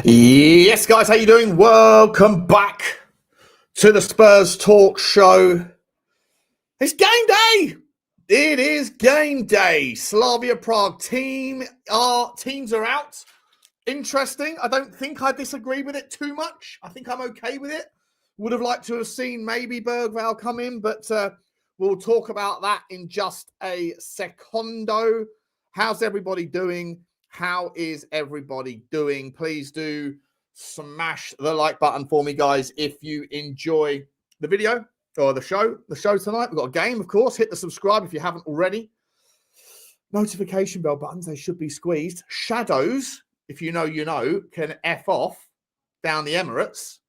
Yes, guys, how you doing? Welcome back to the Spurs Talk Show. It's game day. It is game day. Slavia Prague teams are out. Interesting. I don't think I disagree with it too much. I think I'm okay with it. Would have liked to have seen maybe Berghvall come in, but we'll talk about that in just a secondo. How's everybody doing? How is everybody doing? Please do smash the like button for me, guys, if you enjoy the video or the show tonight. We've got a game, of course. Hit the subscribe if you haven't already. Notification bell buttons, they should be squeezed. Shadows, if you know, you know, can F off down the Emirates.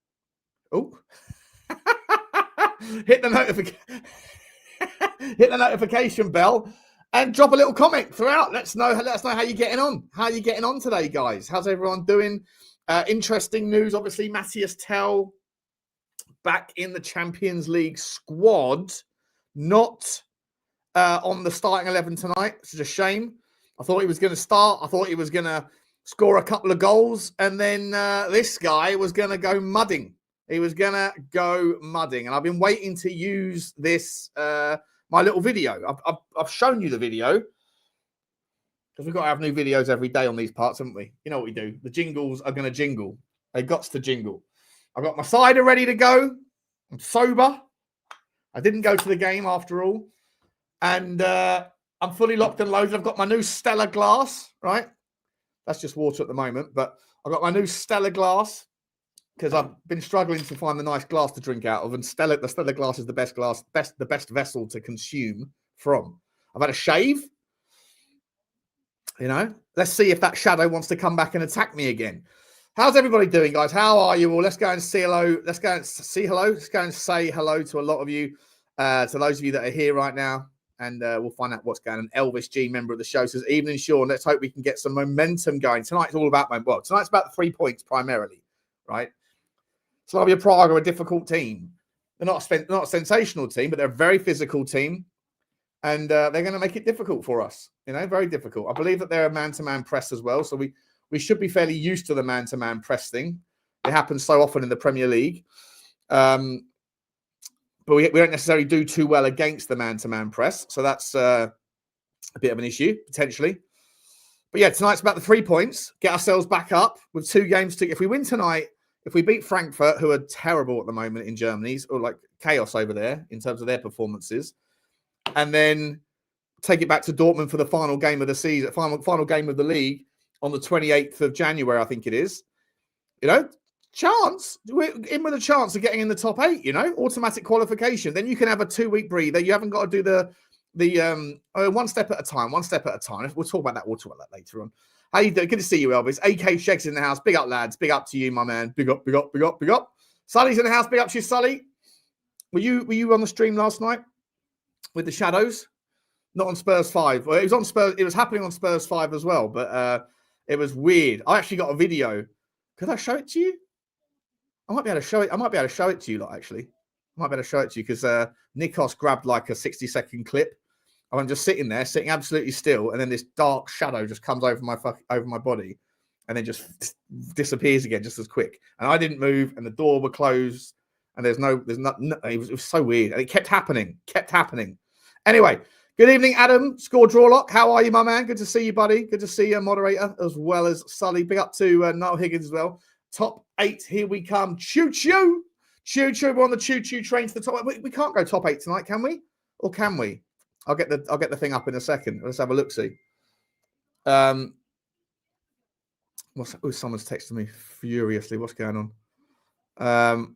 Oh. Hit the notification bell. And drop a little comment throughout. Let us know how you're getting on. How are you getting on today, guys? How's everyone doing? Interesting news, obviously. Mathys Tel back in the Champions League squad. Not on the starting 11 tonight. It's a shame. I thought he was going to start. I thought he was going to score a couple of goals. And then this guy was going to go mudding. He was going to go mudding. And I've been waiting to use this... my little video. I've shown you the video because we've got to have new videos every day on these parts, haven't we? You know what we do. The jingles are going to jingle. They got to jingle. I've got my cider ready to go. I'm sober. I didn't go to the game after all. And I'm fully locked and loaded. I've got my new Stella glass, right? That's just water at the moment. But I've got my new Stella glass because I've been struggling to find the nice glass to drink out of, and the Stella glass is the best glass, the best vessel to consume from. I've had a shave, you know. Let's see if that shadow wants to come back and attack me again. How's everybody doing, guys? How are you all? Let's go and say hello. Let's go and see hello. Let's go and say hello to a lot of you, to those of you that are here right now, and we'll find out what's going on. Elvis G, member of the show, says, "Evening, Sean. Let's hope we can get some momentum going. Tonight's all about tonight's about the 3 points primarily, right?" Slavia Prague are a difficult team. They're not a sensational team, but they're a very physical team. And they're going to make it difficult for us. You know, very difficult. I believe that they're a man-to-man press as well. So we should be fairly used to the man-to-man press thing. It happens so often in the Premier League. But we don't necessarily do too well against the man-to-man press. So that's a bit of an issue, potentially. But yeah, tonight's about the 3 points. Get ourselves back up with 2 games to... If we win tonight... If we beat Frankfurt, who are terrible at the moment in Germany, or like chaos over there in terms of their performances, and then take it back to Dortmund for the final game of the season, final game of the league on the 28th of January, I think it is. You know, we're in with a chance of getting in the top 8. You know, automatic qualification. Then you can have a 2-week breather. You haven't got to do the one step at a time. One step at a time. We'll talk about that. We'll talk about that later on. How you doing? Good to see you, Elvis. AK Sheg's in the house. Big up, lads. Big up to you, my man. Big up, big up, big up, big up. Sully's in the house. Big up to you, Sully. Were you on the stream last night with the shadows? Not on Spurs 5. Well, it was on Spurs. It was happening on Spurs 5 as well, but it was weird. I actually got a video. Could I show it to you? I might be able to show it. I might be able to show it to you, lot, actually. I might be able to show it to you because Nikos grabbed like a 60-second clip. I'm just sitting there, sitting absolutely still, and then this dark shadow just comes over my body, and then just disappears again just as quick. And I didn't move, and the door was closed, and there's no. It was so weird, and it kept happening. Anyway, good evening, Adam. Score draw lock. How are you, my man? Good to see you, buddy. Good to see you, moderator, as well as Sully. Big up to Noel Higgins as well. Top 8, here we come. Choo choo, choo choo. We're on the choo choo train to the top. We can't go top 8 tonight, can we? Or can we? I'll get the thing up in a second. Let's have a look. See. Someone's texting me furiously. What's going on?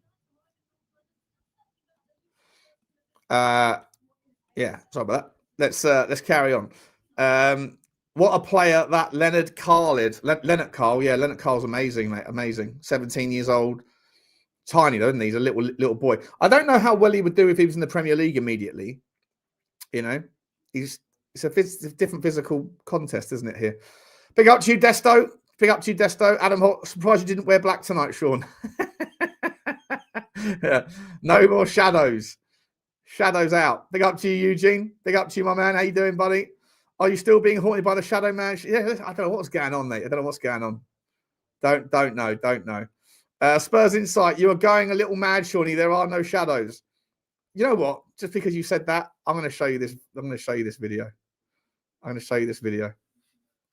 Yeah. Sorry about that. Let's carry on. What a player that Leonard Carl is. Leonard Carl. Yeah, Leonard Carl's amazing, mate. Amazing. 17 years old. Tiny though, isn't he? He's a little boy. I don't know how well he would do if he was in the Premier League immediately. You know, it's a different physical contest, isn't it, here? Big up to you, Desto. Big up to you, Desto. Adam, surprised you didn't wear black tonight, Sean. Yeah. No more shadows. Shadows out. Big up to you, Eugene. Big up to you, my man. How you doing, buddy? Are you still being haunted by the shadow man? Yeah, I don't know what's going on, mate. I don't know what's going on. Don't know. Spurs Insight, you are going a little mad, Shawnee. There are no shadows. You know what? Just because you said that, I'm going to show you this. I'm going to show you this video.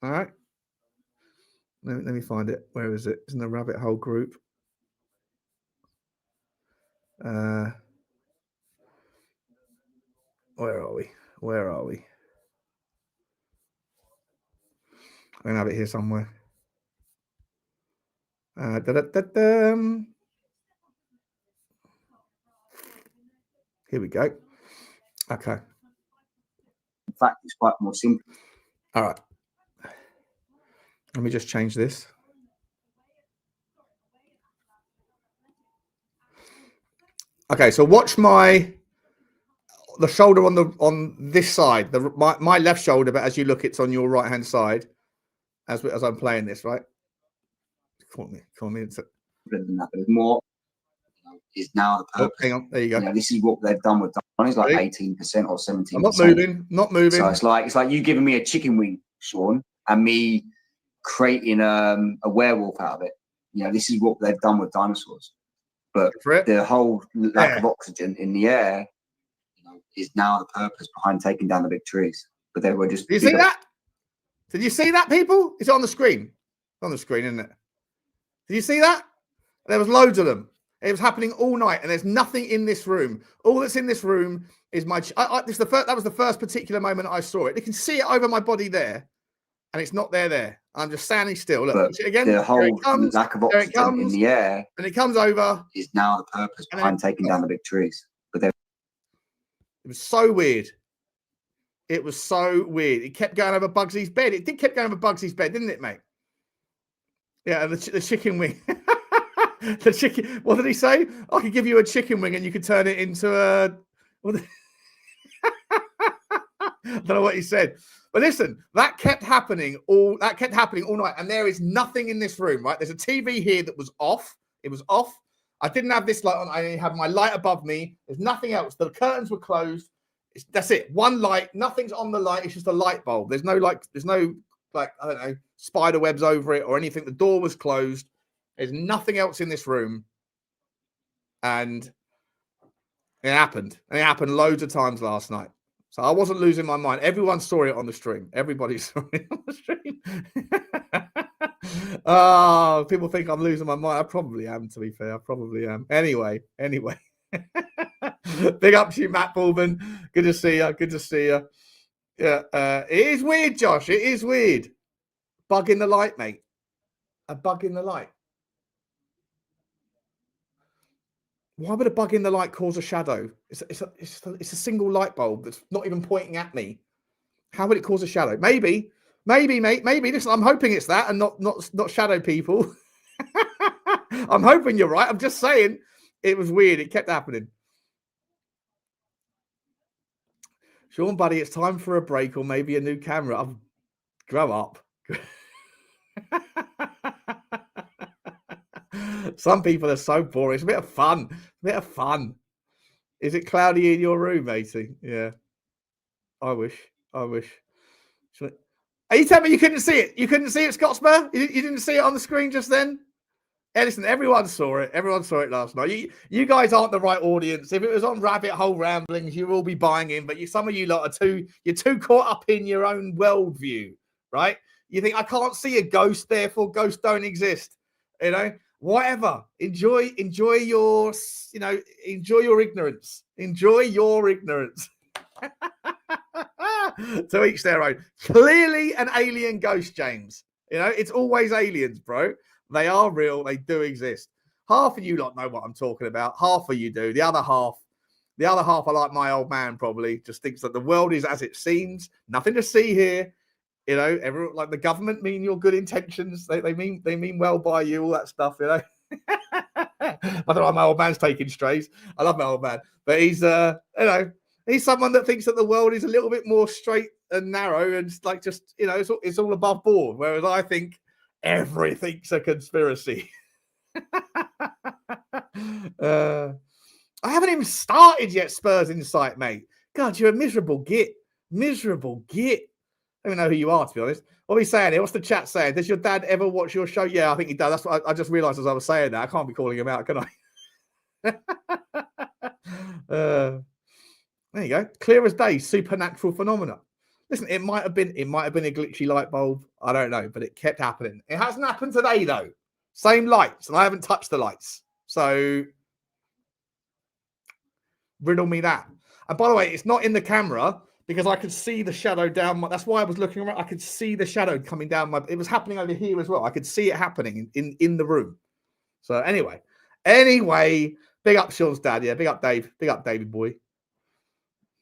All right. Let me find it. Where is it? It's in the rabbit hole group. Where are we? I'm going to have it here somewhere. Here we go. Okay. In fact, it's quite more simple. All right. Let me just change this. Okay, so watch the shoulder on this side, my left shoulder, but as you look, it's on your right hand side as I'm playing this, right? Call me. There's more. Is now the purpose. Oh, hang on, there you go. This is what they've done with Don. It's like 18% or 17%. I'm not moving. So it's like you giving me a chicken wing, Sean, and me creating a werewolf out of it. This is what they've done with dinosaurs. But the whole lack of oxygen in the air, is now the purpose behind taking down the big trees. But they were just. Did you see that? Did you see that, people? It's on the screen. It's on the screen, isn't it? Did you see that? There was loads of them. It was happening all night, and there's nothing in this room. All that's in this room is my. That was the first particular moment I saw it. You can see it over my body there, and it's not there. I'm just standing still. Look, again. The whole lack of oxygen in the air, and it comes over, is now the purpose behind taking down the big trees. But it was so weird. It was so weird. It kept going over Bugsy's bed. It did keep going over Bugsy's bed, didn't it, mate? Yeah, the chicken wing. The chicken. What did he say? I could give you a chicken wing and you could turn it into a. I don't know what he said, but listen, that kept happening all night, and there is nothing in this room. Right? There's a TV here that was off. It was off. I didn't have this light on. I only have my light above me. There's nothing else. The curtains were closed. That's it. One light. Nothing's on the light. It's just a light bulb. There's no I don't know, spider webs over it or anything. The door was closed. There's nothing else in this room. And it happened. And it happened loads of times last night. So I wasn't losing my mind. Everyone saw it on the stream. Everybody saw it on the stream. Oh, people think I'm losing my mind. I probably am, to be fair. I probably am. Anyway. Big up to you, Matt Baldwin. Good to see you. Yeah, it is weird, Josh. It is weird. Bug in the light, mate. A bug in the light. Why would a bug in the light cause a shadow? It's a single light bulb that's not even pointing at me. How would it cause a shadow? Maybe, mate. Maybe. Listen, I'm hoping it's that and not shadow people. I'm hoping you're right. I'm just saying it was weird. It kept happening. Sean, buddy, it's time for a break or maybe a new camera. I'll grow up. Some people are so boring. It's a bit of fun. Is it cloudy in your room, matey? Yeah. I wish. Are you telling me you couldn't see it? You couldn't see it, Scotsman? You didn't see it on the screen just then? Hey, listen, everyone saw it. Everyone saw it last night. You guys aren't the right audience. If it was on Rabbit Hole Ramblings, you'd all be buying in. But some of you lot you're too caught up in your own worldview, right? You think I can't see a ghost, therefore ghosts don't exist. Whatever. Enjoy your ignorance. Enjoy your ignorance. To each their own. Clearly an alien ghost, James. It's always aliens, bro. They are real. They do exist. Half of you lot know what I'm talking about. Half of you do. The other half are like my old man, probably just thinks that the world is as it seems. Nothing to see here. Everyone, like the government mean your good intentions. They mean well by you, all that stuff, I don't know why my old man's taking strays. I love my old man. But he's he's someone that thinks that the world is a little bit more straight and narrow and like just, it's all above board. Whereas I think everything's a conspiracy. I haven't even started yet, Spurs Insight, mate. God, you're a miserable git. I don't even know who you are, to be honest. What are we saying here? What's the chat saying? Does your dad ever watch your show? Yeah, I think he does. That's what I just realised as I was saying that. I can't be calling him out, can I? There you go. Clear as day. Supernatural phenomena. Listen, it might have been a glitchy light bulb. I don't know, but it kept happening. It hasn't happened today though. Same lights, and I haven't touched the lights. So riddle me that. And by the way, it's not in the camera because I could see the shadow down. That's why I was looking around. I could see the shadow coming down. It was happening over here as well. I could see it happening in the room. So anyway, big up Sean's dad. Yeah, big up Dave. Big up David boy.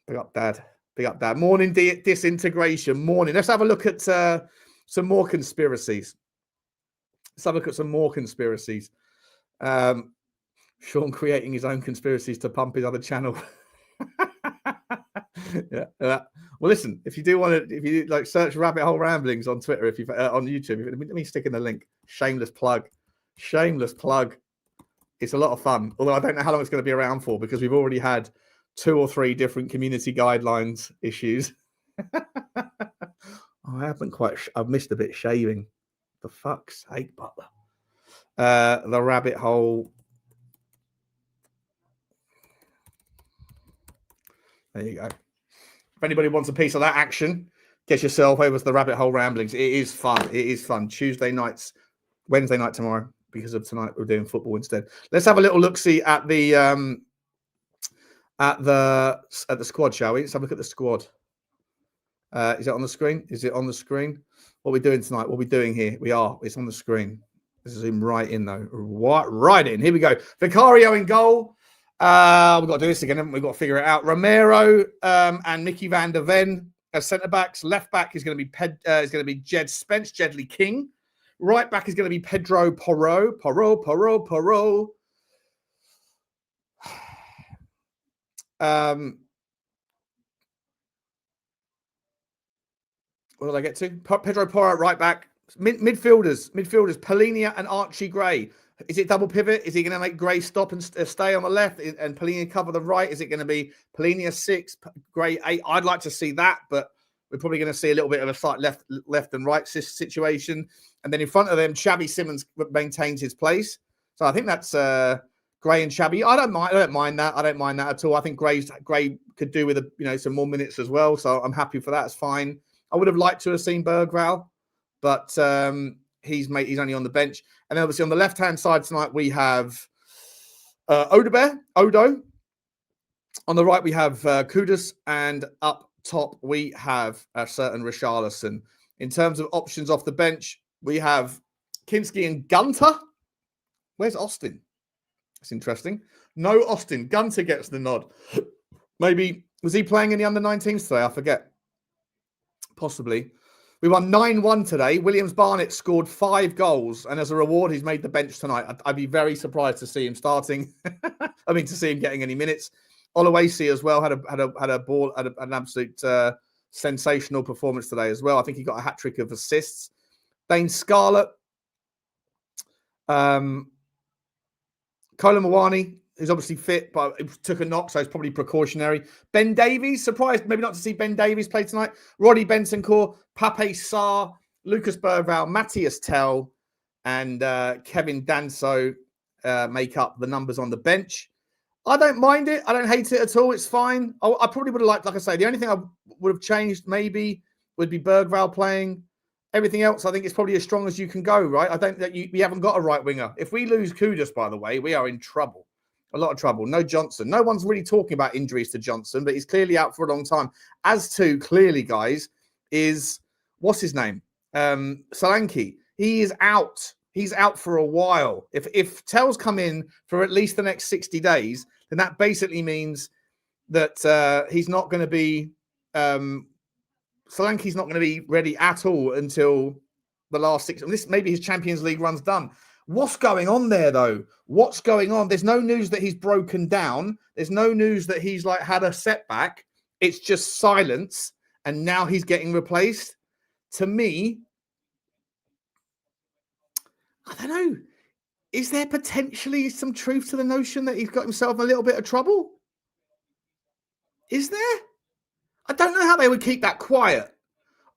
Big up dad. Big up dad. Morning disintegration. Morning. Let's have a look at some more conspiracies. Sean creating his own conspiracies to pump his other channel. Yeah. Well, listen, if you like search Rabbit Hole Ramblings on Twitter, if you on YouTube, let me stick in the link. Shameless plug. It's a lot of fun. Although I don't know how long it's going to be around for because we've already had 2 or 3 different community guidelines issues. I've missed a bit shaving. For fuck's sake, Butler. The Rabbit Hole. There you go. If anybody wants a piece of that action, get yourself over to the Rabbit Hole Ramblings. It is fun. Tuesday nights, Wednesday night tomorrow. Because of tonight, we're doing football instead. Let's have a little look-see at the squad, shall we? Let's have a look at the squad. Is it on the screen? What are we doing tonight? What are we doing here? It's on the screen. This is him right in though. Right in. Here we go. Vicario in goal. We've got to do this again, haven't we? We've got to figure it out. Romero and Micky van der Ven as centre backs. Left back is going to be Jed Spence, Jedley King. Right back is going to be Pedro Porro. Porro. What did I get to? Pedro Porro at right back. Midfielders, Polinia and Archie Gray. Is it double pivot? Is he going to make Gray stop and stay on the left and Polinia cover the right? Is it going to be Polinia 6, Gray 8? I'd like to see that, but we're probably going to see a little bit of a slight left and right situation. And then in front of them, Xabi Simons maintains his place. So I think that's Gray and Xabi. I don't mind that. I don't mind that at all. I think Gray could do with some more minutes as well. So I'm happy for that. It's fine. I would have liked to have seen Berghvall, but he's only on the bench. And then obviously on the left-hand side tonight, we have Odo. On the right, we have Kudus. And up top, we have a certain Richalison. In terms of options off the bench, we have Kinsky and Gunter. Where's Austin? That's interesting. No Austin. Gunter gets the nod. Maybe, was he playing in the under-19s today? I forget. Possibly. We won 9-1 today. Williams Barnett scored 5 goals, and as a reward, he's made the bench tonight. I'd be very surprised to see him starting. To see him getting any minutes. Oluwasi as well had an absolute sensational performance today as well. I think he got a hat trick of assists. Dane Scarlett, Kolo Mwani, who's obviously fit, but it took a knock, so it's probably precautionary. Ben Davies, surprised maybe not to see Ben Davies play tonight. Roddy Bentancur, Pape Sarr, Lucas Berghvall, Mathys Tel, and Kevin Danso make up the numbers on the bench. I don't mind it. I don't hate it at all. It's fine. I probably would have liked, like I say, the only thing I would have changed maybe would be Berghvall playing. Everything else, I think, is probably as strong as you can go, right? I don't think we haven't got a right winger. If we lose Kudus, by the way, we are in trouble. A lot of trouble. No Johnson. No one's really talking about injuries to Johnson, but he's clearly out for a long time. As to, clearly, guys, is, what's his name? Solanke. He is out. He's out for a while. If Tel's come in for at least the next 60 days, then that basically means that he's not going to be... Solanke's not going to be ready at all until the last 6. Maybe his Champions League run's done. What's going on there, though? What's going on? There's no news that he's broken down. There's no news that he's had a setback. It's just silence, and now he's getting replaced. To me, I don't know. Is there potentially some truth to the notion that he's got himself in a little bit of trouble? Is there? I don't know how they would keep that quiet.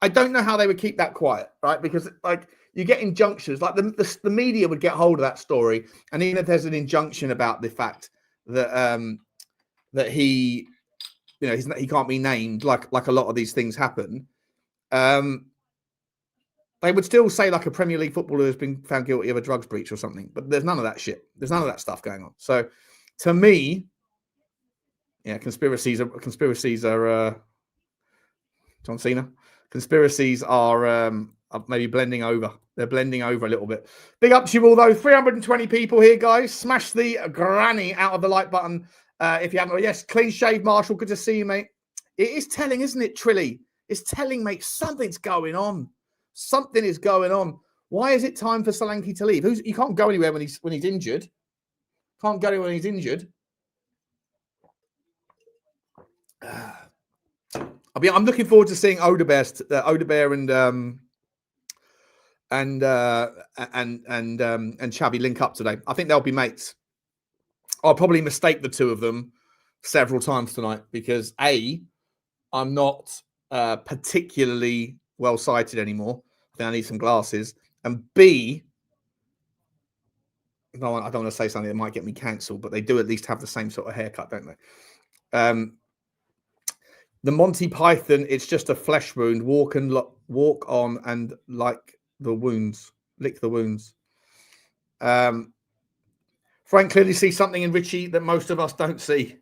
I don't know how they would keep that quiet, right? Because like you get injunctions, like the media would get hold of that story, and even if there's an injunction about the fact that that he, you know, he can't be named, like a lot of these things happen, they would still say like a Premier League footballer has been found guilty of a drugs breach or something. But there's none of that shit. There's none of that stuff going on. So to me, yeah, conspiracies are John Cena. Conspiracies are maybe blending over. They're blending over a little bit. Big up to you all, though. 320 people here, guys. Smash the granny out of the like button if you haven't. Yes, clean shave, Marshall. Good to see you, mate. It is telling, isn't it, Trilly? It's telling, mate. Something's going on. Something is going on. Why is it time for Solanke to leave? He can't go anywhere when he's injured. Can't go anywhere when he's injured. I'm looking forward to seeing Odebear and Xavi link up today. I think they'll be mates. I'll probably mistake the two of them several times tonight because I'm not particularly well sighted anymore. I think I need some glasses. And B, no, I don't want to say something that might get me cancelled, but they do at least have the same sort of haircut, don't they? The Monty Python, it's just a flesh wound. Walk on and lick the wounds. Frank clearly sees something in Richie that most of us don't see.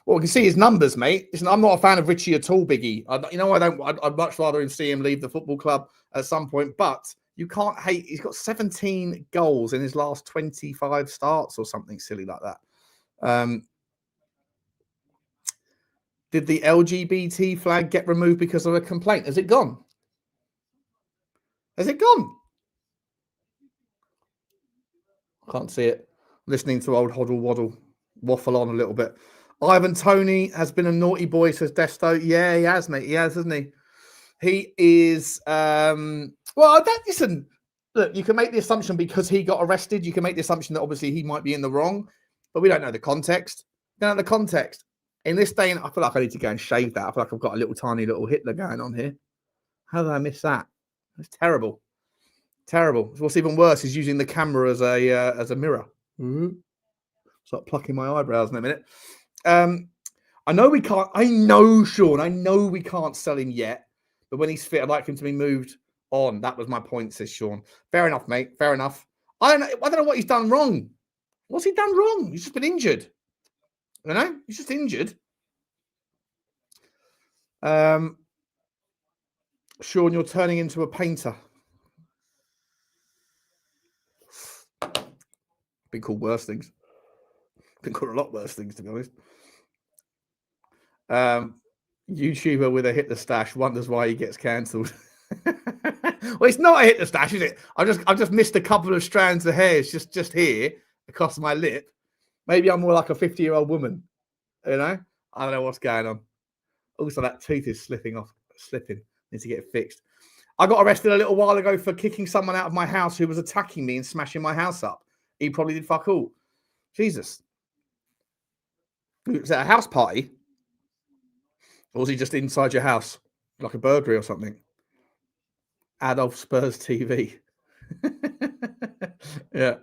Well, we can see his numbers, mate. Listen, I'm not a fan of Richie at all, Biggie. I'd much rather him see him leave the football club at some point. But you can't hate. He's got 17 goals in his last 25 starts or something silly like that. Did the LGBT flag get removed because of a complaint? Has it gone? Has it gone? I can't see it. Listening to old Hoddle Waddle waffle on a little bit. Ivan Toney has been a naughty boy, says Desto. Yeah, he has, mate. He has, hasn't he? He is. Listen, look, you can make the assumption because he got arrested. You can make the assumption that obviously he might be in the wrong, but we don't know the context. We don't know the context. In this day, I feel like I need to go and shave that. I feel like I've got a tiny little Hitler going on here. How did I miss that? It's terrible. Terrible. What's even worse is using the camera as a mirror. Start plucking my eyebrows in a minute. I know we can't. I know, Sean. I know we can't sell him yet. But when he's fit, I'd like him to be moved on. That was my point, says Sean. Fair enough, mate. Fair enough. I don't know what he's done wrong. What's he done wrong? He's just been injured. You know, he's just injured. Sean, you're turning into a painter. Been called worse things. Been called a lot worse things, to be honest. YouTuber with a hit the stash wonders why he gets cancelled. Well, it's not a hit the stash, is it? I just missed a couple of strands of hair. It's just here across my lip. Maybe I'm more like a 50-year-old woman. You know, I don't know what's going on. Also, that tooth is slipping. Need to get it fixed. I got arrested a little while ago for kicking someone out of my house who was attacking me and smashing my house up. He probably did fuck all. Jesus. Was that a house party? Or was he just inside your house? Like a burglary or something? Adolf Spurs TV. Yeah.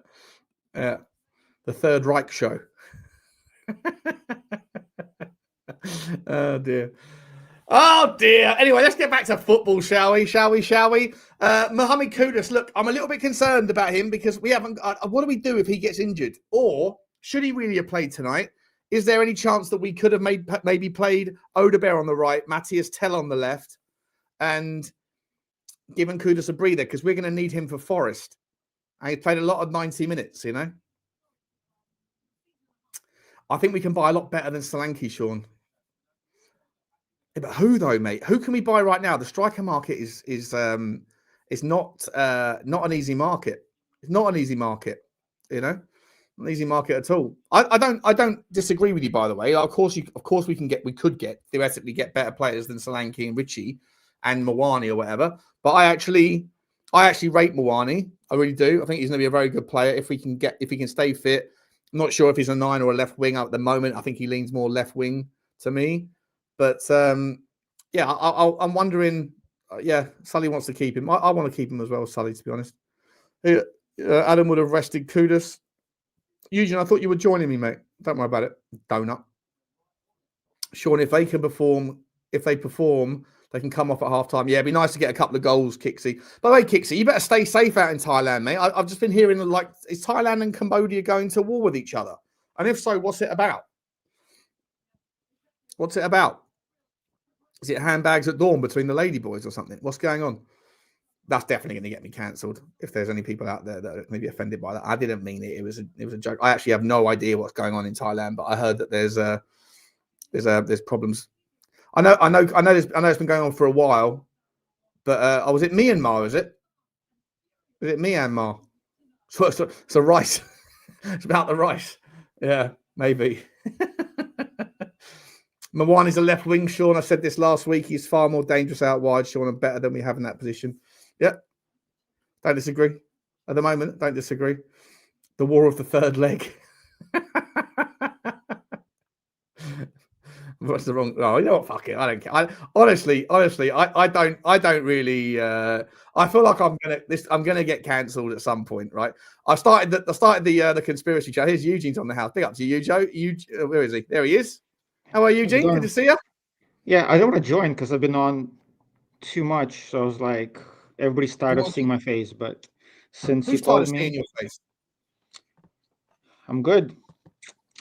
The Third Reich show. Oh, dear. Oh, dear. Anyway, let's get back to football, shall we? Mohamed Kudus, look, I'm a little bit concerned about him because we haven't... what do we do if he gets injured? Or should he really have played tonight? Is there any chance that we could have maybe played Odebear on the right, Mathys Tel on the left, and given Kudus a breather? Because we're going to need him for Forest. And he played a lot of 90 minutes, you know? I think we can buy a lot better than Solanke, Sean. Yeah, but who though, mate? Who can we buy right now? The striker market is not an easy market. It's not an easy market, you know, not an easy market at all. I don't disagree with you, by the way. Of course we could theoretically get better players than Solanke and Richie and Mwani or whatever. But I actually rate Mwani. I really do. I think he's going to be a very good player if he can stay fit. I'm not sure if he's a 9 or a left wing at the moment. I think he leans more left wing to me. But yeah, I'm wondering yeah, Sully wants to keep him. I want to keep him as well, Sully, to be honest. Adam would have rested Kudus. Eugene, I thought you were joining me, mate. Don't worry about it. Donut. Sean, if they perform, they can come off at halftime. Yeah, it'd be nice to get a couple of goals, Kinsky. By the way, Kinsky, you better stay safe out in Thailand, mate. I've just been hearing, like, is Thailand and Cambodia going to war with each other? And if so, what's it about? What's it about? Is it handbags at dawn between the ladyboys or something? What's going on? That's definitely going to get me cancelled. If there's any people out there that are maybe offended by that, I didn't mean it. It was a joke. I actually have no idea what's going on in Thailand, but I heard that there's problems. I know it's been going on for a while, but was it Myanmar? Is it Myanmar? So rice. It's about the rice. Yeah, maybe. Mawan is a left wing, Sean. I said this last week. He's far more dangerous out wide, Sean, and better than we have in that position. Yeah. Don't disagree. At the moment, don't disagree. The war of the third leg. What's the wrong? Oh, you know what? Fuck it. I don't care. Honestly, I don't really. I feel like I'm gonna get cancelled at some point, right? I started the conspiracy chat. Here's Eugene's on the house. Big up to you, Joe. Where is he? There he is. How are you, Eugene? Good to see you. Yeah, I don't want to join because I've been on too much. So I was like, everybody's tired of seeing my face. But since you told me, seeing your face? I'm good.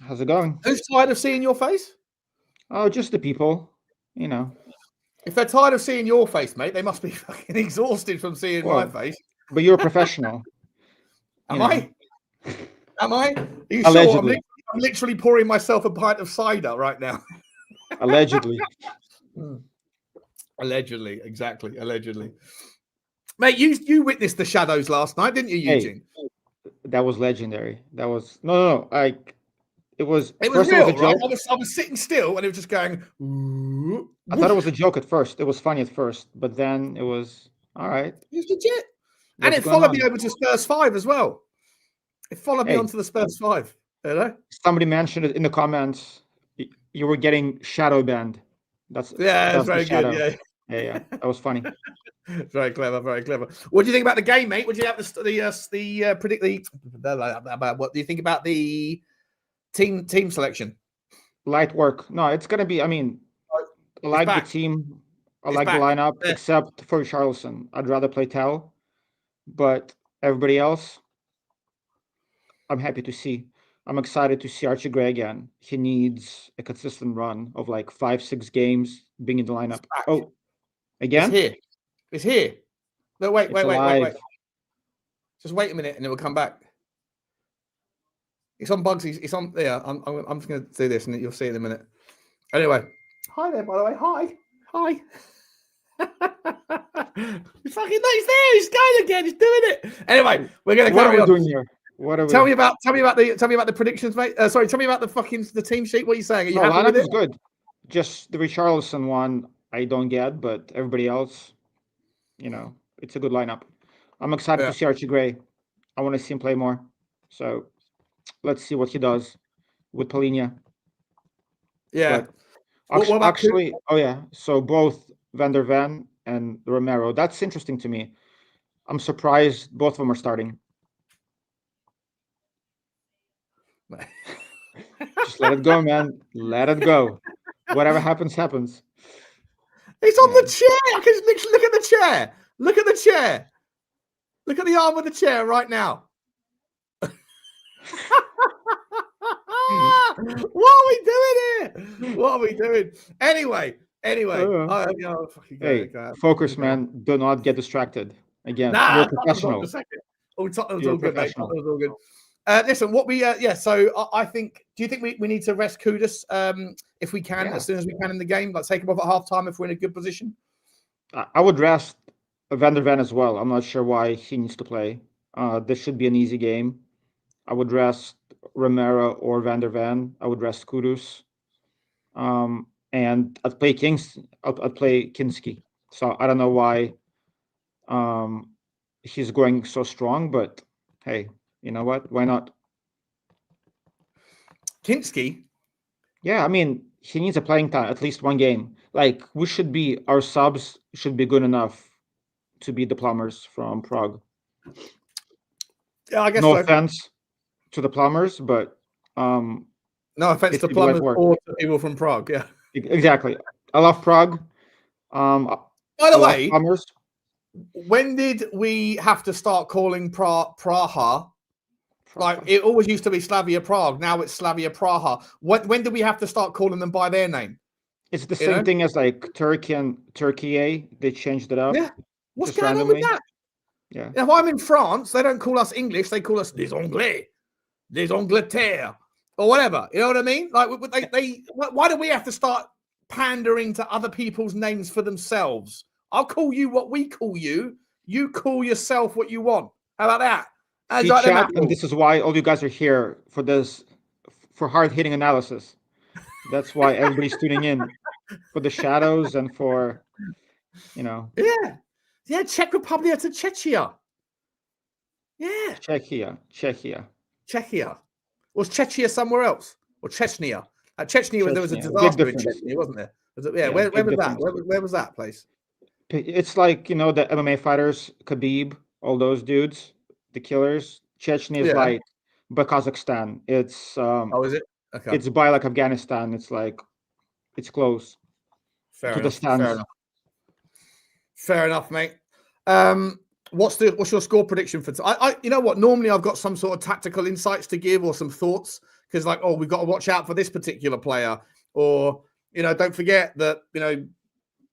How's it going? Who's tired of seeing your face? Oh, just the people, you know. If they're tired of seeing your face, mate, they must be fucking exhausted from seeing my face. But you're a professional. Am I? Are you Allegedly. sure? I'm literally pouring myself a pint of cider right now. Allegedly. Allegedly, exactly. Allegedly. Mate, you witnessed the shadows last night, didn't you, Eugene? Hey, that was legendary. That was no. It was real, right? I was sitting still and it was just going. I thought it was a joke at first. It was funny at first, but then it was all right. It was legit. And it followed me over to Spurs 5 as well. It followed me onto the Spurs 5. You know? Somebody mentioned it in the comments. You were getting shadow banned. That's very good. Yeah. That was funny. Very clever, very clever. What do you think about the game, mate? What do you have about what do you think about the team selection? Light work. No, it's gonna be. I mean, I like the team. I like the lineup, except for Richalison. I'd rather play Tel, but everybody else, I'm happy to see. I'm excited to see Archie Gray again. He needs a consistent run of like 5-6 games being in the lineup. Oh, again? It's here. No, wait. Just wait a minute and it will come back. It's on Bugsy. It's on there. I'm just going to do this and you'll see it in a minute. Anyway. Hi there, by the way. Hi. He's fucking he's there. He's going again. He's doing it. Anyway, we're going to carry on. What are we doing here? Tell me about the predictions, mate. Sorry, tell me about the team sheet. What are you saying? Are you happy with it? Lineup is good. Just the Richarlison one I don't get, but everybody else, it's a good lineup. I'm excited to see Archie Gray. I want to see him play more. So let's see what he does with Polinia. Yeah. Actually, so both Van der Ven and Romero. That's interesting to me. I'm surprised both of them are starting. Just let it go, man. Let it go. Whatever happens, happens. It's on the chair. I can just literally look at the chair. Look at the chair. Look at the arm of the chair right now. What are we doing here? What are we doing? Anyway. Focus, man. Do not get distracted. Again, you're a professional. Tottenham's all good, mate. Tottenham's all good. Listen, what we so I think. Do you think we need to rest Kudus if we can as soon as we can in the game? Like take him off at halftime if we're in a good position. I would rest Van der Ven as well. I'm not sure why he needs to play. This should be an easy game. I would rest Romero or Van der Ven. I would rest Kudus. And I'd play I'd play Kinsky. So I don't know why he's going so strong, but hey, you know what? Why not? Kinsky? Yeah, I mean, he needs a playing time, at least one game. Like our subs should be good enough to beat the Plumbers from Prague. Yeah, I guess no so. offense to the Plumbers, but no offense to Plumbers or to people from Prague. Yeah, exactly. I love Prague. By the way, Plumbers. When did we have to start calling Praha? Like it always used to be Slavia Prague. Now it's Slavia Praha. When did we have to start calling them by their name? It's the same thing as like Turkey and Turkey. They changed it up. Yeah. What's going on with that? Yeah. If I'm in France, they don't call us English. They call us des Anglais, des Angleterre, or whatever. You know what I mean? Like why do we have to start pandering to other people's names for themselves? I'll call you what we call you. You call yourself what you want. How about that? And this is why all you guys are here for this, for hard-hitting analysis. That's why everybody's tuning in for the shadows and for, Yeah. Czech Republic to Czechia. Yeah. Czechia. Was Czechia somewhere else? Or Chechnya? Chechnya, there was a disaster in Chechnya, wasn't there? Where was that? Where was that place? It's like, the MMA fighters, Khabib, all those dudes, the killers. Chechnya is like Kazakhstan. It's is it? Okay. It's by like Afghanistan. It's like it's close to the stands. Fair enough, mate. What's your score prediction for I you know what? Normally I've got some sort of tactical insights to give or some thoughts because we've got to watch out for this particular player, or don't forget that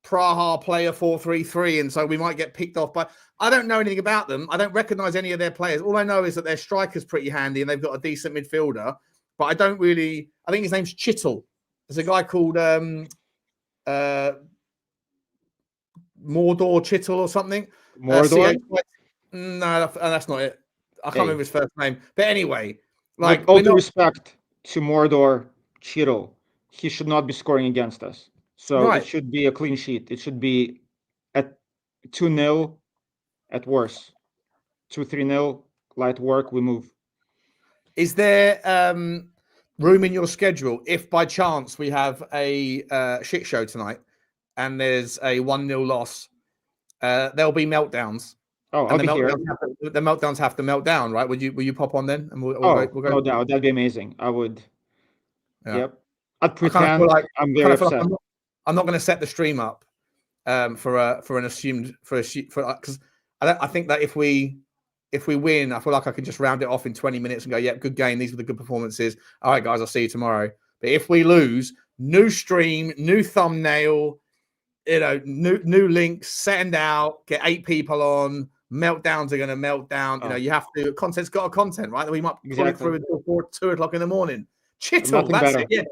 Praha play a 4-3-3, and so we might get picked off. But I don't know anything about them. I don't recognize any of their players. All I know is that their striker's pretty handy and they've got a decent midfielder. But I don't really. I think his name's Chittle. There's a guy called Mordor Chittle or something. Mordor? No, that's not it. I can't remember his first name. But anyway, with all due respect to Mordor Chittle, he should not be scoring against us. So it should be a clean sheet. It should be at 2-0 at worst. 2-3-0, light work, we move. Is there room in your schedule if by chance we have a shit show tonight and there's a 1-0 loss? There'll be meltdowns. Oh, I'll be here. The meltdowns have to melt down, right? Will you pop on then? And we'll go. No doubt. That'd be amazing. I would. Yeah. Yep. I'd pretend I'm very upset. I'm not going to set the stream up because I think that if we win, I feel like I can just round it off in 20 minutes and go, yeah, good game. These were the good performances. All right, guys, I'll see you tomorrow. But if we lose, new stream, new thumbnail, new links, send out, get 8 people on. Meltdowns are going to melt down. You have to. Content's got a content, right? That we might pull it through until 2 o'clock in the morning. Chittle, that's it. Yeah,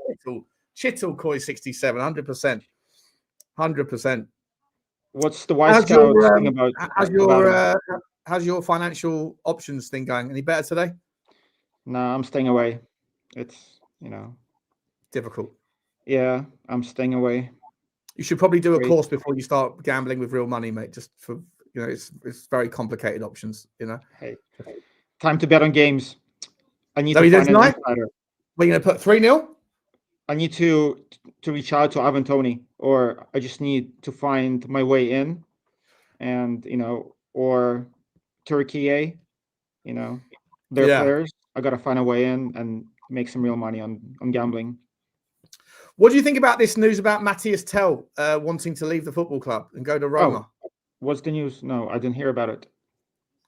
Chittle, Koi 67, 100%. 100%. What's the White Scouts thing about? How's your financial options thing going? Any better today? No, I'm staying away. It's, difficult. Yeah, I'm staying away. You should probably do a course before you start gambling with real money, mate. Just for, it's very complicated options, Hey, time to bet on games. I need to find an insider. Are you going to put 3-0? I need to reach out to Ivan Toney, or I just need to find my way in, and or Turkey, their players. I gotta find a way in and make some real money on gambling. What do you think about this news about Mathys Tel wanting to leave the football club and go to Roma? Oh, what's the news? No, I didn't hear about it.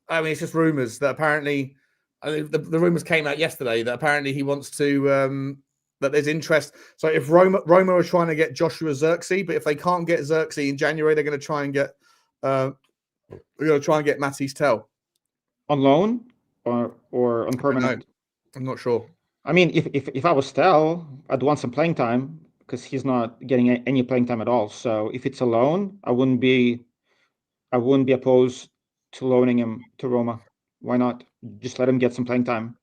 I mean, it's just rumors that apparently, the rumors came out yesterday that apparently he wants to. That there's interest. So if Roma are trying to get Joshua Zirkzee, but if they can't get Zirkzee in January, they're going to try and get Mathys Tel on loan or on permanent. I'm not sure. I mean, if I was Tel, I'd want some playing time because he's not getting any playing time at all. So if it's a loan, I wouldn't be opposed to loaning him to Roma. Why not? Just let him get some playing time.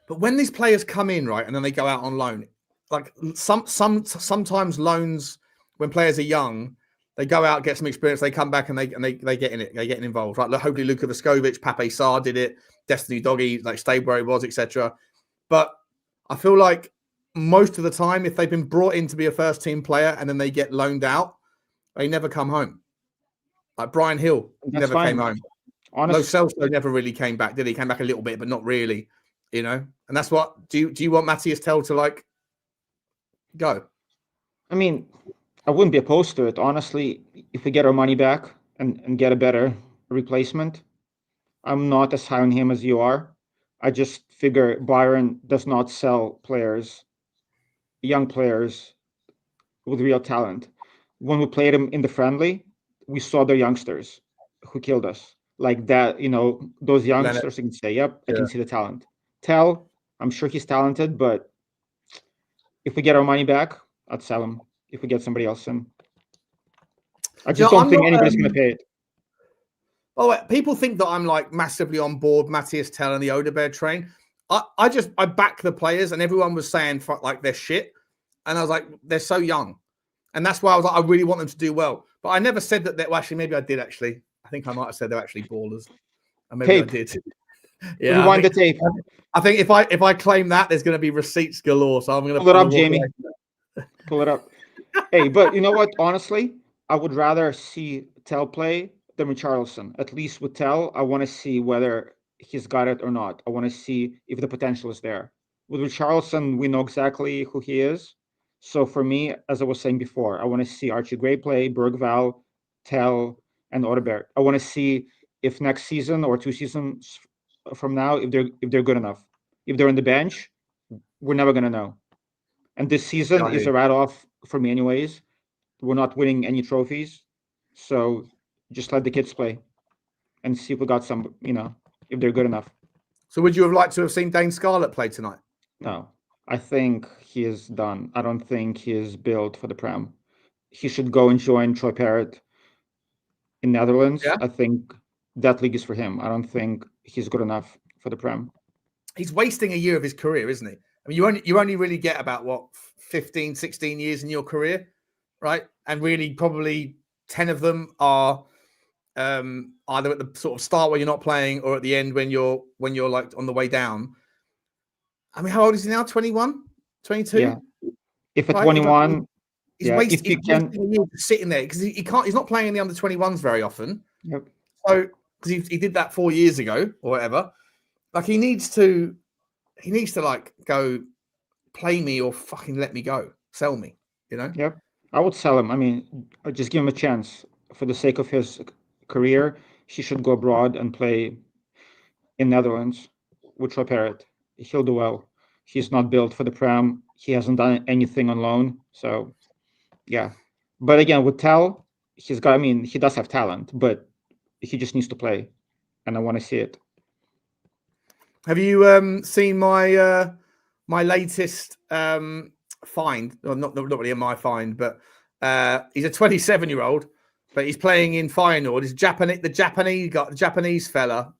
But when these players come in, right, and then they go out on loan, like sometimes loans, when players are young, they go out, get some experience, they come back and they get in it, they get involved. Right, hopefully Luka Vescovic, Pape Sarr did it, Destiny Udogie, stayed where he was, etc. But I feel like most of the time, if they've been brought in to be a first team player and then they get loaned out, they never come home. Like Brian Hill never came home. Lo Celso never really came back, did he? Came back a little bit, but not really, you know. And that's what. Do you want Mathys Tel to like go? I mean, I wouldn't be opposed to it, honestly. If we get our money back and get a better replacement, I'm not as high on him as you are. I just figure Bayern does not sell players, young players with real talent. When we played them in the friendly, we saw the youngsters who killed us. Like that, you know, those youngsters can say, yep, I can see the talent. Tel, I'm sure he's talented, but if we get our money back, I'd sell him if we get somebody else in. I just don't think anybody's going to pay it. Oh, people think that I'm like massively on board Mathys Tel and the Odegaard train. I back the players, and everyone was saying like they're shit, and I was like, they're so young, and that's why I was like, I really want them to do well. But I never said that. Well, actually, maybe I did. Actually, I think I might have said they're actually ballers, and maybe I did. Yeah, rewind the tape. I think if I claim that, there's going to be receipts galore. So I'm going to pull it up, Jamie. Pull it up. Hey, but you know what? Honestly, I would rather see Tel play than Richalison. At least with Tel, I want to see whether he's got it or not. I want to see if the potential is there. With Richalison, we know exactly who he is. So for me, as I was saying before, I want to see Archie Gray play, Berghvall, Tel, and Odegaard. I want to see if next season or 2 seasons from now, if they're good enough. If they're on the bench, we're never gonna know. And this season is a write-off for me, anyways. We're not winning any trophies, so just let the kids play and see if we got some, you know, if they're good enough. So would you have liked to have seen Dane Scarlett play tonight? No, I think he is done. I don't think he is built for the Prem. He should go and join Troy Parrott in Netherlands. Yeah. I think that league is for him. I don't think he's good enough for the Prem. He's wasting a year of his career, isn't he? I mean, you only really get about, what, 15, 16 years in your career, right? And really probably 10 of them are either at the sort of start where you're not playing or at the end when you're like on the way down. I mean, how old is he now? 21, 22? Yeah. If at 21, he's wasting a year sitting there because he can't. He's not playing in the under 21s very often. Yep. So because he did that 4 years ago or whatever, like he needs to like go play me or fucking let me go, sell me. You know? Yep. I would sell him. I mean, I'd just give him a chance for the sake of his career. He should go abroad and play in Netherlands with Troy Parrott. He'll do well. He's not built for the Prem. He hasn't done anything on loan. So, yeah. But again, with Tel, he does have talent, but he just needs to play. And I want to see it. Have you seen my my latest find? Well, not really my find, but he's a 27-year-old, but he's playing in Feyenoord. He's the Japanese fella.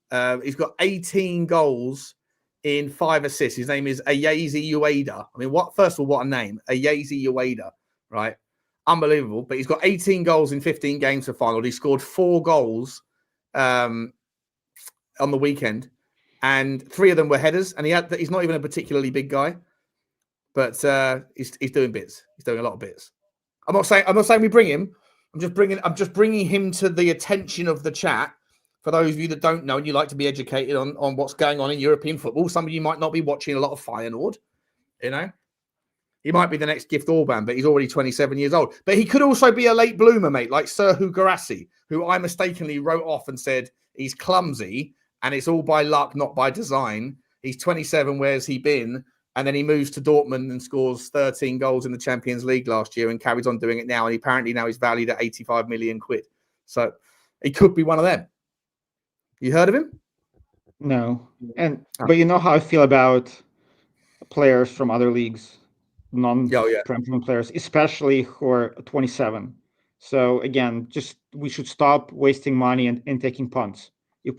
He's got 18 goals in 5 assists. His name is Ayase Ueda. I mean, first of all, what a name. Ayase Ueda, right? Unbelievable. But he's got 18 goals in 15 games for Feyenoord. He scored 4 goals on the weekend, and 3 of them were headers. And he's not even a particularly big guy, but he's doing bits. He's doing a lot of bits. I'm not saying we bring him. I'm just bringing him to the attention of the chat. For those of you that don't know and you like to be educated on what's going on in European football, some of you might not be watching a lot of Feyenoord. You know, he might be the next Gift Orban, but he's already 27 years old. But he could also be a late bloomer, mate, like Serhu Garassi, who I mistakenly wrote off and said he's clumsy and it's all by luck, not by design. He's 27. Where's he been? And then he moves to Dortmund and scores 13 goals in the Champions League last year and carries on doing it now. And apparently now he's valued at 85 million quid. So he could be one of them. You heard of him? No. But you know how I feel about players from other leagues, non-Premier players, especially who are 27. So again, we should stop wasting money and taking punts. If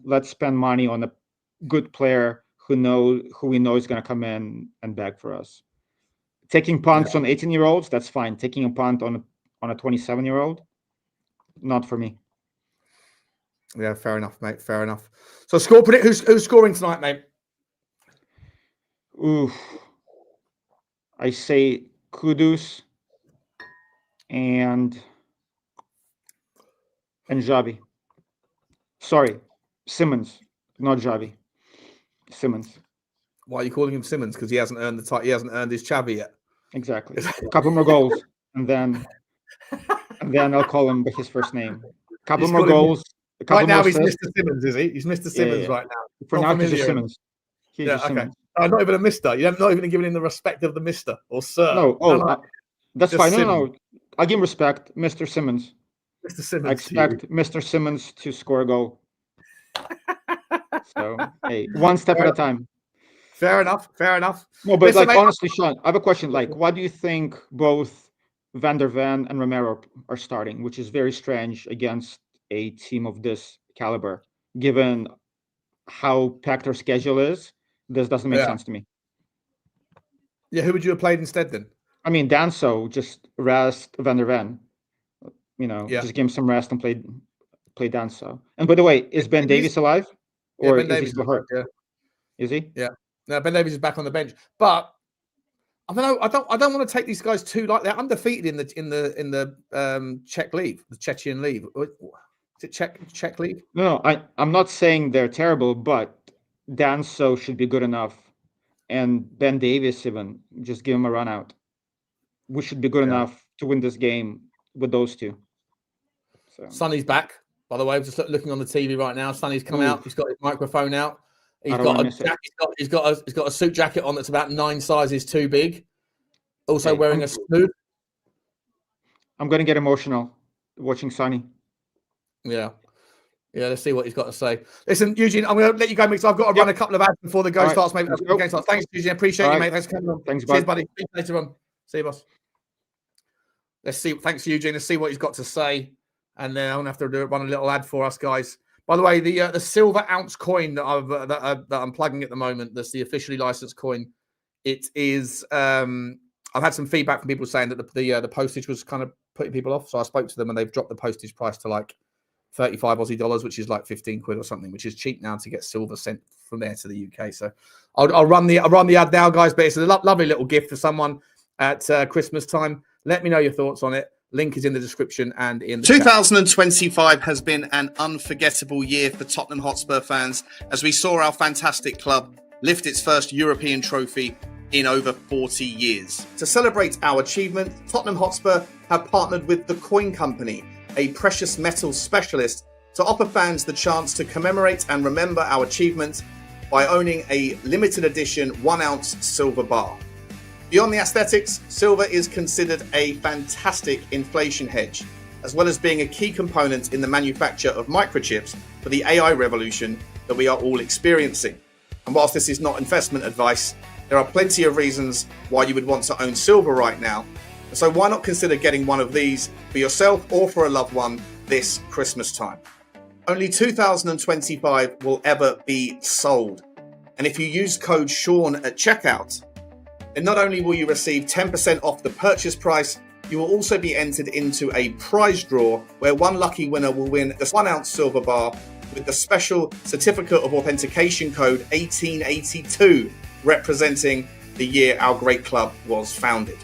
let's spend money on a good player who we know is going to come in and bag for us. Taking punts on 18-year-olds, that's fine. Taking a punt on a 27-year-old, not for me. Yeah, fair enough, mate. Fair enough. So score predict. Who's scoring tonight, mate? Ooh, I say Kudus and Xavi. Sorry, Simmons, not Xavi. Simmons. Why are you calling him Simmons? Because he hasn't earned the title. He hasn't earned his Xavi yet. Exactly. A couple more goals, and then I'll call him by his first name. A couple more goals. Right now, he's Mr. Simmons, is he? He's Mr. Simmons yeah. right now. For now, he's just Simmons. He's just Simmons. Not even a Mister. You're not even giving him the respect of the Mister or Sir. No. That's fine. No. I'll give him respect, Mr. Simmons. Mr. Simmons. I expect Mr. Simmons to score a goal. So, hey, one step at a time. Fair enough. No, but honestly, Sean, I have a question. Why do you think both Van der Ven and Romero are starting, which is very strange against a team of this caliber, given how packed our schedule is? This doesn't make sense to me. Yeah, who would you have played instead then? I mean, Danso just rest Van der Ven. Just give him some rest and play Danso. And by the way, is Ben Davies alive? Or is he still hurt? Yeah. Is he? Yeah. No, Ben Davies is back on the bench. But I don't know. I don't want to take these guys too they're undefeated in the Czech league, the Chechen league. Is it Czech league? No, I'm not saying they're terrible, but Danso should be good enough, and Ben Davies even just give him a run out. We should be good enough to win this game with those two. So. Sonny's back, by the way. I'm just looking on the TV right now. Sonny's come out. He's got his microphone out. He's got a suit jacket on that's about 9 sizes too big. Also wearing a suit. I'm going to get emotional watching Sonny. Yeah. Let's see what he's got to say. Listen, Eugene, I'm going to let you go because I've got to run a couple of ads before the go starts. Maybe the game starts. Thanks, Eugene. Appreciate you, mate. Thanks for coming on. Thanks, cheers, buddy. See you later on. See you, boss. Let's see. Thanks, Eugene. Let's see what he's got to say, and then I'm going to have to run a little ad for us, guys. By the way, the silver ounce coin that I'm plugging at the moment, that's the officially licensed coin. It is. I've had some feedback from people saying that the postage was kind of putting people off, so I spoke to them and they've dropped the postage price to like 35 Aussie dollars, which is like 15 quid or something, which is cheap now to get silver sent from there to the UK. So I'll run the ad now, guys. But it's a lovely little gift for someone at Christmas time. Let me know your thoughts on it. Link is in the description and in the 2025 has been an unforgettable year for Tottenham Hotspur fans as we saw our fantastic club lift its first European trophy in over 40 years. To celebrate our achievement, Tottenham Hotspur have partnered with the Coin Company, a precious metals specialist, to offer fans the chance to commemorate and remember our achievement by owning a limited edition 1 ounce silver bar. Beyond the aesthetics, silver is considered a fantastic inflation hedge, as well as being a key component in the manufacture of microchips for the AI revolution that we are all experiencing. And whilst this is not investment advice, there are plenty of reasons why you would want to own silver right now. So why not consider getting one of these for yourself or for a loved one this Christmas time? Only 2025 will ever be sold. And if you use code Sean at checkout, then not only will you receive 10% off the purchase price, you will also be entered into a prize draw where one lucky winner will win this 1 ounce silver bar with the special certificate of authentication code 1882, representing the year our great club was founded.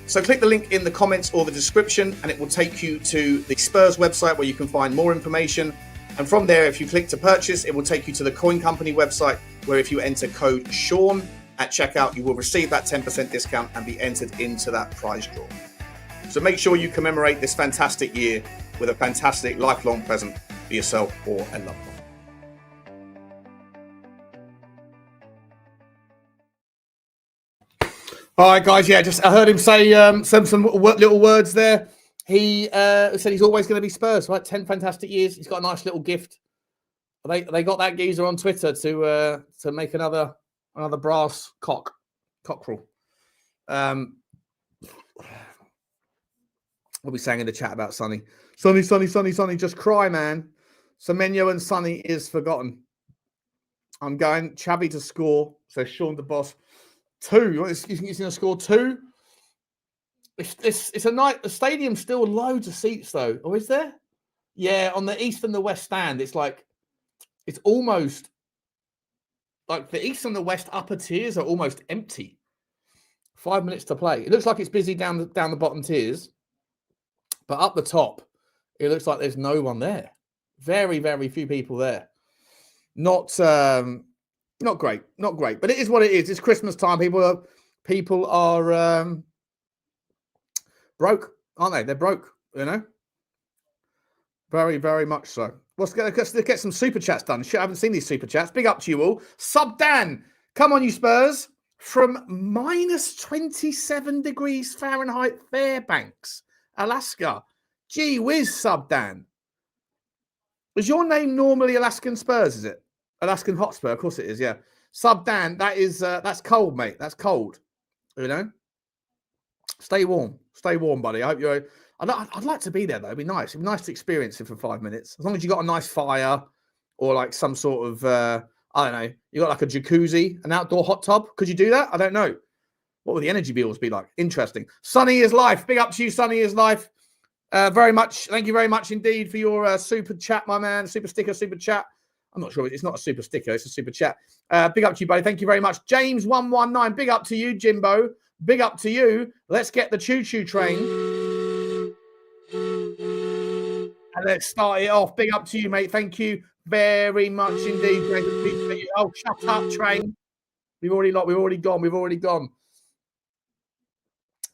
So click the link in the comments or the description and it will take you to the Spurs website where you can find more information. And from there, if you click to purchase, it will take you to the Coin Company website where if you enter code Sean at checkout, you will receive that 10% discount and be entered into that prize draw. So make sure you commemorate this fantastic year with a fantastic lifelong present for yourself or a loved one. All right, guys. Yeah, I heard him say some little words there. He said he's always going to be Spurs, right? 10 fantastic years. He's got a nice little gift. They got that geezer on Twitter to make another brass cockerel. What are we saying in the chat about Sonny? Sonny, just cry, man. Semenyo and Sonny is forgotten. I'm going Xavi to score, says Sean the boss. 2. You think he's going to score 2? It's a night. The stadium's still loads of seats though. Or is there? Yeah, on the east and the west stand, it's almost like the east and the west upper tiers are almost empty. 5 minutes to play. It looks like it's busy down the bottom tiers, but up the top, it looks like there's no one there. Very, very few people there. Not great, but it is what it is. It's Christmas time. People are broke, aren't they? They're broke, you know. Very, very much so. Let's get some super chats done. Shit, I haven't seen these super chats. Big up to you all. Sub Dan, come on, you Spurs. From minus 27 degrees Fahrenheit, Fairbanks, Alaska. Gee whiz, Sub Dan. Is your name normally Alaskan Spurs, is it? Alaskan Hotspur, of course it is, yeah. Sub Dan, that's cold, mate. That's cold. You know? Stay warm. Stay warm, buddy. I hope you're... I'd like to be there, though. It'd be nice. It'd be nice to experience it for 5 minutes. As long as you got a nice fire or like some sort of, I don't know, you got like a jacuzzi, an outdoor hot tub. Could you do that? I don't know. What would the energy bills be like? Interesting. Sunny is life. Big up to you, Sunny is life. Very much. Thank you very much indeed for your super chat, my man. Super sticker, super chat. I'm not sure. It's not a super sticker. It's a super chat. Big up to you, buddy. Thank you very much. James119. Big up to you, Jimbo. Big up to you. Let's get the choo-choo train. And let's start it off. Big up to you, mate. Thank you very much indeed. James. Oh, shut up, train. We've already gone.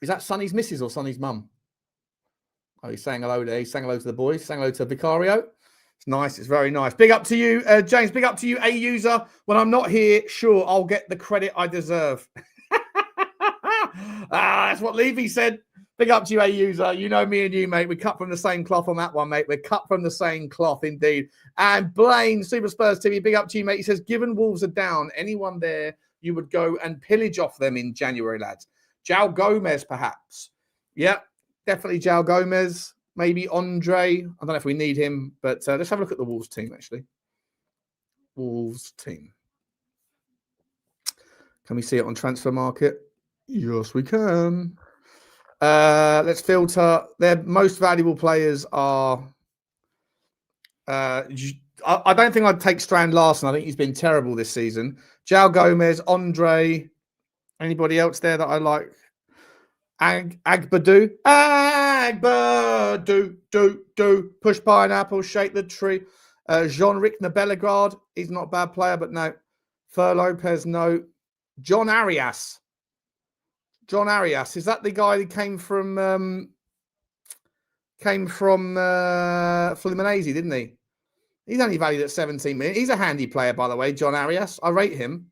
Is that Sonny's missus or Sonny's mum? Oh, he's saying hello there. He's saying hello to the boys. Saying hello to Vicario. It's nice. It's very nice. Big up to you, James. Big up to you, a user. When I'm not here, sure, I'll get the credit I deserve. That's what Levy said. Big up to you, a user. You know me and you, mate. We cut from the same cloth on that one, mate. We're cut from the same cloth, indeed. And Blaine, Super Spurs TV, big up to you, mate. He says, given Wolves are down, anyone there you would go and pillage off them in January, lads? João Gomez, perhaps. Yeah, definitely João Gomez. Maybe Andre. I don't know if we need him, but let's have a look at the Wolves team, actually. Wolves team. Can we see it on Transfer Market? Yes, we can. Let's filter. Their most valuable players are... I don't think I'd take Strand Larsen. I think he's been terrible this season. João Gomez, Andre. Anybody else there that I like? Agbadu. Do. Push pineapple, shake the tree. Jean-Ric Bellegarde. He's not a bad player, but no. Fer Lopez, no. John Arias. Is that the guy that came from Fluminense, didn't he? He's only valued at 17 million. He's a handy player, by the way, John Arias. I rate him.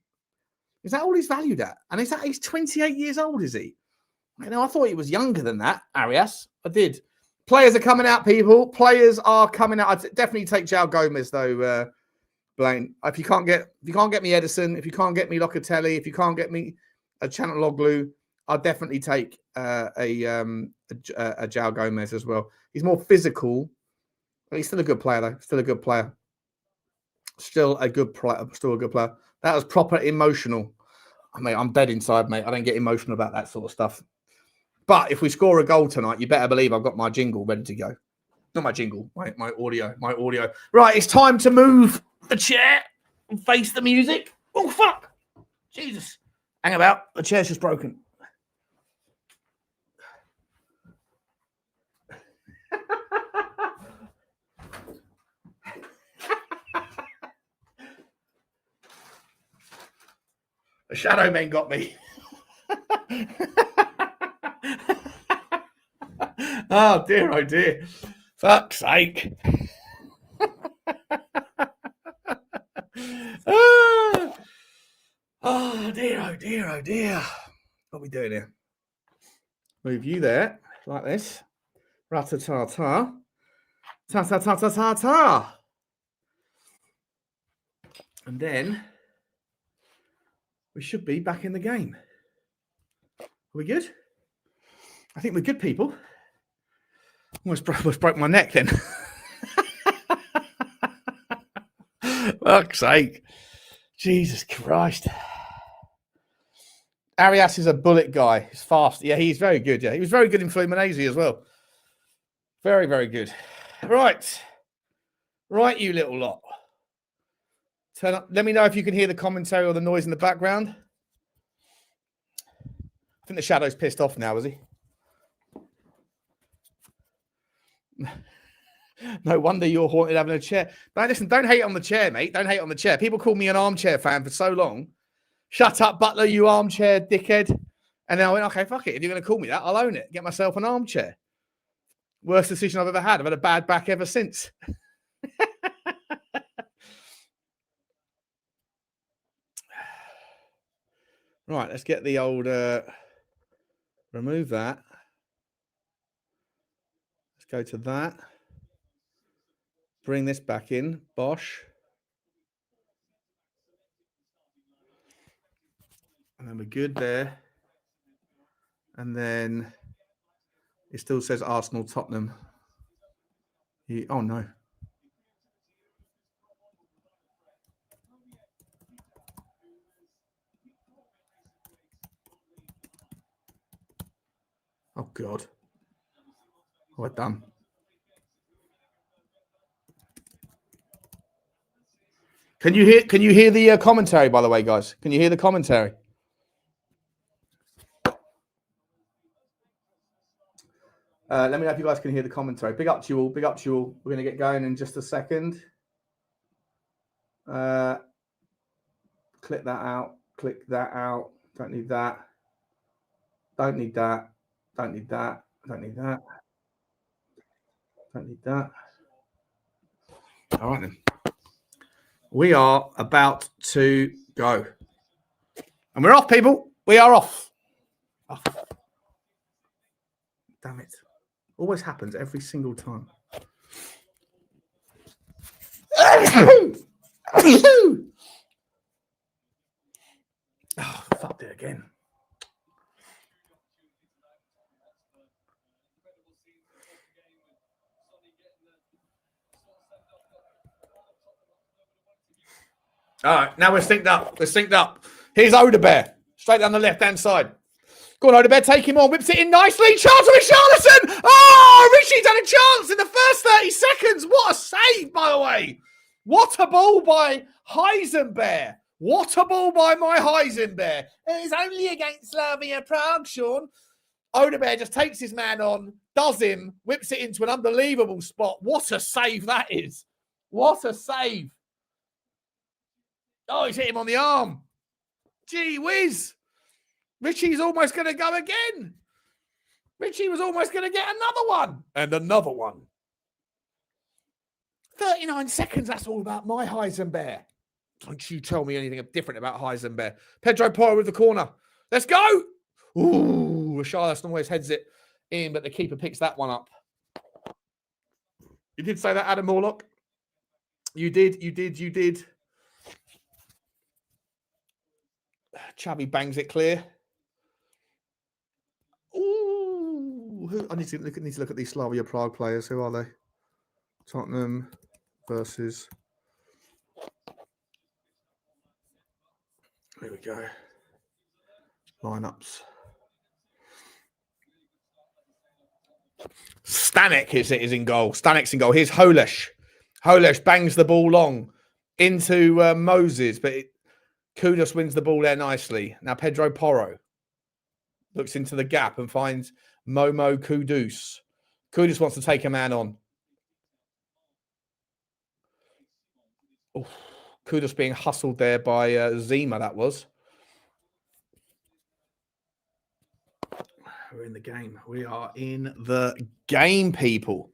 Is that all he's valued at? And he's 28 years old, is he? You know, I thought he was younger than that, Arias. I did. Players are coming out, people. Players are coming out. I'd definitely take João Gomez, though, Blaine. If you can't get me Edison, if you can't get me Locatelli, if you can't get me a Chanaloglu, I'll definitely take a João Gomez as well. He's more physical. He's still a good player, though. Still a good player. That was proper emotional. I mean, I'm dead inside, mate. I don't get emotional about that sort of stuff. But if we score a goal tonight, you better believe I've got my jingle ready to go. Not my jingle, my audio. Right, it's time to move the chair and face the music. Oh, fuck. Jesus. Hang about. The chair's just broken. The shadow men got me. Oh dear. Fuck's sake. Oh dear. What are we doing here? Move you there, like this. Rat-a-ta-ta. Ta-ta-ta-ta-ta-ta. And then we should be back in the game. Are we good? I think we're good, people. Almost broke my neck then. Fuck's sake. Jesus Christ. Arias is a bullet guy. He's fast. Yeah, he's very good. Yeah, he was very good in Fluminense as well. Very, very good. Right, you little lot. Turn up. Let me know if you can hear the commentary or the noise in the background. I think the Shadow's pissed off now, is he? No wonder you're haunted having a chair. But listen, don't hate on the chair, mate. Don't hate on the chair. People call me an armchair fan for so long. Shut up, Butler, you armchair dickhead. And then I went, okay, fuck it. If you're going to call me that, I'll own it. Get myself an armchair. Worst decision I've ever had. I've had a bad back ever since. Right, let's get the old... remove that. Let's go to that. Bring this back in. Bosh. And then we're good there. And then it still says Arsenal, Tottenham. Oh, no. Oh, God. What done? Can you hear the commentary, by the way, guys? Can you hear the commentary? Let me know if you guys can hear the commentary. Big up to you all. Big up to you all. We're going to get going in just a second. Click that out. Click that out. Don't need that. Don't need that. Don't need that. Don't need that. Don't need that. All right, then. We are about to go. And we're off, people. We are off. Oh. Damn it. Always happens every single time. Oh, fucked it again. All right, now we're synced up. We're synced up. Here's Udogie, straight down the left-hand side. Go on, Udogie, take him on. Whips it in nicely. Chance for Richalison. Oh, Richie's had a chance in the first 30 seconds. What a save, by the way. What a ball by Heisenberg. What a ball by my Heisenberg. It's only against Slavia Prague, Sean. Udogie just takes his man on, does him, whips it into an unbelievable spot. What a save that is. What a save. Oh, he's hit him on the arm. Gee whiz. Richie's almost going to go again. Richie was almost going to get another one. And another one. 39 seconds, that's all about my Heisenberg. Don't you tell me anything different about Heisenberg. Pedro Porro with the corner. Let's go. Ooh, Richalison always heads it in, but the keeper picks that one up. You did say that, Adam Morlock. You did. Chavi bangs it clear. Ooh, I need to look at these Slavia Prague players. Who are they? Tottenham versus. There we go. Lineups. Stanek is in goal. Stanek's in goal. Here's Holesh. Holesh bangs the ball long into Moses, but Kudus wins the ball there nicely. Now Pedro Porro looks into the gap and finds Momo Kudus. Kudus wants to take a man on. Oh, Kudus being hustled there by Zima, that was. We're in the game. We are in the game, people.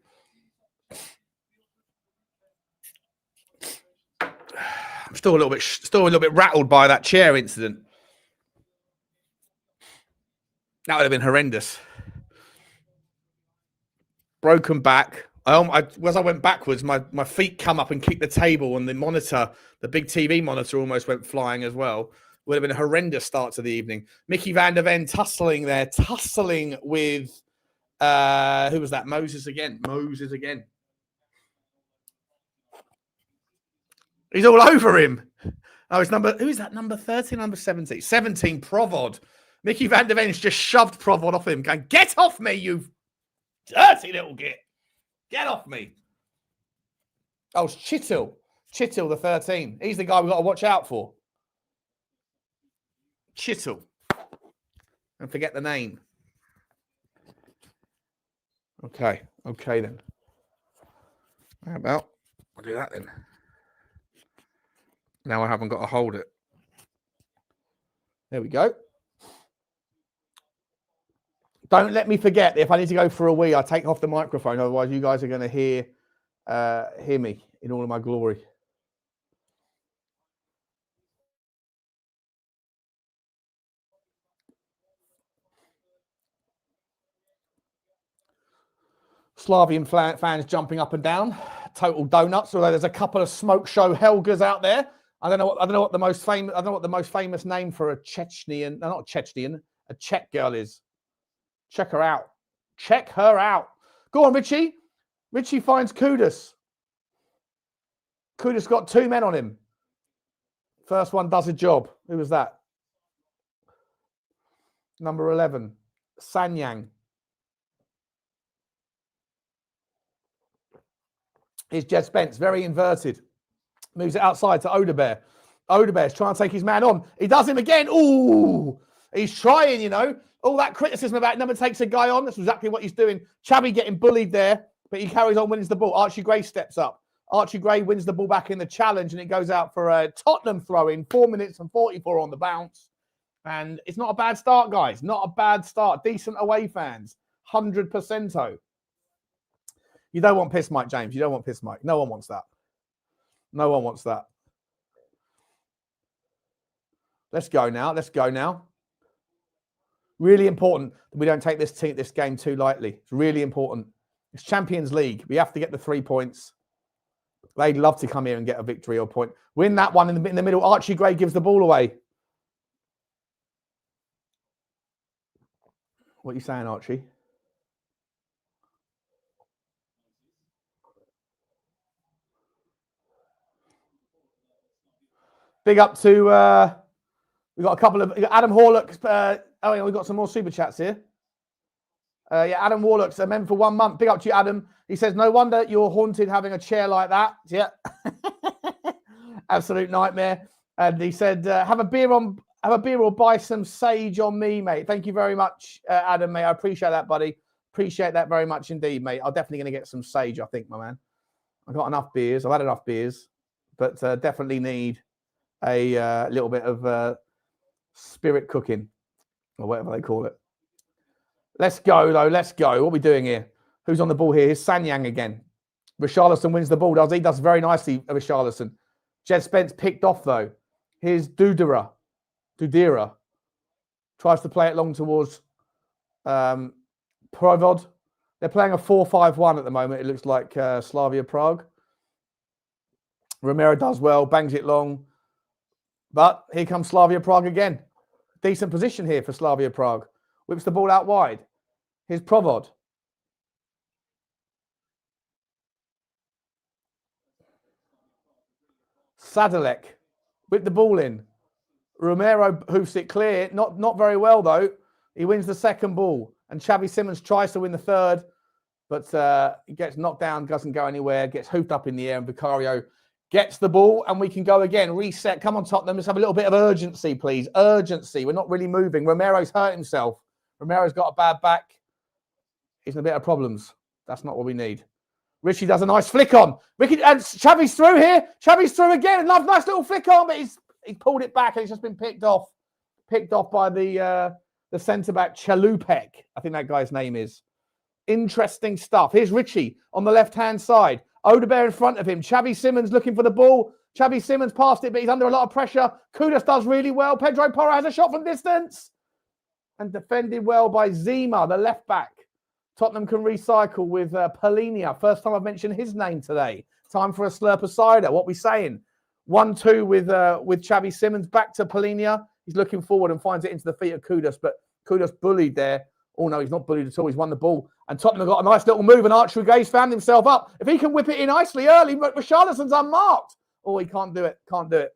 I'm still a little bit rattled by that chair incident. That would have been horrendous. Broken back. As I went backwards, my feet come up and kicked the table, and the monitor, the big TV monitor, almost went flying as well. Would have been a horrendous start to the evening. Micky van der Ven tussling with who was that? Moses again. He's all over him. Oh, it's who is that? Number 13, number 17. 17, Provod. Micky van der Ven's just shoved Provod off him, going, get off me, you dirty little git. Get off me. Oh, it's Chittil, the 13. He's the guy we've got to watch out for. Chittil. and forget the name. Okay then. How about I'll do that then. Now I haven't got to hold it. There we go. Don't let me forget, if I need to go for a wee, I take off the microphone. Otherwise, you guys are going to hear me in all of my glory. Slavian fans jumping up and down, total donuts. Although there's a couple of smoke show Helgas out there. I don't know what the most famous name for a Chechnyan, no, not Chechnyan, a Czech girl is. Check her out. Check her out. Go on, Richie. Richie finds Kudus. Kudus got 2 men on him. First one does a job. Who was that? Number 11, Sanyang. Here's Jed Spence, very inverted. Moves it outside to Odebear. Odebear's trying to take his man on. He does him again. Ooh, he's trying, you know. All that criticism about never takes a guy on. That's exactly what he's doing. Chabby getting bullied there, but he carries on, wins the ball. Archie Gray steps up. Archie Gray wins the ball back in the challenge, and it goes out for a Tottenham throw-in. 4 minutes and 44 on the bounce. And it's not a bad start, guys. Not a bad start. Decent away fans. 100%. You don't want piss Mike, James. You don't want piss Mike. No one wants that. No one wants that. Let's go now. Let's go now. Really important that we don't take this game too lightly. It's really important. It's Champions League. We have to get the 3 points. They'd love to come here and get a victory or point. Win that one in the middle. Archie Gray gives the ball away. What are you saying, Archie? Big up to, we've got a couple of, Adam Horlock. We've got some more super chats here. Adam Warlock's a member for 1 month. Big up to you, Adam. He says, no wonder you're haunted having a chair like that. Yeah. Absolute nightmare. And he said, have a beer or buy some sage on me, mate. Thank you very much, Adam, mate. I appreciate that, buddy. Appreciate that very much indeed, mate. I'm definitely going to get some sage, I think, my man. I've got enough beers. I've had enough beers, but definitely need a little bit of spirit cooking or whatever they call it. Let's go, though. Let's go. What are we doing here? Who's on the ball here? Here's Sanyang again. Richalison wins the ball, does he? Does very nicely, Richalison. Jed Spence picked off, though. Here's Dudira. Tries to play it long towards Provod. They're playing a 4-5-1 at the moment. It looks like Slavia Prague. Romero does well, bangs it long. But here comes Slavia Prague again. Decent position here for Slavia Prague. Whips the ball out wide. Here's Provod. Sadalek. Whip the ball in. Romero hoofs it clear. Not very well, though. He wins the second ball. And Xavi Simons tries to win the third. But he gets knocked down, doesn't go anywhere. Gets hoofed up in the air. And Vicario gets the ball, and we can go again. Reset. Come on, Tottenham. Let's have a little bit of urgency, please. Urgency. We're not really moving. Romero's hurt himself. Romero's got a bad back. He's in a bit of problems. That's not what we need. Richie does a nice flick on. Ricky and Xavi's through here. Xavi's through again. Nice little flick on, but he's pulled it back and he's just been picked off. Picked off by the centre-back Chalupek. I think that guy's name is. Interesting stuff. Here's Richie on the left-hand side. Odebear in front of him. Xavi Simons looking for the ball. Xavi Simons passed it, but he's under a lot of pressure. Kudus does really well. Pedro Porro has a shot from distance. And defended well by Zima, the left back. Tottenham can recycle with Polinia. First time I've mentioned his name today. Time for a slurp of cider. What are we saying? 1-2 with Xavi Simons. Back to Polinia. He's looking forward and finds it into the feet of Kudus. But Kudus bullied there. Oh, no, he's not bullied at all. He's won the ball. And Tottenham got a nice little move. And Archie Gray found himself up. If he can whip it in nicely early, Richarlison's unmarked. Oh, he can't do it. Can't do it.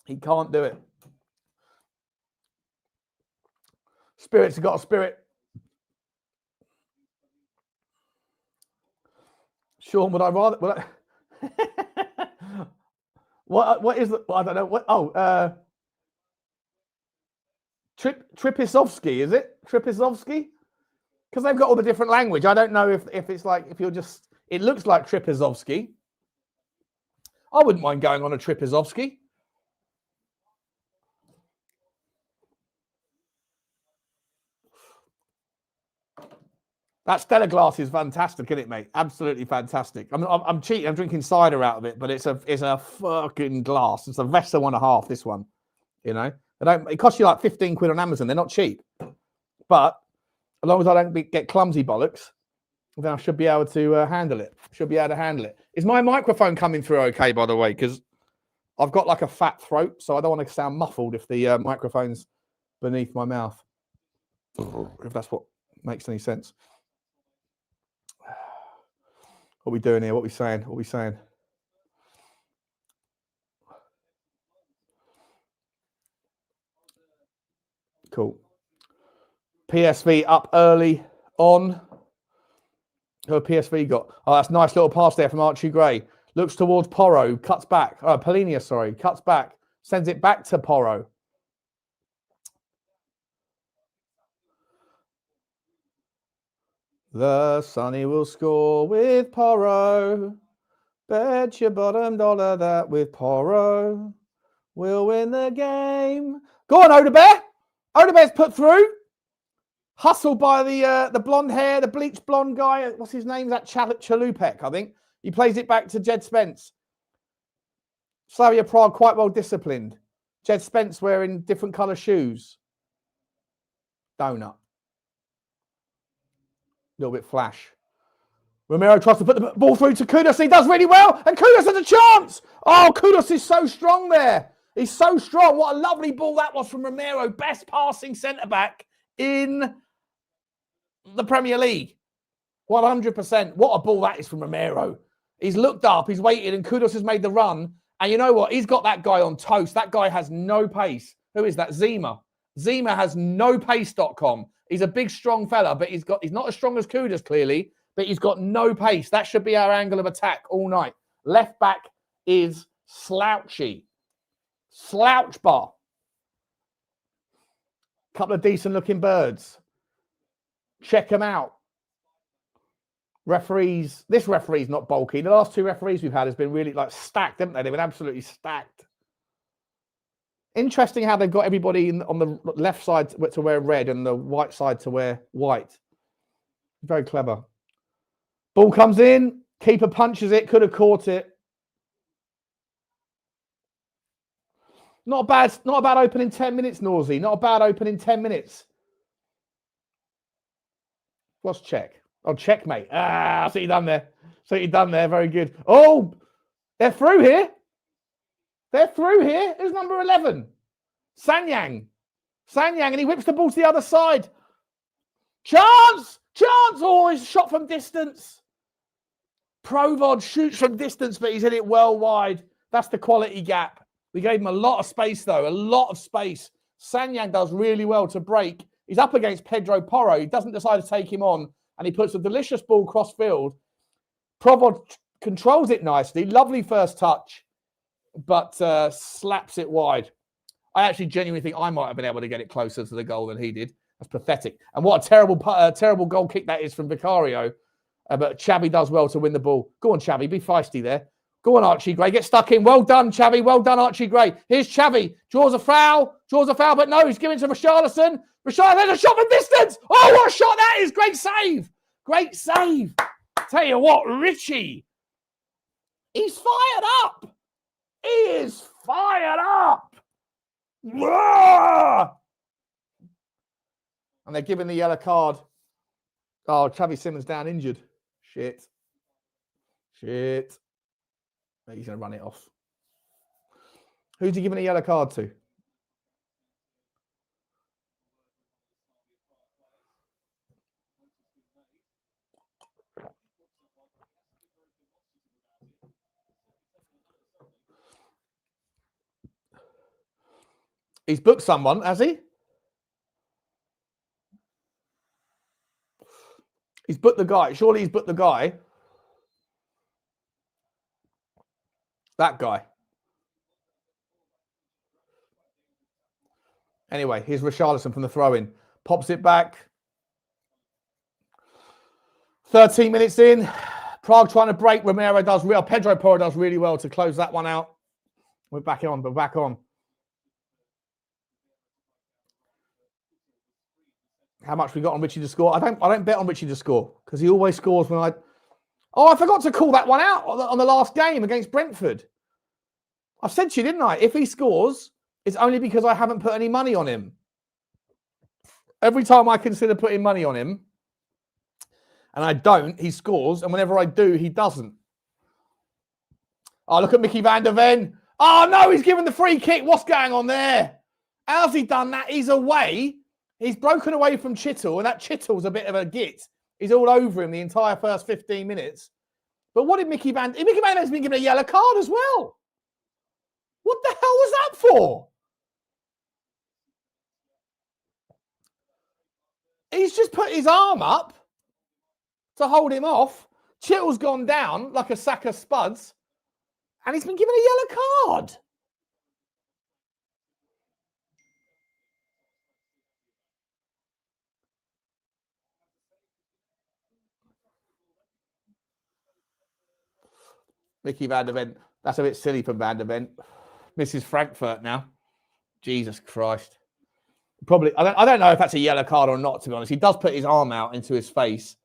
He can't do it. Spirit's got a spirit. Sean, would I rather... What is the... Well, I don't know. Tripisovsky, is it? Tripisovsky? Because they've got all the different language. I don't know if it's like, if you're just, it looks like Tripisovsky. I wouldn't mind going on a Tripisovsky. That Stella glass is fantastic, isn't it, mate? Absolutely fantastic. I'm cheating. I'm drinking cider out of it, but it's a fucking glass. It's a Vesta 1.5. This one, you know. It costs you like 15 quid on Amazon. They're not cheap, but as long as I don't get clumsy bollocks, then I should be able to handle it. Is my microphone coming through okay, by the way? Because I've got like a fat throat, so I don't want to sound muffled if the microphone's beneath my mouth. If that's what makes any sense. What are we doing here? What are we saying? Cool. PSV up early on. Who PSV got? Oh, that's a nice little pass there from Archie Gray. Looks towards Porro. Cuts back. Oh, Polinia, sorry. Cuts back. Sends it back to Porro. The Sonny will score with Porro. Bet your bottom dollar that with Porro we'll win the game. Go on, Odebear. Odebear's put through. Hustled by the blonde hair, the bleached blonde guy. What's his name? That Chalupek, I think. He plays it back to Jed Spence. Slavia Prague quite well disciplined. Jed Spence wearing different colour shoes. Donut. A little bit flash. Romero tries to put the ball through to Kudus. He does really well. And Kudus has a chance. Oh, Kudus is so strong there. He's so strong. What a lovely ball that was from Romero. Best passing centre-back in the Premier League. 100%. What a ball that is from Romero. He's looked up. He's waited. And Kudus has made the run. And you know what? He's got that guy on toast. That guy has no pace. Who is that? Zima. Zima has no pace.com. He's a big, strong fella, but he's not as strong as Kudus, clearly, but he's got no pace. That should be our angle of attack all night. Left back is slouchy. Slouch bar. Couple of decent-looking birds. Check them out. Referees. This referee's not bulky. The last two referees we've had has been really like stacked, haven't they? They've been absolutely stacked. Interesting how they've got everybody on the left side to wear red and the white side to wear white. Very clever. Ball comes in. Keeper punches it. Could have caught it. Not a bad opening 10 minutes, Norsey. Not a bad opening 10 minutes. What's check? Oh, checkmate. Ah, I see you done there. Very good. Oh, they're through here. Who's number 11? Sanyang, and he whips the ball to the other side. Chance! Oh, he's shot from distance. Provod shoots from distance, but he's hit it well wide. That's the quality gap. We gave him a lot of space, though. A lot of space. Sanyang does really well to break. He's up against Pedro Porro. He doesn't decide to take him on, and he puts a delicious ball cross field. Provod controls it nicely. Lovely first touch. But slaps it wide. I actually genuinely think I might have been able to get it closer to the goal than he did. That's pathetic. And what a terrible goal kick that is from Vicario. But Xavi does well to win the ball. Go on, Xavi. Be feisty there. Go on, Archie Gray. Get stuck in. Well done, Xavi. Well done, Archie Gray. Here's Xavi. Draws a foul. But no, he's giving to Richalison. Richalison, a shot from distance. Oh, what a shot that is. Great save. Tell you what, Richie. He's fired up. He is fired up. And they're giving the yellow card. Oh, Xavi Simons down injured. Shit. He's going to run it off. Who's he giving a yellow card to? He's booked someone, has he? He's booked the guy. Surely he's booked the guy. That guy. Anyway, here's Richalison from the throw-in. Pops it back. 13 minutes in. Prague trying to break. Romero does real. Pedro Porro does really well to close that one out. We're back on. We're back on. How much we got on Richie to score? I don't bet on Richie to score because he always scores when I... Oh, I forgot to call that one out on the last game against Brentford. I said to you, didn't I? If he scores, it's only because I haven't put any money on him. Every time I consider putting money on him, and I don't, he scores. And whenever I do, he doesn't. Oh, look at Micky van der Ven. Oh, no, he's given the free kick. What's going on there? How's he done that? He's away. He's broken away from Chittle, and that Chittle's a bit of a git. He's all over him the entire first 15 minutes. But what did Micky van der Ven's been given a yellow card as well. What the hell was that for? He's just put his arm up to hold him off. Chittle's gone down like a sack of spuds, and he's been given a yellow card. Micky van der Ven. That's a bit silly from Van der Ven. Mrs. Frankfurt now. Jesus Christ. Probably. I don't know if that's a yellow card or not, to be honest. He does put his arm out into his face.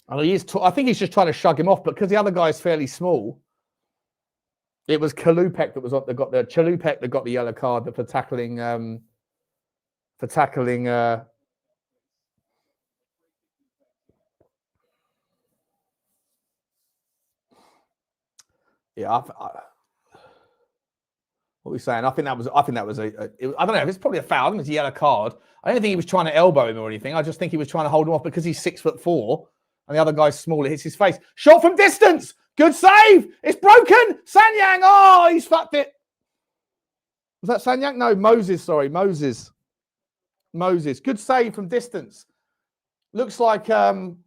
And I think he's just trying to shug him off, but because the other guy is fairly small, it was Chalupek that got the yellow card for tackling yeah, what are we saying? I think that was I don't know if it's probably a foul. I think it's a yellow card. I don't think he was trying to elbow him or anything. I just think he was trying to hold him off because he's 6'4" and the other guy's small. It hits his face. Shot from distance. Good save. It's broken. Sanyang. Oh, he's fucked it. Was that Sanyang? No, Moses. Sorry, Moses. Good save from distance. Looks like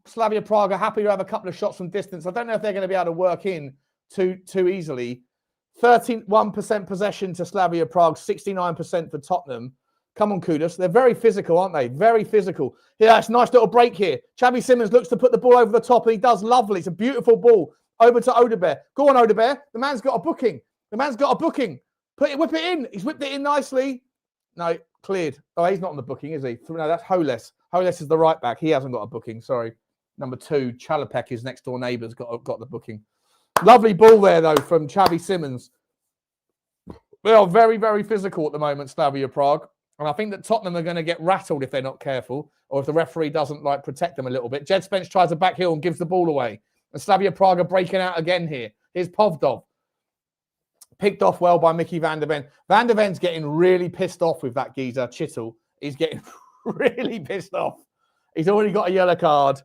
Slavia Prague are happy to have a couple of shots from distance. I don't know if they're going to be able to work in too easily. 31% possession to Slavia Prague, 69% for Tottenham. Come on, Kudus. They're very physical, aren't they? Very physical. Yeah, it's a nice little break here. Xavi Simons looks to put the ball over the top, and he does lovely. It's a beautiful ball. Over to Udogie. Go on, Udogie. The man's got a booking. Whip it in. He's whipped it in nicely. No, cleared. Oh, he's not on the booking, is he? No, that's Holes. Holes is the right back. He hasn't got a booking. Sorry. Number 2, Chalupek, his next door neighbour's got the booking. Lovely ball there, though, from Xavi Simons. They are very, very physical at the moment, Slavia Prague. And I think that Tottenham are going to get rattled if they're not careful, or if the referee doesn't protect them a little bit. Jed Spence tries a back heel and gives the ball away. And Slavia Prague are breaking out again here. Here's Povdov. Picked off well by Micky van der Ven. Van der Ven's getting really pissed off with that geezer, Chittle. He's getting really pissed off. He's already got a yellow card.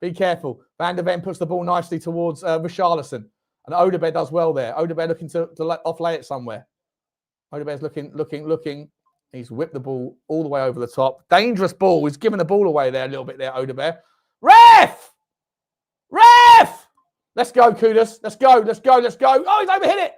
Be careful. Van der Ven puts the ball nicely towards Richalison. And Udogie does well there. Udogie looking to offlay it somewhere. Udogie's looking. He's whipped the ball all the way over the top. Dangerous ball. He's given the ball away there a little bit there, Udogie. Ref! Let's go, Kudus. Let's go. Oh, he's overhit it.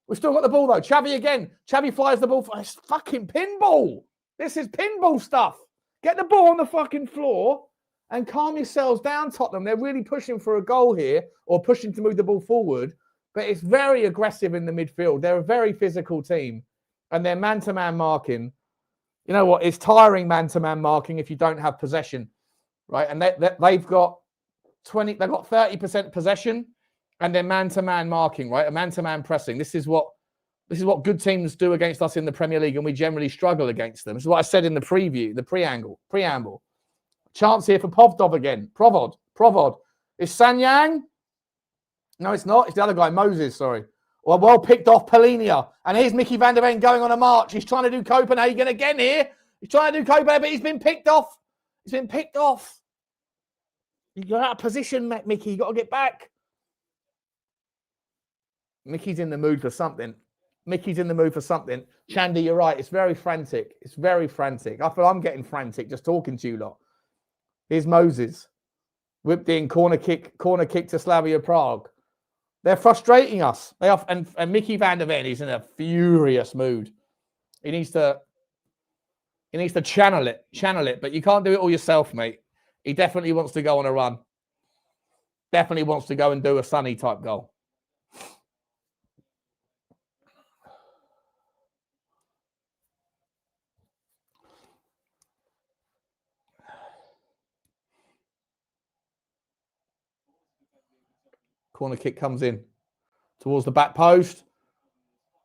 We've still got the ball, though. Xavi again. Xavi flies the ball. It's fucking pinball. This is pinball stuff. Get the ball on the fucking floor and calm yourselves down, Tottenham. They're really pushing for a goal here, or pushing to move the ball forward. But it's very aggressive in the midfield. They're a very physical team. And they're man-to-man marking. You know what? It's tiring man-to-man marking if you don't have possession, right? And they've got 30% possession, and they're man-to-man marking, right? A man-to-man pressing. This is what good teams do against us in the Premier League, and we generally struggle against them. This is what I said in the preamble. Chance here for Povdov again. Provod. Is Sanyang? No, it's not. It's the other guy, Moses, sorry. Well picked off Polinia. And here's Micky van der Ven going on a march. He's trying to do Copenhagen again here. But he's been picked off. You got out of position, Micky. You got to get back. Micky's in the mood for something. Chandy, you're right. It's very frantic. I feel I'm getting frantic just talking to you lot. Here's Moses. Whipped in, corner kick to Slavia Prague. They're frustrating us. They are, and Micky van der Ven is in a furious mood. He needs to He needs to channel it, but you can't do it all yourself, mate. He definitely wants to go on a run. Definitely wants to go and do a Sonny type goal. Corner kick comes in towards the back post.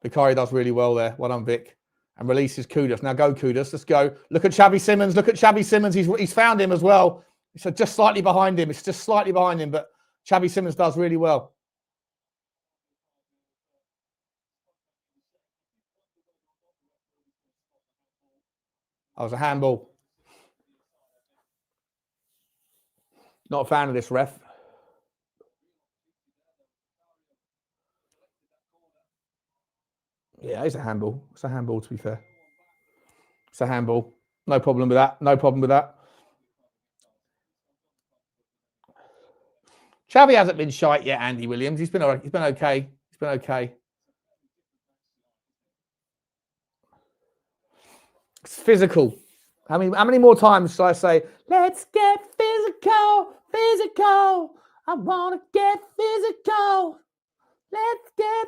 Vicario does really well there. Well done, Vic. And releases Kudus. Now go, Kudus. Let's go. Look at Xavi Simons. Look at Xavi Simons. He's found him as well. It's just slightly behind him. It's just slightly behind him, but Xavi Simons does really well. That was a handball. Not a fan of this ref. Yeah, it's a handball. It's a handball, to be fair. It's a handball. No problem with that. No problem with that. Xavi hasn't been shite yet, Andy Williams. He's been all right. He's been okay. He's been okay. It's physical. How many more times should I say, let's get physical, physical. I want to get physical. Let's get...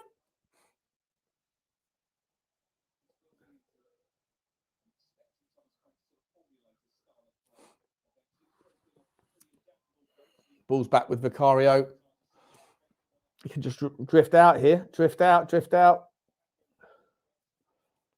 Ball's back with Vicario. You can just drift out here. Drift out, drift out.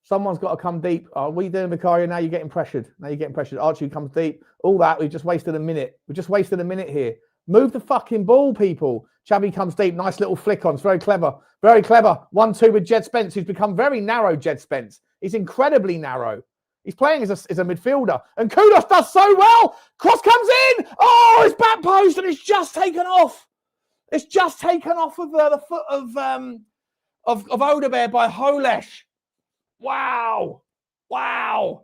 Someone's got to come deep. Are we doing Vicario? Now you're getting pressured. Now you're getting pressured. Archie comes deep. All that. We've just wasted a minute. We've just wasted a minute here. Move the fucking ball, people. Xavi comes deep. Nice little flick on. It's very clever. Very clever. 1-2 with Jed Spence, who's become very narrow, Jed Spence. He's incredibly narrow. He's playing as a midfielder. And Kudus does so well. Cross comes in. Oh, it's back post and it's just taken off. It's just taken off of the foot of Udogie by Holesh. Wow. Wow.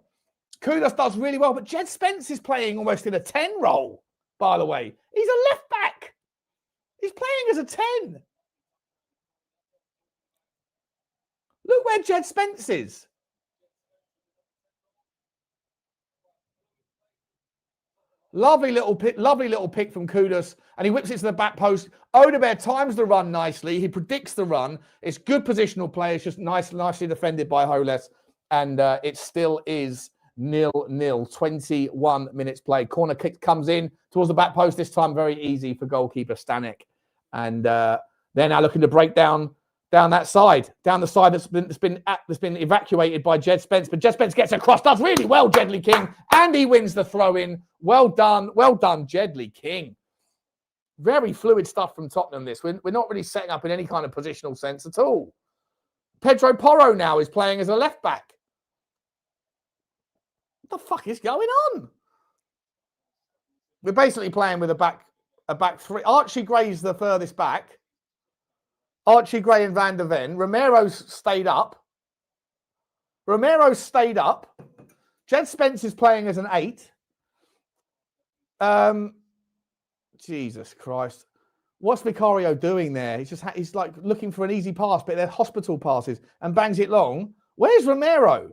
Kudus does really well. But Jed Spence is playing almost in a 10 role, by the way. He's a left back. He's playing as a 10. Look where Jed Spence is. Lovely little pick from Kudus, and he whips it to the back post. Udogie times the run nicely. He predicts the run. It's good positional play. It's just nicely defended by Holes, and it still is 0-0. 21 minutes played. Corner kick comes in towards the back post. This time very easy for goalkeeper Stanek, and they're now looking to break down that side, down the side that's been evacuated by Jed Spence. But Jed Spence gets across, does really well, Jedley King, and he wins the throw-in. Well done, Jedley King. Very fluid stuff from Tottenham. This we're not really setting up in any kind of positional sense at all. Pedro Porro now is playing as a left back. What the fuck is going on? We're basically playing with a back three. Archie Gray's the furthest back. Archie Gray and Van der Ven. Romero's stayed up. Jed Spence is playing as an 8. Jesus Christ. What's Vicario doing there? He's like looking for an easy pass, but they're hospital passes and bangs it long. Where's Romero?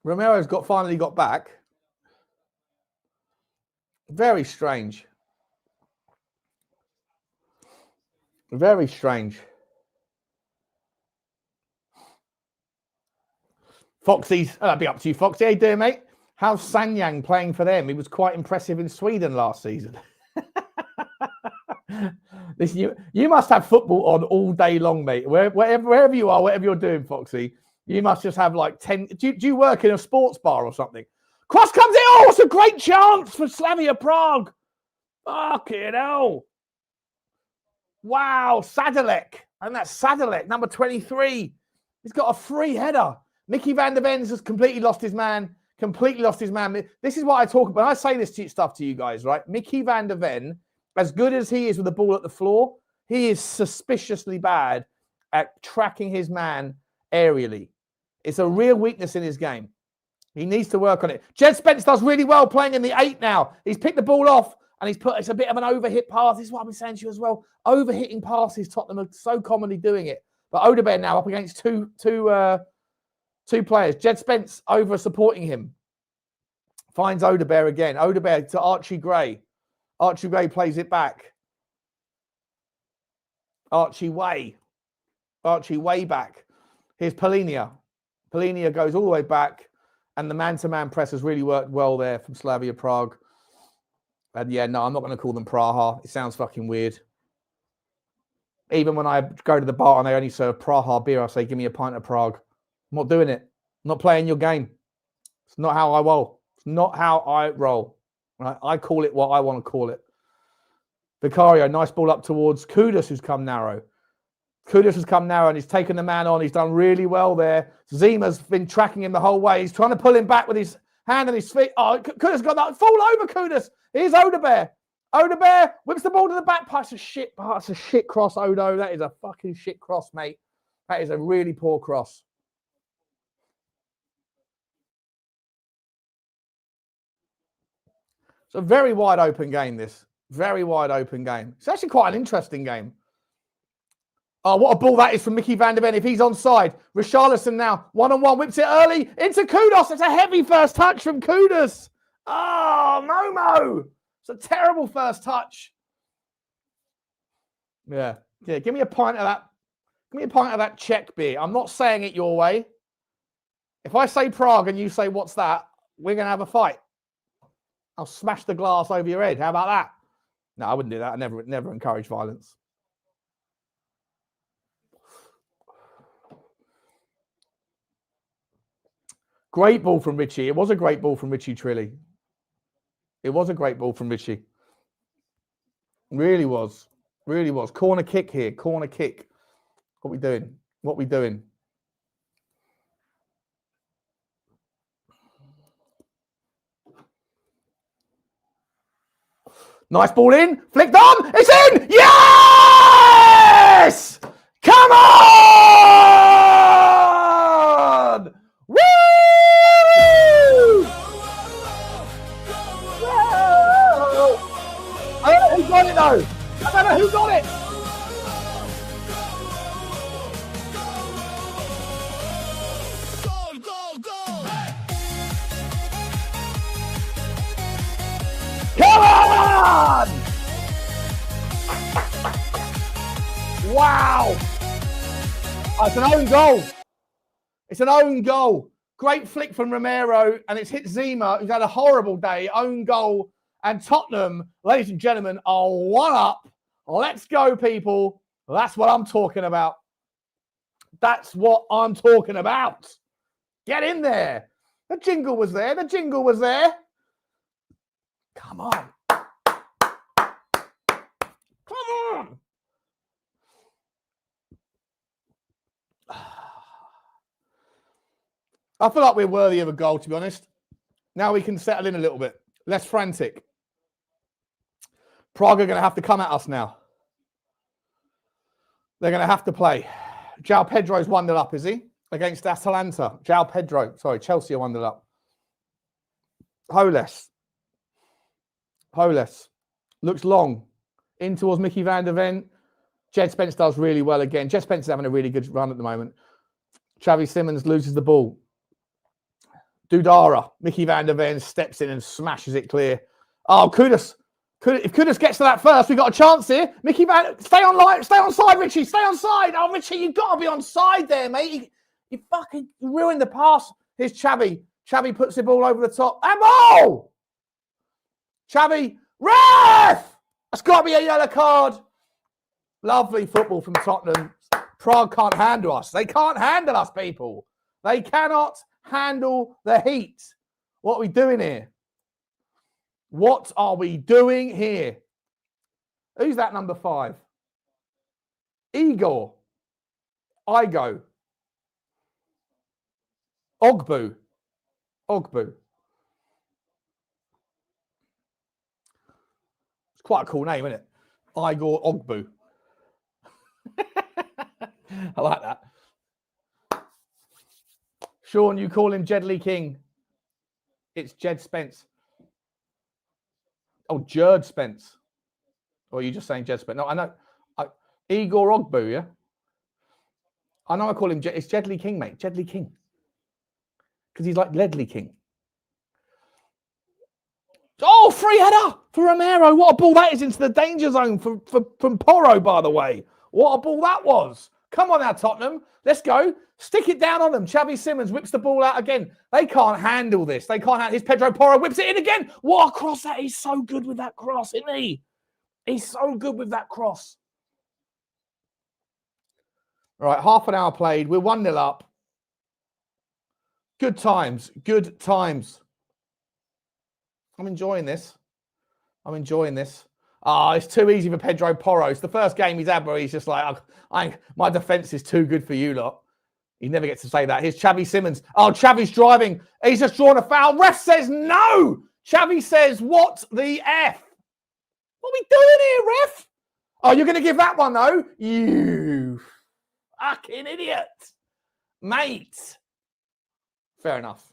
Romero's finally got back. Very strange. Very strange. Foxy's, that'll be up to you, Foxy. How you doing, mate? How's Sanyang playing for them? He was quite impressive in Sweden last season. Listen, you must have football on all day long, mate. Wherever you are, whatever you're doing, Foxy, you must just have like 10. Do you work in a sports bar or something? Cross comes in. Oh, it's a great chance for Slavia Prague. Fucking hell. Wow, Sadalek. And that's Sadalek, number 23. He's got a free header. Micky van der Ven's has completely lost his man. This is what I talk about. When I say this stuff to you guys, right? Micky van der Ven, as good as he is with the ball at the floor, He is suspiciously bad at tracking his man aerially. It's a real weakness in his game. He needs to work on it. Jed Spence does really well playing in the 8 now. He's picked the ball off and it's a bit of an overhit pass. This is what I've been saying to you as well. Overhitting passes, Tottenham are so commonly doing it. But Odegaard now up against two players. Jed Spence over supporting him. Finds Odegaard again. Odegaard to Archie Gray. Archie Gray plays it back. Archie way back. Here's Polinia. Polinia goes all the way back. And the man-to-man press has really worked well there from Slavia Prague. And yeah, no, I'm not going to call them Praha. It sounds fucking weird. Even when I go to the bar and they only serve Praha beer, I say, give me a pint of Prague. I'm not doing it. I'm not playing your game. It's not how I roll. It's not how I roll. Right? I call it what I want to call it. Vicario, nice ball up towards Kudus, who's come narrow. Kudus has come narrow and he's taken the man on. He's done really well there. Zima's been tracking him the whole way. He's trying to pull him back with his hand and his feet. Oh, Kudus got that. Fall over, Kudus. Here's Odegaard. Odegaard whips the ball to the back. That's a shit cross, Odo. That is a fucking shit cross, mate. That is a really poor cross. It's a very wide open game, this. Very wide open game. It's actually quite an interesting game. Oh, what a ball that is from Micky van der Ven. If he's onside, Richalison now, one-on-one, whips it early into Kudus. It's a heavy first touch from Kudus. Oh, Momo. It's a terrible first touch. Yeah. Give me a pint of that. Give me a pint of that Czech beer. I'm not saying it your way. If I say Prague and you say, what's that? We're going to have a fight. I'll smash the glass over your head. How about that? No, I wouldn't do that. I never encourage violence. Great ball from Richie. It was a great ball from Richie Trilly. It was a great ball from Richie. Really was. Really was. Corner kick here. Corner kick. What we doing? What we doing? Nice ball in. Flicked on. It's in. Yes! Come on! Woo! I don't know who got it though. I don't know who got it. Come on! Wow! Oh, it's an own goal. It's an own goal. Great flick from Romero, and it's hit Zima, who's had a horrible day. Own goal. And Tottenham, ladies and gentlemen, are 1-up. Let's go, people. That's what I'm talking about. That's what I'm talking about. Get in there. The jingle was there. The jingle was there. Come on. Come on. I feel like we're worthy of a goal, to be honest. Now we can settle in a little bit. Less frantic. Prague are going to have to come at us now. They're going to have to play. João Pedro's 1-0 up, is he? Against Atalanta. João Pedro. Sorry, Chelsea are 1-0 up. Holes. Looks long. In towards Micky van der Ven. Jed Spence does really well again. Jed Spence is having a really good run at the moment. Xavi Simons loses the ball. Dudara. Micky van der Ven steps in and smashes it clear. Oh, Kudus. If Kudus gets to that first, we've got a chance here. Micky van, stay on line, stay on side, Richie, stay on side. Oh, Richie, you've got to be on side there, mate. You fucking ruined the pass. Here's Xavi. Xavi puts the ball over the top. And ball! Xavi, ref! That's got to be a yellow card. Lovely football from Tottenham. Prague can't handle us. They can't handle us, people. They cannot handle the heat. What are we doing here? What are we doing here? Who's that number 5? Igor. Ogbu. It's quite a cool name, isn't it? Igor Ogbu. I like that. Sean, you call him Jedley King. It's Jed Spence. Oh, Jerd Spence. Or are you just saying Jed Spence? No, I know. Igor Ogbu, yeah? I know I call him it's Jedley King, mate. Jedley King. Because he's like Ledley King. Oh, free header for Romero. What a ball that is into the danger zone from Porro, by the way. What a ball that was. Come on now, Tottenham. Let's go. Stick it down on them. Xavi Simons whips the ball out again. They can't handle this. They can't handle. Here's Pedro Porro, whips it in again. What a cross that. He's so good with that cross, isn't he? He's so good with that cross. All right, half an hour played. We're 1-0 up. Good times. Good times. I'm enjoying this. I'm enjoying this. It's too easy for Pedro Porro. It's the first game he's had where he's just like, my defence is too good for you lot. He never gets to say that. Here's Xavi Simons. Oh, Xavi's driving. He's just drawn a foul. Ref says no. Xavi says, what the F? What are we doing here, ref? Oh, you're going to give that one, though? You fucking idiot. Mate. Fair enough.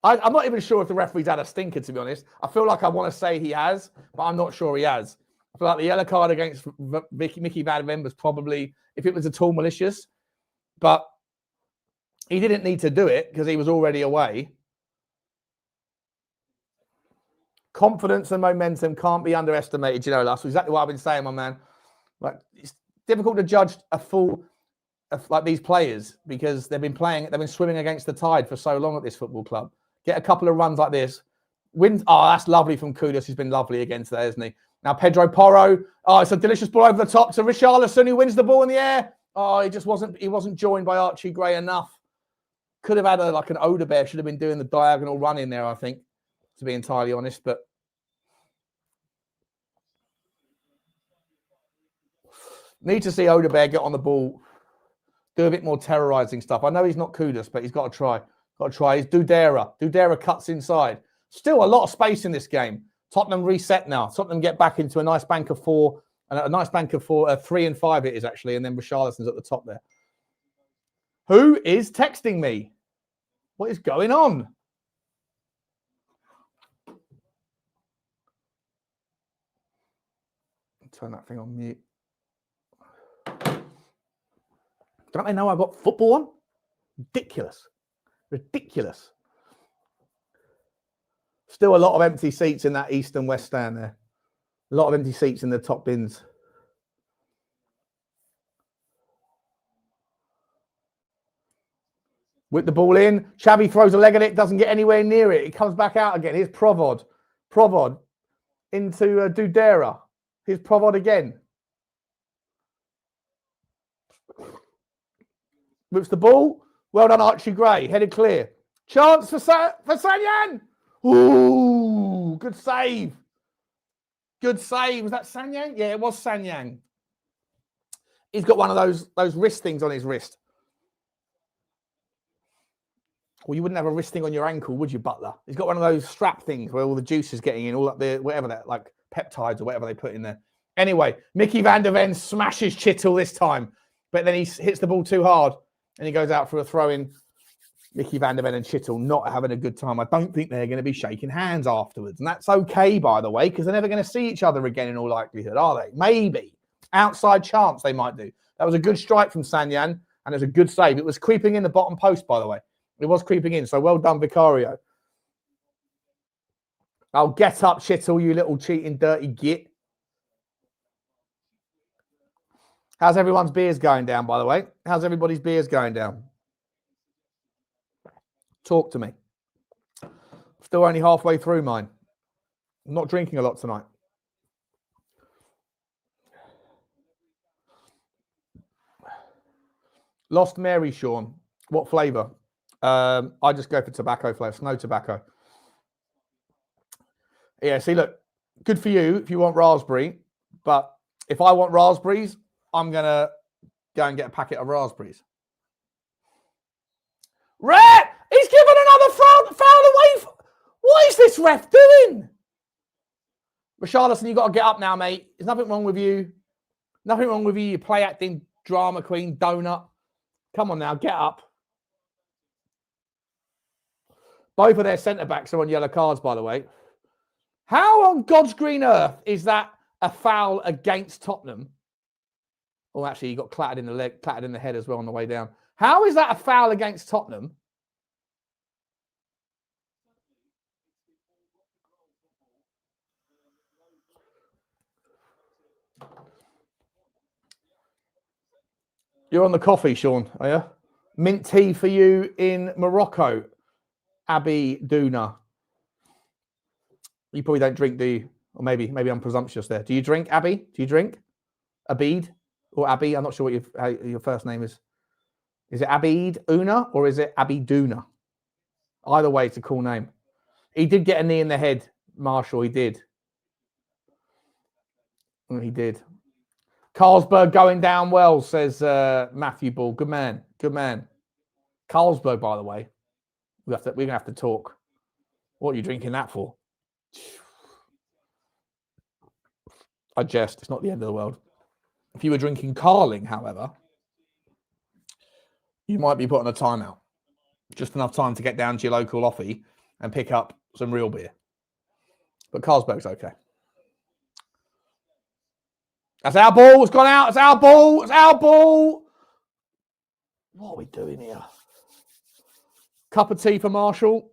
I'm not even sure if the referee's had a stinker, to be honest. I feel like I want to say he has, but I'm not sure he has. I feel like the yellow card against Micky Van Ven was probably, if it was at all malicious, but he didn't need to do it because he was already away. Confidence and momentum can't be underestimated, you know. That's exactly what I've been saying, my man. Like, it's difficult to judge like these players because they've been swimming against the tide for so long at this football club. Get a couple of runs like this. Wins. Oh, that's lovely from Kudus. He's been lovely again today, isn't he? Now Pedro Porro. Oh, it's a delicious ball over the top to Richalison, who wins the ball in the air. Oh, he wasn't joined by Archie Gray enough. Could have had like an Odebear. Should have been doing the diagonal run in there, I think, to be entirely honest. But need to see Odebear get on the ball, do a bit more terrorising stuff. I know he's not Kudus, but he's got to try. Got to try. He's Dudera. Dudera cuts inside. Still a lot of space in this game. Tottenham reset now. Tottenham get back into a nice bank of 4. And a nice bank of 4, 3 and 5 it is actually. And then Richarlison's at the top there. Who is texting me? What is going on? Turn that thing on mute. Don't they know I've got football on? Ridiculous. Ridiculous. Still a lot of empty seats in that east and west stand there. A lot of empty seats in the top bins. With the ball in, Xavi throws a leg at it, doesn't get anywhere near it. It comes back out again. Here's Provod. Provod into Dudera. Here's Provod again. Whips the ball. Well done, Archie Gray. Headed clear. Chance for Sanyan. Ooh, good save. Good save. Was that Sanyang? Yeah, it was Sanyang. He's got one of those wrist things on his wrist. Well, you wouldn't have a wrist thing on your ankle, would you, Butler? He's got one of those strap things where all the juice is getting in, all up there, whatever that, like peptides or whatever they put in there. Anyway, Micky Van der Ven smashes Chittle this time, but then he hits the ball too hard and he goes out for a throw-in. Micky Van der Ven and Chittle not having a good time. I don't think they're going to be shaking hands afterwards. And that's okay, by the way, because they're never going to see each other again in all likelihood, are they? Maybe. Outside chance they might do. That was a good strike from Sanyan, and it was a good save. It was creeping in the bottom post, by the way. It was creeping in, so well done, Vicario. I'll get up, Chittle, you little cheating, dirty git. How's everyone's beers going down, by the way? How's everybody's beers going down? Talk to me. Still only halfway through mine. I'm not drinking a lot tonight. Lost Mary, Sean. What flavour? I just go for tobacco flavour. No tobacco. Yeah, see, look, good for you if you want raspberry. But if I want raspberries, I'm going to go and get a packet of raspberries. Ref! He's given another foul away. What is this ref doing? Richarlison, you've got to get up now, mate. There's nothing wrong with you. Nothing wrong with you. You're play acting drama queen, donut. Come on now, get up. Both of their centre-backs are on yellow cards, by the way. How on God's green earth is that a foul against Tottenham? Oh, actually, he got clattered in the leg, clattered in the head as well on the way down. How is that a foul against Tottenham? You're on the coffee, Sean, are you? Mint tea for you in Morocco, Abi Duna. You probably don't drink, do you? Or maybe I'm presumptuous there. Do you drink, Abby? Do you drink? Abid or Abby? I'm not sure what your first name is. Is it Abid Una or is it Abiduna? Either way, it's a cool name. He did get a knee in the head, Marshall. He did. He did. Carlsberg going down well, says Matthew Ball. Good man. Good man. Carlsberg, by the way. We're going to have to talk. What are you drinking that for? I jest. It's not the end of the world. If you were drinking Carling, however, you might be put on a timeout. Just enough time to get down to your local offie and pick up some real beer. But Carlsberg's okay. That's our ball. It's gone out. It's our ball. It's our ball. What are we doing here? Cup of tea for Marshall.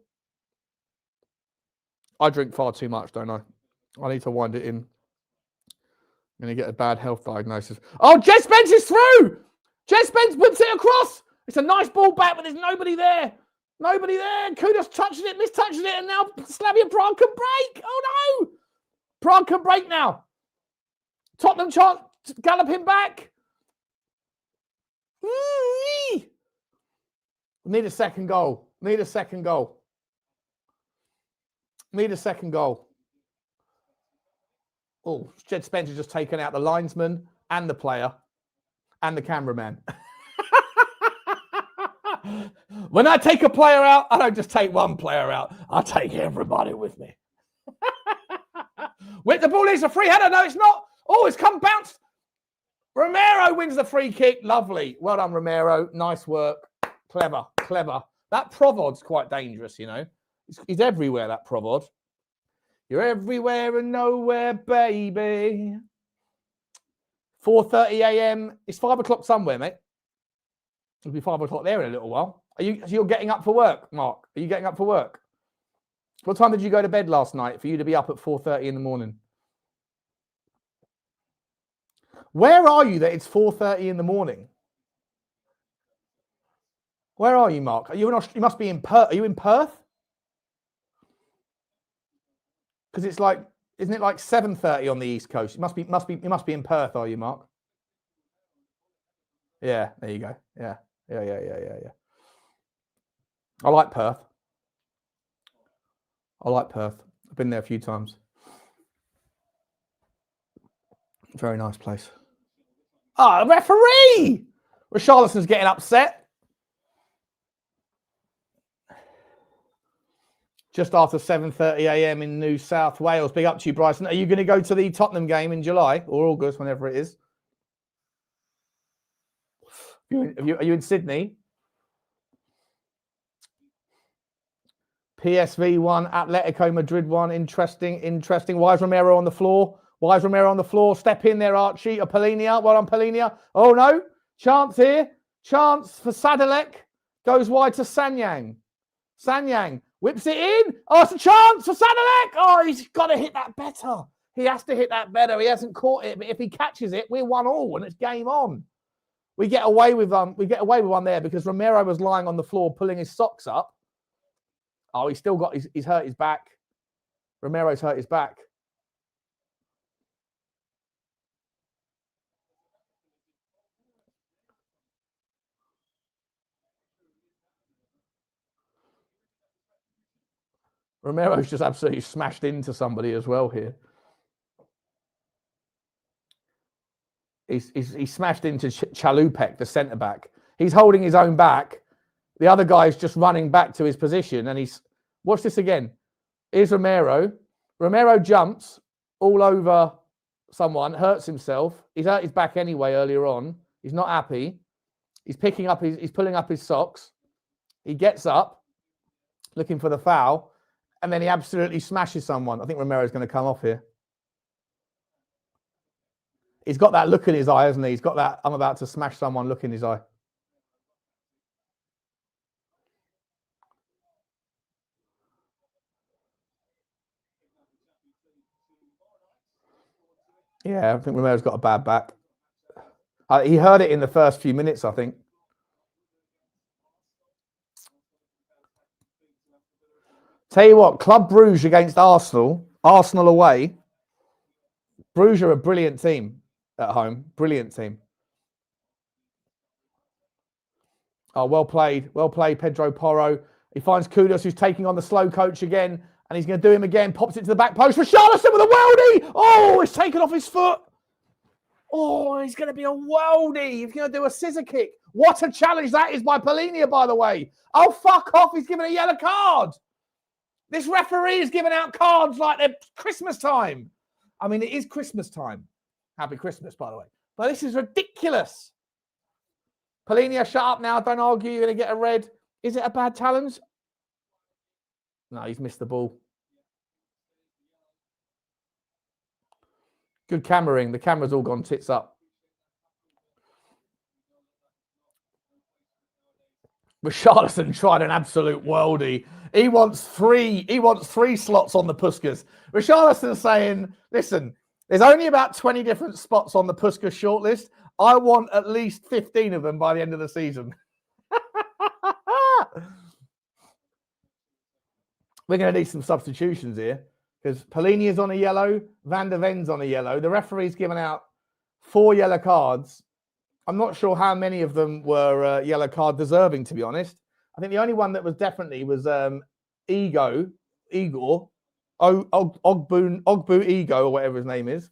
I drink far too much, don't I? I need to wind it in. I'm going to get a bad health diagnosis. Oh, Jess Spence is through. Jess Spence whips it across. It's a nice ball back, but there's nobody there. Nobody there. Kudos touching it, mistouching it, and now Slavia Prague can break. Oh, no. Prague can break now. Tottenham chance galloping back. Need a second goal. Need a second goal. Need a second goal. Oh, Jed Spencer just taken out the linesman and the player and the cameraman. When I take a player out, I don't just take one player out. I take everybody with me. With the ball is a free header. No, it's not. Oh, it's come bounced. Romero wins the free kick. Lovely. Well done, Romero. Nice work. Clever, clever. That Provod's quite dangerous, you know. He's everywhere, that Provod. You're everywhere and nowhere, baby. 4:30 a.m. It's 5 o'clock somewhere, mate. It'll be 5 o'clock there in a little while. You're getting up for work, Mark? Are you getting up for work? What time did you go to bed last night for you to be up at 4:30 in the morning? Where are you that it's 4:30 in the morning? Where are you, Mark? You must be in Perth. Are you in Perth? Because it's like, isn't it like 7:30 on the East Coast? You must be in Perth, are you, Mark? Yeah, there you go. Yeah. I like Perth. I've been there a few times. Very nice place. Ah, referee! Richarlison's getting upset. Just after 7:30 a.m. in New South Wales. Big up to you, Bryson. Are you going to go to the Tottenham game in July or August, whenever it is? Are you in Sydney? PSV 1, Atletico Madrid 1. Interesting. Why is Romero on the floor? Step in there, Archie. Polinia. Well done, Polinia. Oh, no. Chance here. Chance for Sadalek. Goes wide to Sanyang. Sanyang whips it in. Oh, it's a chance for Sadalek. Oh, he's got to hit that better. He has to hit that better. He hasn't caught it, but if he catches it, we're 1-1 and it's game on. We get away with one there because Romero was lying on the floor pulling his socks up. Oh, he's still got he's hurt his back. Romero's hurt his back. Romero's just absolutely smashed into somebody as well here. He's smashed into Chalupek, the centre-back. He's holding his own back. The other guy's just running back to his position, and he's... Watch this again. Here's Romero. Romero jumps all over someone, hurts himself. He's hurt his back anyway earlier on. He's not happy. He's pulling up his socks. He gets up, looking for the foul, and then he absolutely smashes someone. I think Romero's going to come off here. He's got that look in his eye, hasn't he? He's got that I'm about to smash someone look in his eye. Yeah, I think Romero's got a bad back. He heard it in the first few minutes, I think. Tell you what, Club Bruges against Arsenal. Arsenal away. Bruges are a brilliant team at home. Brilliant team. Oh, well played. Well played, Pedro Porro. He finds Kudus, who's taking on the slow coach again, and he's going to do him again. Pops it to the back post. Richalison with a worldie. Oh, it's taken off his foot. Oh, he's going to be a worldie. He's going to do a scissor kick. What a challenge that is by Polinia, by the way. Oh, fuck off. He's given a yellow card. This referee is giving out cards like they're Christmas time. I mean, it is Christmas time. Happy Christmas, by the way. But this is ridiculous. Polinia, shut up now. Don't argue. You're going to get a red. Is it a bad challenge? No, he's missed the ball. Good cameraing. The camera's all gone tits up. Richalison tried an absolute worldie. He wants three slots on the Puskas. Richarlison's saying, listen, there's only about 20 different spots on the Puskas shortlist. I want at least 15 of them by the end of the season. We're going to need some substitutions here because Polinia's on a yellow, Van der Ven's on a yellow. The referee's given out 4 yellow cards. I'm not sure how many of them were yellow card deserving, to be honest. I think the only one that was definitely was Igor, Ogbu Ego, or whatever his name is.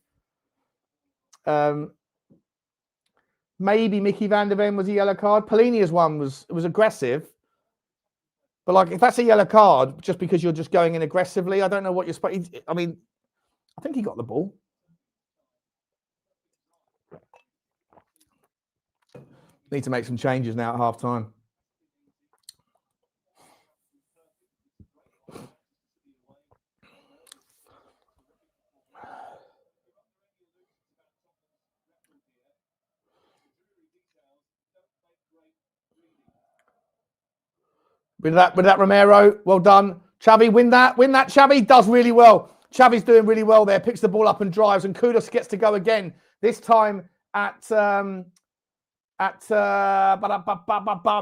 Maybe Micky van der Ven was a yellow card. Polinia's one was aggressive. But like, if that's a yellow card, just because you're just going in aggressively, I don't know what you're supposed. I mean, I think he got the ball. Need to make some changes now at half time. With that Romero, well done. Xavi, win that, Xavi. Does really well. Xavi's doing really well there. Picks the ball up and drives, and Kudus gets to go again. This time at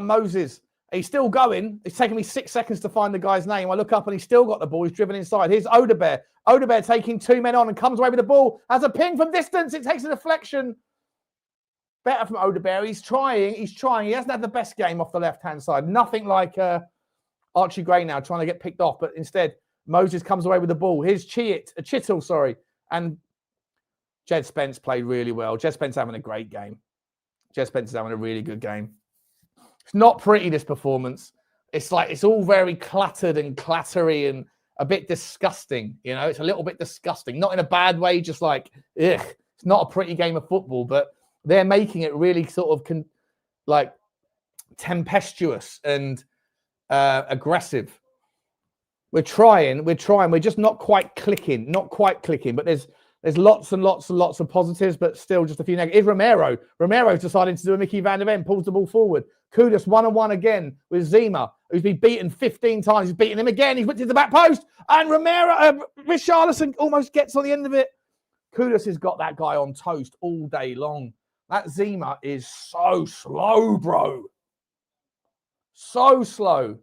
Moses. He's still going. It's taken me 6 seconds to find the guy's name. I look up and he's still got the ball. He's driven inside. Here's Odebear. Odebear taking 2 men on and comes away with the ball. Has a ping from distance. It takes a deflection. Better from Odebear. He's trying. He hasn't had the best game off the left-hand side. Nothing like Archie Gray now trying to get picked off. But instead, Moses comes away with the ball. Here's Chittle. And Jed Spence played really well. Jed Spence having a great game. Jed Spence is having a really good game. It's not pretty, this performance. It's like, it's all very cluttered and clattery and a bit disgusting. You know, it's a little bit disgusting. Not in a bad way, just like, ugh. It's not a pretty game of football, but they're making it really sort of like tempestuous and aggressive. We're trying. We're just not quite clicking. But there's lots and lots and lots of positives, but still just a few negatives. Romero. Romero's deciding to do a Micky van der Ven, pulls the ball forward. Kudus 1-on-1 again with Zima, who's been beaten 15 times. He's beaten him again. He's whipped to the back post. And Richarlison almost gets on the end of it. Kudus has got that guy on toast all day long. That Zima is so slow, bro. So slow.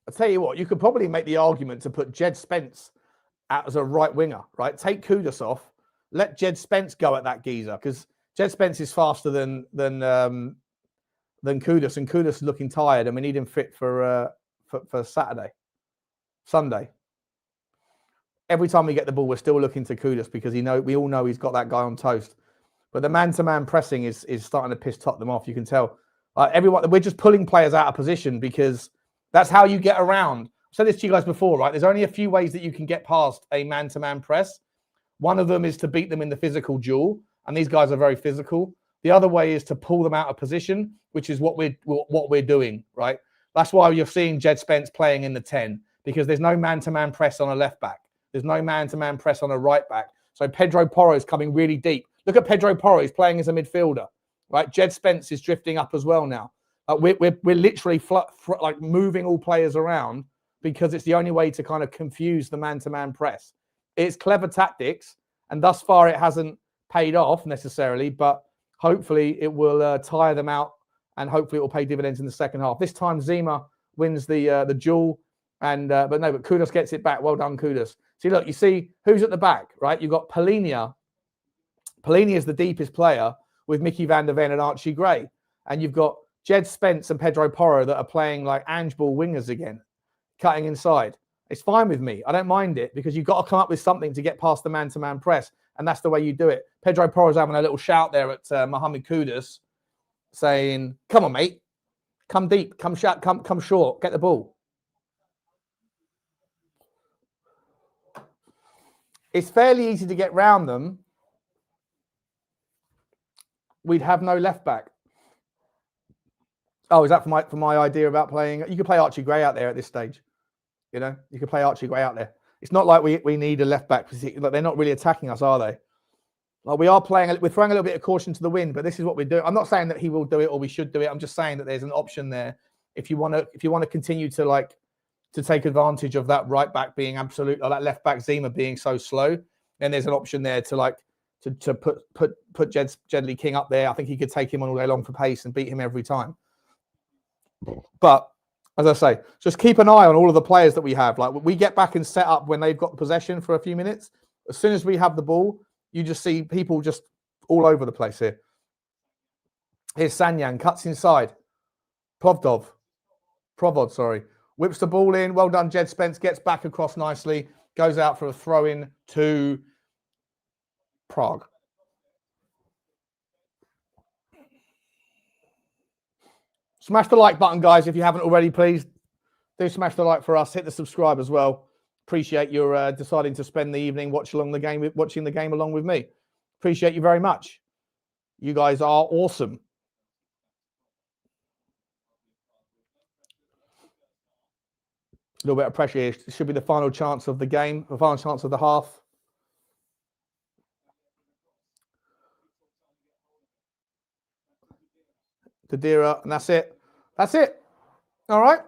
I'll tell you what, you could probably make the argument to put Jed Spence out as a right winger, right? Take Kudus off, let Jed Spence go at that geezer, because Jed Spence is faster than Kudus, and Kudus is looking tired, and we need him fit for Sunday. Every time we get the ball, we're still looking to Kudus because we all know he's got that guy on toast. But the man-to-man pressing is starting to piss Tottenham off. You can tell. We're just pulling players out of position because that's how you get around. said this to you guys before, right? There's only a few ways that you can get past a man-to-man press. One of them is to beat them in the physical duel, and these guys are very physical. The other way is to pull them out of position, which is what we're doing, right? That's why you're seeing Jed Spence playing in the 10, because there's no man-to-man press on a left back. There's no man-to-man press on a right back. So Pedro Porro is coming really deep. Look at Pedro Porro. He's playing as a midfielder, right? Jed Spence is drifting up as well now. We're literally like moving all players around because it's the only way to kind of confuse the man-to-man press. It's clever tactics, and thus far it hasn't paid off necessarily, but hopefully it will tire them out, and hopefully it will pay dividends in the second half. This time Zima wins the duel, and but Kudus gets it back. Well done, Kudus. See, look, you see who's at the back, right? You've got Polinia. Polinia is the deepest player with Micky van der Ven and Archie Gray, and you've got Jed Spence and Pedro Porro that are playing like Ange Ball wingers again, cutting inside. It's fine with me. I don't mind it because you've got to come up with something to get past the man-to-man press, and that's the way you do it. Pedro Porro's having a little shout there at Mohamed Kudus, saying, "Come on, mate, come deep, come short, get the ball." It's fairly easy to get round them. We'd have no left back. Oh, is that for my idea about playing? You could play Archie Gray out there at this stage. You know, you could play Archie Gray out there. It's not like we need a left back. Like, they're not really attacking us, are they? Like, we're throwing a little bit of caution to the wind, but this is what we're doing. I'm not saying that he will do it or we should do it. I'm just saying that there's an option there if you want to continue to take advantage of that right back being absolute, or that left back Zima being so slow. Then there's an option there to put Jedley King up there. I think he could take him on all day long for pace and beat him every time. But as I say, just keep an eye on all of the players that we have. Like, we get back and set up when they've got possession for a few minutes. As soon as we have the ball, you just see people just all over the place here. Here's Sanyang, cuts inside. Provod, sorry. Whips the ball in. Well done, Jed Spence. Gets back across nicely. Goes out for a throw-in to Prague. Smash the like button, guys, if you haven't already, please. Do smash the like for us. Hit the subscribe as well. Appreciate your deciding to spend the evening watching the game along with me. Appreciate you very much. You guys are awesome. A little bit of pressure here. It should be the final chance of the game, the final chance of the half. Kadira, and that's it. That's it. All right.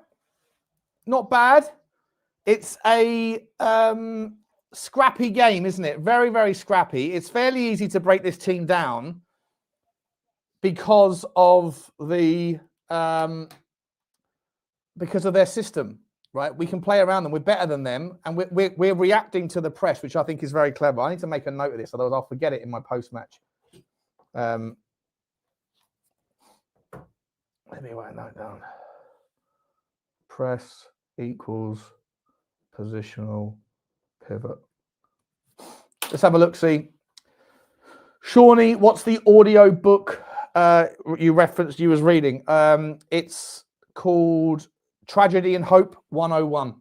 Not bad. It's a scrappy game, isn't it? Very, very scrappy. It's fairly easy to break this team down because of their system, right? We can play around them. We're better than them, and we're reacting to the press, which I think is very clever. I need to make a note of this, otherwise I'll forget it in my post-match. Let me write that down. Press equals positional pivot. Let's have a look, see. Shawnee, what's the audio book you referenced you was reading? It's called Tragedy and Hope 101.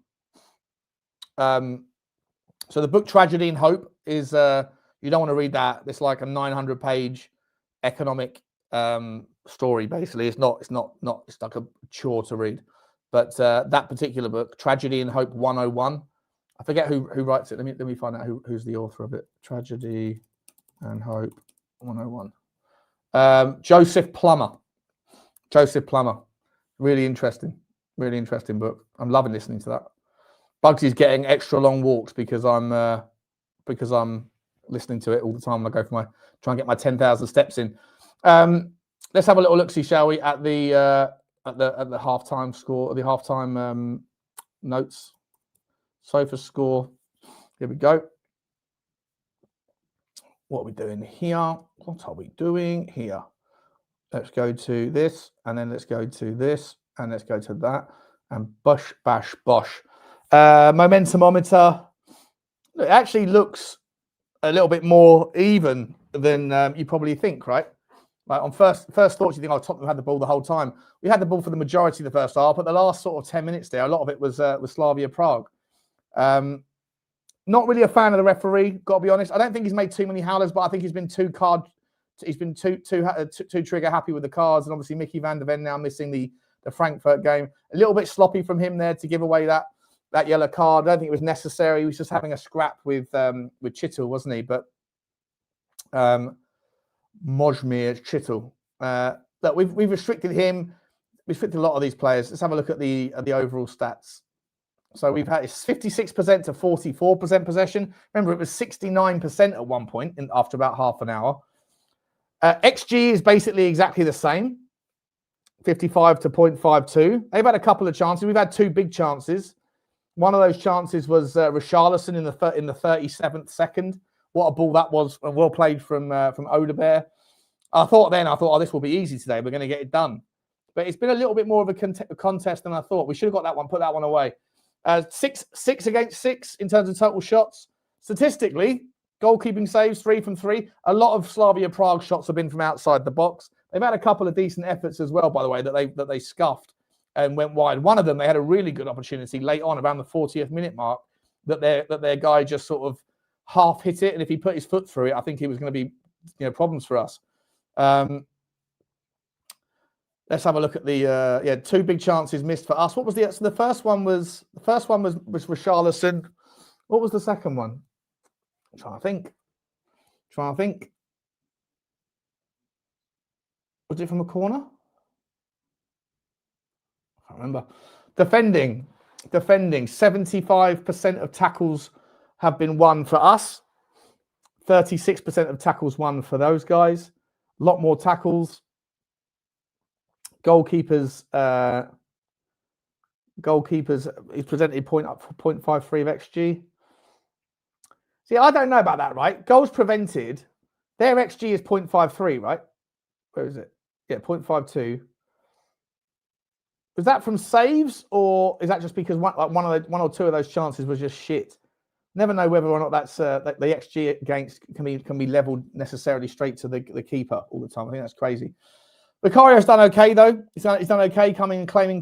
So the book Tragedy and Hope is, you don't want to read that. It's like a 900-page economic story, basically. It's like a chore to read. But that particular book, Tragedy and Hope 101, I forget who writes it. Let me find out who's the author of it. Tragedy and Hope 101. Joseph Plummer. Really interesting book. I'm loving listening to that. Bugsy's getting extra long walks because I'm listening to it all the time. I go for try and get my 10,000 steps in. Let's have a little look-see, shall we, at the halftime score, the halftime notes. Sofa score. Here we go. What are we doing here? What are we doing here? Let's go to this, and then let's go to this, and let's go to that, and bush, bash, bosh. Momentumometer. It actually looks a little bit more even than you probably think, right? Like on first thoughts, you think, oh, Tottenham had the ball the whole time. We had the ball for the majority of the first half, but the last sort of 10 minutes there, a lot of it was Slavia Prague. Not really a fan of the referee, got to be honest. I don't think he's made too many howlers, but I think he's been too trigger happy with the cards, and obviously Micky van der Ven now missing the Frankfurt game. A little bit sloppy from him there to give away that yellow card. I don't think it was necessary. He was just having a scrap with Chittle, wasn't he? But Mojmir Chittle. Look, we've restricted him. We've restricted a lot of these players. Let's have a look at the overall stats. So we've had 56% to 44% possession. Remember, it was 69% at one point after about half an hour. XG is basically exactly the same, 55 to 0.52. They've had a couple of chances. We've had two big chances. One of those chances was Richalison in the 37th second. What a ball that was, and well played from Udogie. I thought, oh, this will be easy today. We're going to get it done. But it's been a little bit more of a contest than I thought. We should have got that one, put that one away. 6 against 6 in terms of total shots. Statistically, goalkeeping saves, 3 from 3. A lot of Slavia Prague shots have been from outside the box. They've had a couple of decent efforts as well, by the way, that they scuffed and went wide. One of them, they had a really good opportunity late on, around the 40th minute mark, that their guy just sort of half hit it, and if he put his foot through it, I think it was going to be problems for us. Let's have a look at the 2 big chances missed for us. What was the first one was Richarlison. What was the second one? I'm trying to think. Was it from a corner? I can't remember. Defending. 75% of tackles have been won for us. 36% of tackles won for those guys. A lot more tackles. Goalkeepers is presented 0.53 of XG. See, I don't know about that, right? Goals prevented, their XG is 0.53, right? Where is it? Yeah, 0.52. Was that from saves, or is that just because one or two of those chances was just shit? Never know whether or not that's the XG against can be leveled necessarily straight to the keeper all the time. I think that's crazy. Vicario's done okay though. He's done okay coming and claiming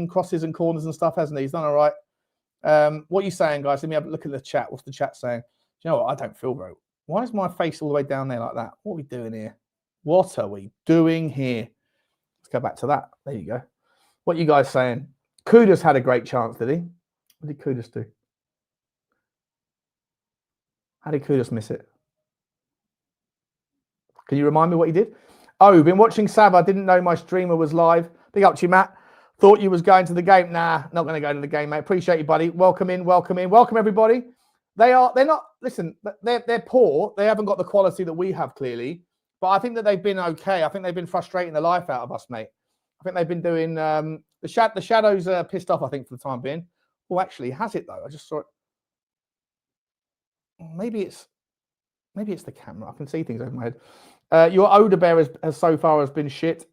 crosses and corners and stuff, hasn't he? He's done all right. What are you saying, guys? Let me have a look at the chat. What's the chat saying? Do you know what? I don't feel very. Why is my face all the way down there like that? What are we doing here? What are we doing here? Let's go back to that. There you go. What are you guys saying? Kudus had a great chance, did he? What did Kudus do? How did Kudus miss it? Can you remind me what he did? Oh, been watching Sava. Didn't know my streamer was live. Big up to you, Matt. Thought you was going to the game. Nah, not going to go to the game, mate. Appreciate you, buddy. Welcome in. Welcome everybody. They're not, listen, they're poor. They haven't got the quality that we have, clearly. But I think that they've been okay. I think they've been frustrating the life out of us, mate. I think they've been doing, the shadows are pissed off, I think, for the time being. Oh, actually, has it, though? I just saw it. Maybe it's the camera. I can see things over my head. Your Udogie has so far been shit.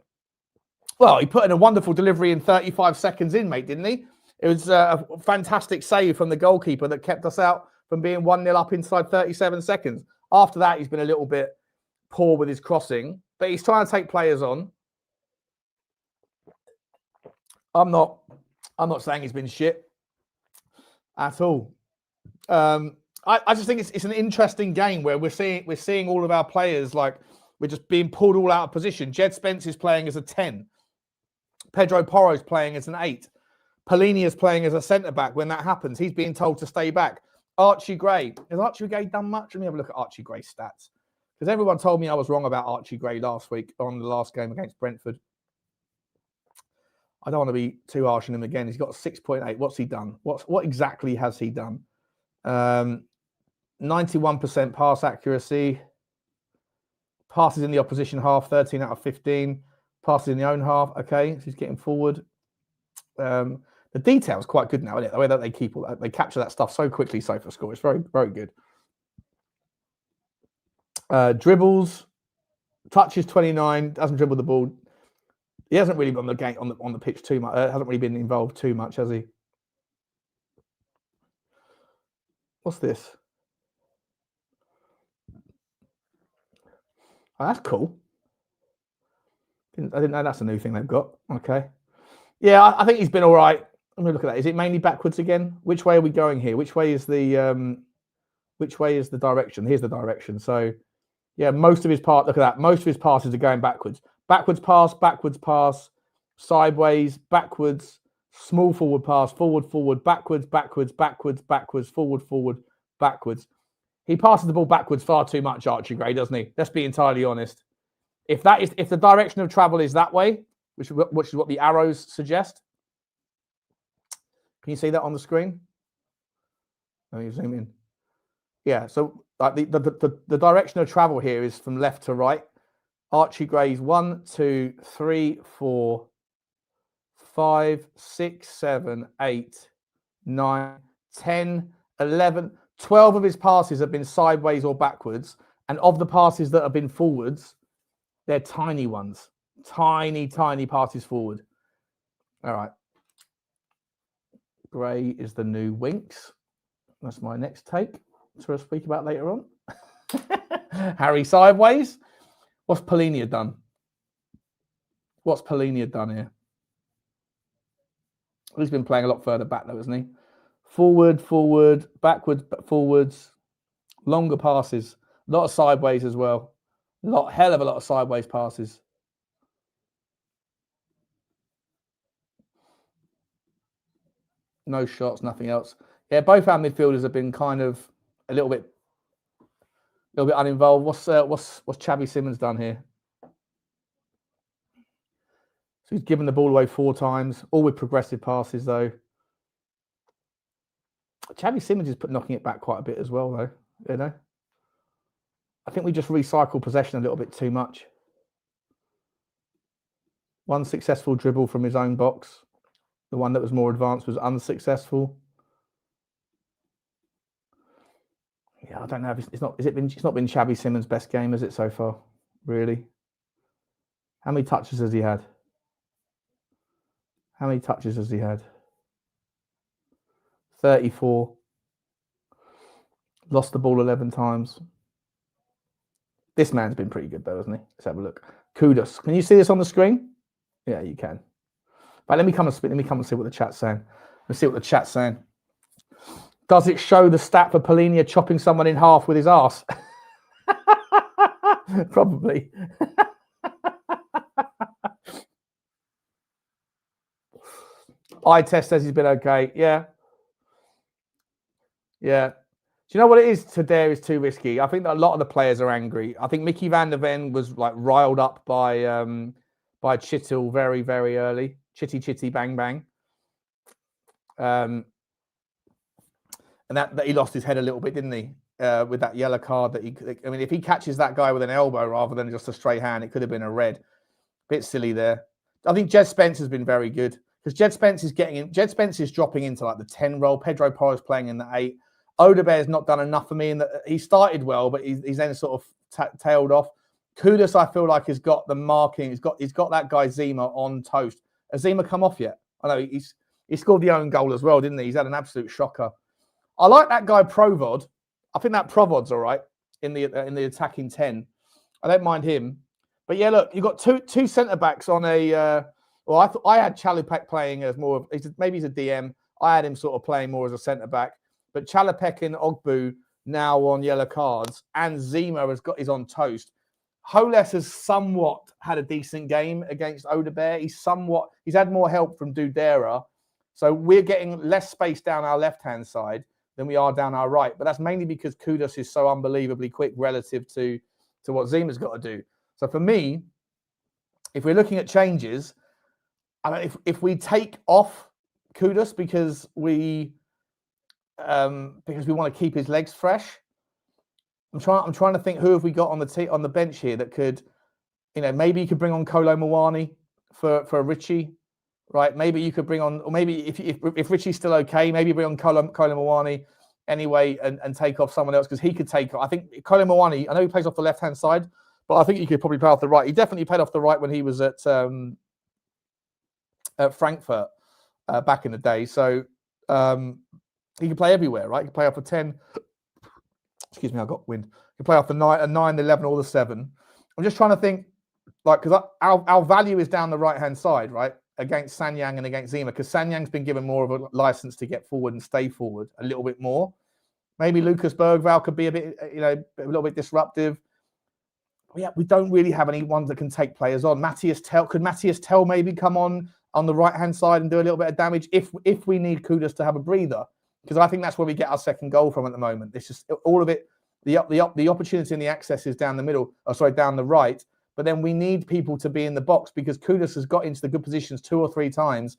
Well, he put in a wonderful delivery in 35 seconds in, mate, didn't he? It was a fantastic save from the goalkeeper that kept us out from being 1-0 up inside 37 seconds. After that, he's been a little bit poor with his crossing, but he's trying to take players on. I'm not saying he's been shit at all. I just think it's an interesting game where we're seeing all of our players, like, we're just being pulled all out of position. Jed Spence is playing as a 10. Pedro Porro is playing as an 8. Polini is playing as a centre-back. When that happens, he's being told to stay back. Archie Gray. Has Archie Gray done much? Let me have a look at Archie Gray's stats. Because everyone told me I was wrong about Archie Gray last week on the last game against Brentford. I don't want to be too harsh on him again. He's got 6.8. What's he done? What exactly has he done? 91% pass accuracy. Passes in the opposition half, 13 out of 15. Passes in the own half. Okay, so he's getting forward. The detail's quite good now, isn't it? The way that they capture that stuff so quickly, SofaScore. It's very, very good. Dribbles, touches 29, doesn't dribble the ball. He hasn't really been on the game on the pitch too much. Hasn't really been involved too much, has he? What's this? Oh, that's cool. I didn't know that's a new thing they've got. Okay. Yeah, I think he's been all right. Let me look at that. Is it mainly backwards again? Which way are we going here? Which way is the direction? Here's the direction. So yeah, most of his look at that. Most of his passes are going backwards. Backwards pass, sideways, backwards, small forward pass, forward, backwards, forward, backwards. He passes the ball backwards far too much, Archie Gray, doesn't he? Let's be entirely honest. If the direction of travel is that way, which is what the arrows suggest. Can you see that on the screen? Let me zoom in. Yeah, so like the direction of travel here is from left to right. Archie Gray's 1, 2, 3, 4, 5, 6, 7, 8, 9, 10, 11, 12 of his passes have been sideways or backwards. And of the passes that have been forwards, they're tiny ones. Tiny passes forward. All right. Gray is the new Winks. That's my next take to speak about later on. Harry sideways. What's Polinia done? What's Polinia done here? He's been playing a lot further back though, hasn't he? Forward, backwards, forwards, longer passes, a lot of sideways as well. Hell of a lot of sideways passes. No shots, nothing else. Yeah, both our midfielders have been kind of a little bit uninvolved. What's Xavi Simons done here? So he's given the ball away 4 times, all with progressive passes though. Xavi Simons is knocking it back quite a bit as well though. You know, I think we just recycle possession a little bit too much. One successful dribble from his own box. The one that was more advanced was unsuccessful. Yeah, I don't know if it's not been Xavi Simons' best game, has it, so far? Really? How many touches has he had? How many touches has he had? 34. Lost the ball 11 times. This man's been pretty good though, hasn't he? Let's have a look. Kudos. Can you see this on the screen? Yeah, you can. But let me come and see what the chat's saying. Let's see what the chat's saying. Does it show the stat for Polinia chopping someone in half with his arse? Probably. Eye test says he's been okay. Yeah. Yeah. Do you know what it is? Today is too risky. I think that a lot of the players are angry. I think Micky van der Ven was like riled up by Chittle very, very early. Chitty, bang, bang. And that he lost his head a little bit, didn't he? With that yellow card if he catches that guy with an elbow rather than just a straight hand, it could have been a red. Bit silly there. I think Jed Spence has been very good because Jed Spence is dropping into like the 10 role. Pedro Porro is playing in the 8. Odebear's not done enough for me in that he started well, but he's then sort of tailed off. Kudus, I feel like, has got the marking. He's got that guy Zima on toast. Has Zima come off yet? I know he scored the own goal as well, didn't he? He's had an absolute shocker. I like that guy Provod. I think that Provod's all right in the attacking 10. I don't mind him. But yeah, look, you've got two centre backs on a. I had Chalupek playing as more of maybe he's a DM. I had him sort of playing more as a centre back. But Chalupek and Ogbu now on yellow cards, and Zima is on toast. Holes has somewhat had a decent game against Odebear. He's had more help from Dudera. So we're getting less space down our left-hand side than we are down our right. But that's mainly because Kudus is so unbelievably quick relative to what Zima's got to do. So for me, if we're looking at changes, if we take off Kudus because we want to keep his legs fresh, I'm trying to think who have we got on the bench here that could, maybe you could bring on Kolo Muani for Richie, right? Maybe you could bring on, or maybe if Richie's still okay, maybe bring on Kolo Muani anyway and take off someone else because he could take. I think Kolo Muani, I know he plays off the left hand side, but I think he could probably play off the right. He definitely played off the right when he was at Frankfurt back in the day. So he can play everywhere, right? He can play off a 10. Excuse me, I got wind. He can play off the 9, 11, or the 7. I'm just trying to think like, because our value is down the right-hand side, right? Against Sanyang and against Zima, because Sanyang's been given more of a license to get forward and stay forward a little bit more. Maybe Lucas Berghvall could be a bit, a little bit disruptive. Yeah, we don't really have any ones that can take players on. Mathys Tel, could Mathys Tel maybe come on the right-hand side and do a little bit of damage if we need Kudus to have a breather? Because I think that's where we get our second goal from at the moment. It's just all of it, the opportunity and the access is down the middle, down the right. But then we need people to be in the box because Kudus has got into the good positions 2 or 3 times,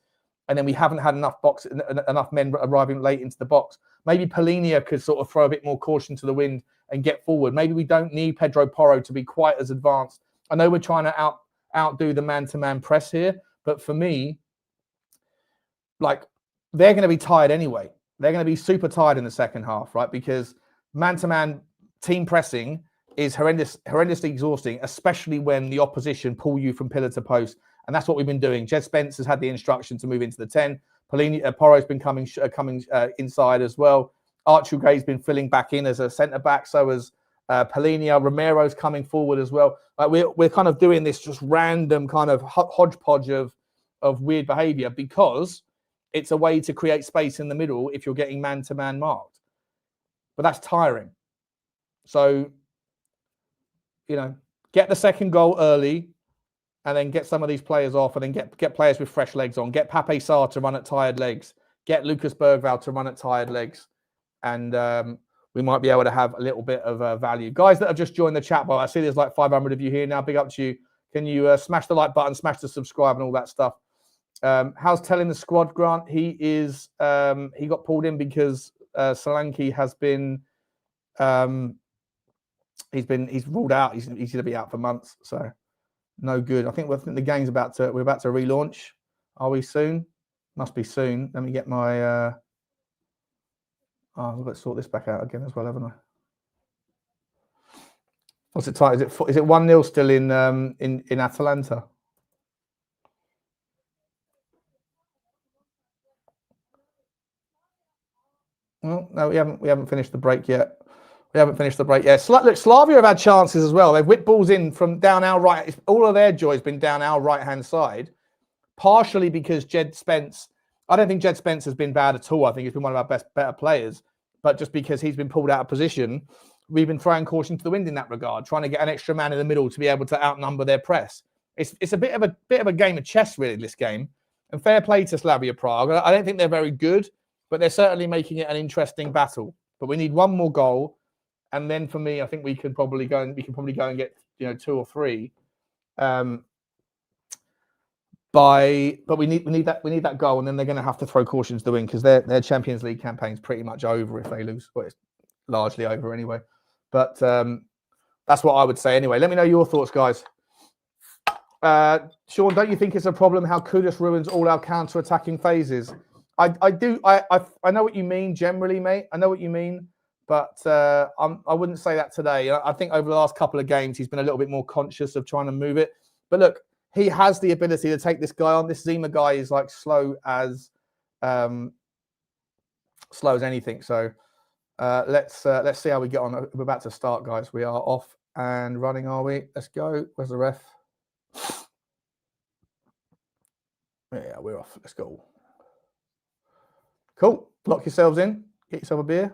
and then we haven't had enough men arriving late into the box. Maybe Polinia could sort of throw a bit more caution to the wind and get forward. Maybe we don't need Pedro Porro to be quite as advanced. I know we're trying to outdo the man-to-man press here, but for me, like, they're going to be tired anyway. They're going to be super tired in the second half, right? Because man-to-man team pressing is horrendously exhausting, especially when the opposition pull you from pillar to post. And that's what we've been doing. Jed Spence has had the instruction to move into the 10. Porro's been coming inside as well. Archie Gray's been filling back in as a centre-back. So has Polinia. Romero's coming forward as well. We're kind of doing this just random kind of hodgepodge of weird behaviour because it's a way to create space in the middle if you're getting man-to-man marked. But that's tiring. So, get the second goal early and then get some of these players off and then get players with fresh legs on. Get Pape Sarr to run at tired legs. Get Lucas Berghvall to run at tired legs. And we might be able to have a little bit of value. Guys that have just joined the chat bar, I see there's like 500 of you here now. Big up to you. Can you smash the like button, smash the subscribe and all that stuff? How's telling the squad, Grant? He got pulled in because Solanke has been... He's ruled out. He's going to be out for months, so no good. I think the game's we're about to relaunch. Are we soon? Must be soon. Let me get my. I've got to sort this back out again as well, haven't I? What's it time? Is it 1-0 still in Atalanta? Well, no, we haven't finished the break yet. Look, Slavia have had chances as well. They've whipped balls in from down our right. All of their joy has been down our right-hand side, partially because Jed Spence. I don't think Jed Spence has been bad at all. I think he's been one of our better players. But just because he's been pulled out of position, we've been throwing caution to the wind in that regard, trying to get an extra man in the middle to be able to outnumber their press. It's a bit of a game of chess, really, this game. And fair play to Slavia Prague. I don't think they're very good, but they're certainly making it an interesting battle. But we need one more goal. And then for me, I think we can probably go and get 2 or 3. But we need that goal, and then they're going to have to throw caution to the wind because their Champions League campaign's pretty much over if they lose. Well, it's largely over anyway. But that's what I would say anyway. Let me know your thoughts, guys. Sean, don't you think it's a problem how Kudus ruins all our counter-attacking phases? I know what you mean generally, mate. I know what you mean. But I wouldn't say that today. I think over the last couple of games, he's been a little bit more conscious of trying to move it. But look, he has the ability to take this guy on. This Zima guy is like slow as anything. So let's see how we get on. We're about to start, guys. We are off and running, are we? Let's go. Where's the ref? Yeah, we're off. Let's go. Cool. Lock yourselves in. Get yourself a beer.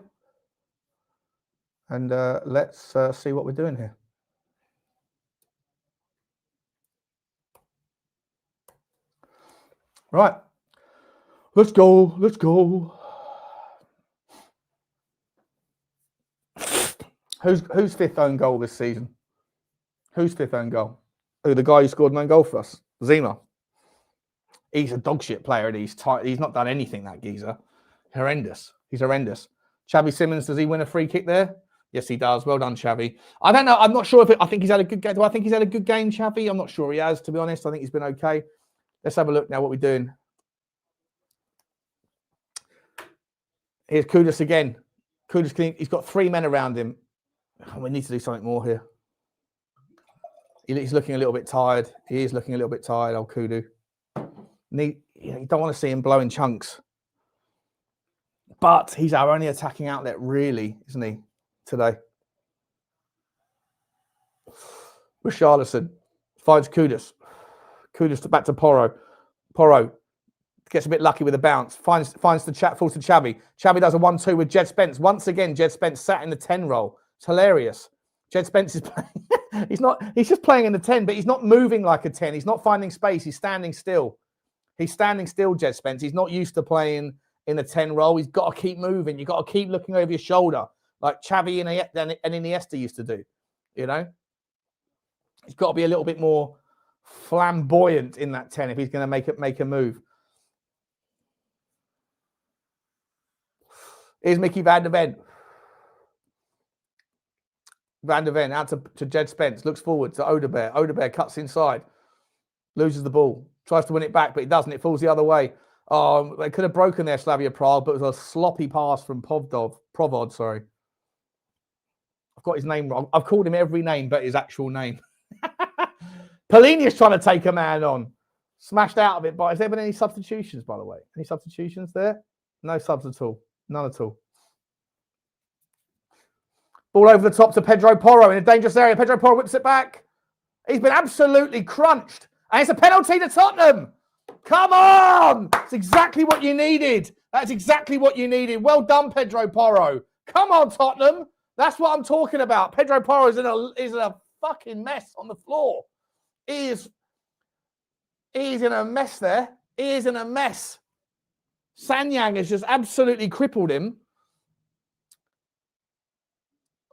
And let's see what we're doing here. Right. Let's go. Let's go. Who's fifth own goal this season? Who's fifth own goal? Oh, the guy who scored an own goal for us. Zima. He's a dog shit player and he's not done anything, that geezer. Horrendous. He's horrendous. Xavi Simons, does he win a free kick there? Yes, he does. Well done, Xavi. I don't know. I'm not sure I think he's had a good game. Do I think he's had a good game, Xavi? I'm not sure he has, to be honest. I think he's been okay. Let's have a look now what we're doing. Here's Kudus again. Kudus, he's got 3 men around him. We need to do something more here. He's looking a little bit tired. He is looking a little bit tired, old Kudu. You don't want to see him blowing chunks. But he's our only attacking outlet, really, isn't he, today? Richalison. Finds Kudus. Kudus back to Porro. Porro gets a bit lucky with a bounce. Finds the chat, falls to Xavi. Xavi does a 1-2 with Jed Spence. Once again, Jed Spence sat in the 10 role. It's hilarious. Jed Spence is playing. He's just playing in the 10, but he's not moving like a 10. He's not finding space. He's standing still. He's standing still, Jed Spence. He's not used to playing in the 10 role. He's got to keep moving. You've got to keep looking over your shoulder like Xavi and Iniesta used to do. You know? He's got to be a little bit more flamboyant in that 10 if he's going to make a move. Here's Micky van der Ven. Van der Ven out to Jed Spence. Looks forward to Odebear. Odebear cuts inside. Loses the ball. Tries to win it back, but it doesn't. It falls the other way. They could have broken their Slavia Prague, but it was a sloppy pass from Provod, sorry. I've got his name wrong. I've called him every name but his actual name. Polinius trying to take a man on. Smashed out of it. But has there been any substitutions, by the way? Any substitutions there? No subs at all. None at all. Ball over the top to Pedro Porro in a dangerous area. Pedro Porro whips it back. He's been absolutely crunched. And it's a penalty to Tottenham. Come on! That's exactly what you needed. That's exactly what you needed. Well done, Pedro Porro. Come on, Tottenham. That's what I'm talking about. Pedro Porro is in a fucking mess on the floor. He's in a mess there. He is in a mess. Sanyang has just absolutely crippled him.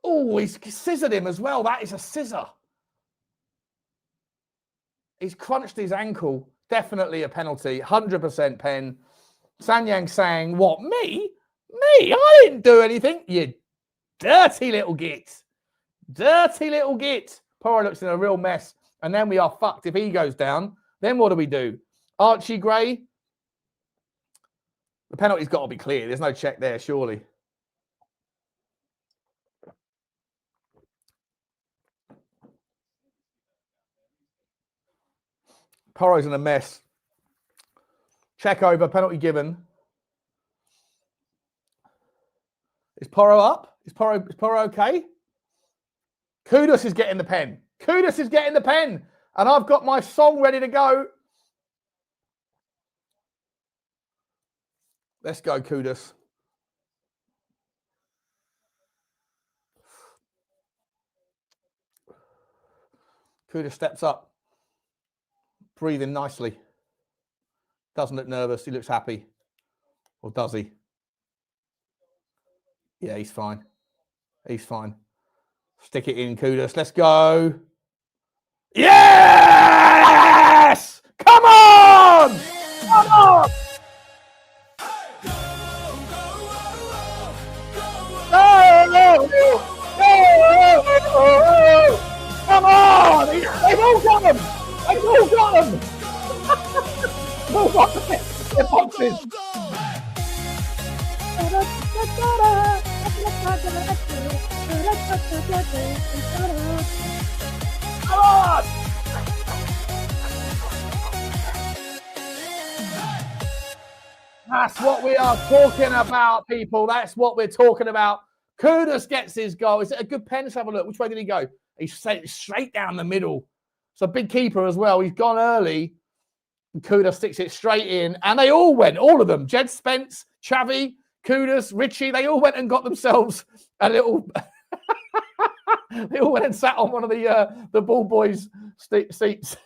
Oh, he's scissored him as well. That is a scissor. He's crunched his ankle. Definitely a penalty. 100% pen. Sanyang saying, what, me? Me? I didn't do anything. You dirty little git. Dirty little git. Porro looks in a real mess. And then we are fucked if he goes down. Then what do? Archie Gray. The penalty's got to be clear. There's no check there, surely. Porro's in a mess. Check over, penalty given. Is Porro up? Is Porro okay? Kudus is getting the pen. Kudus is getting the pen. And I've got my song ready to go. Let's go, Kudus. Kudus steps up. Breathing nicely. Doesn't look nervous. He looks happy. Or does he? Yeah, he's fine. He's fine. Stick it in, Kudus. Let's go. Yes! Come on! Come on! Come on! They've all got them! They've all got them! They've all got their boxes! Come on! That's what we are talking about, people. That's what we're talking about. Kudus gets his goal. Is it a good pen? Let's have a look. Which way did he go? He straight down the middle. It's a big keeper as well. He's gone early. Kudus sticks it straight in. And they all went, all of them. Jed Spence, Xavi, Kudus, Richie, they all went and got themselves a little... They all went and sat on one of the ball boys' seats.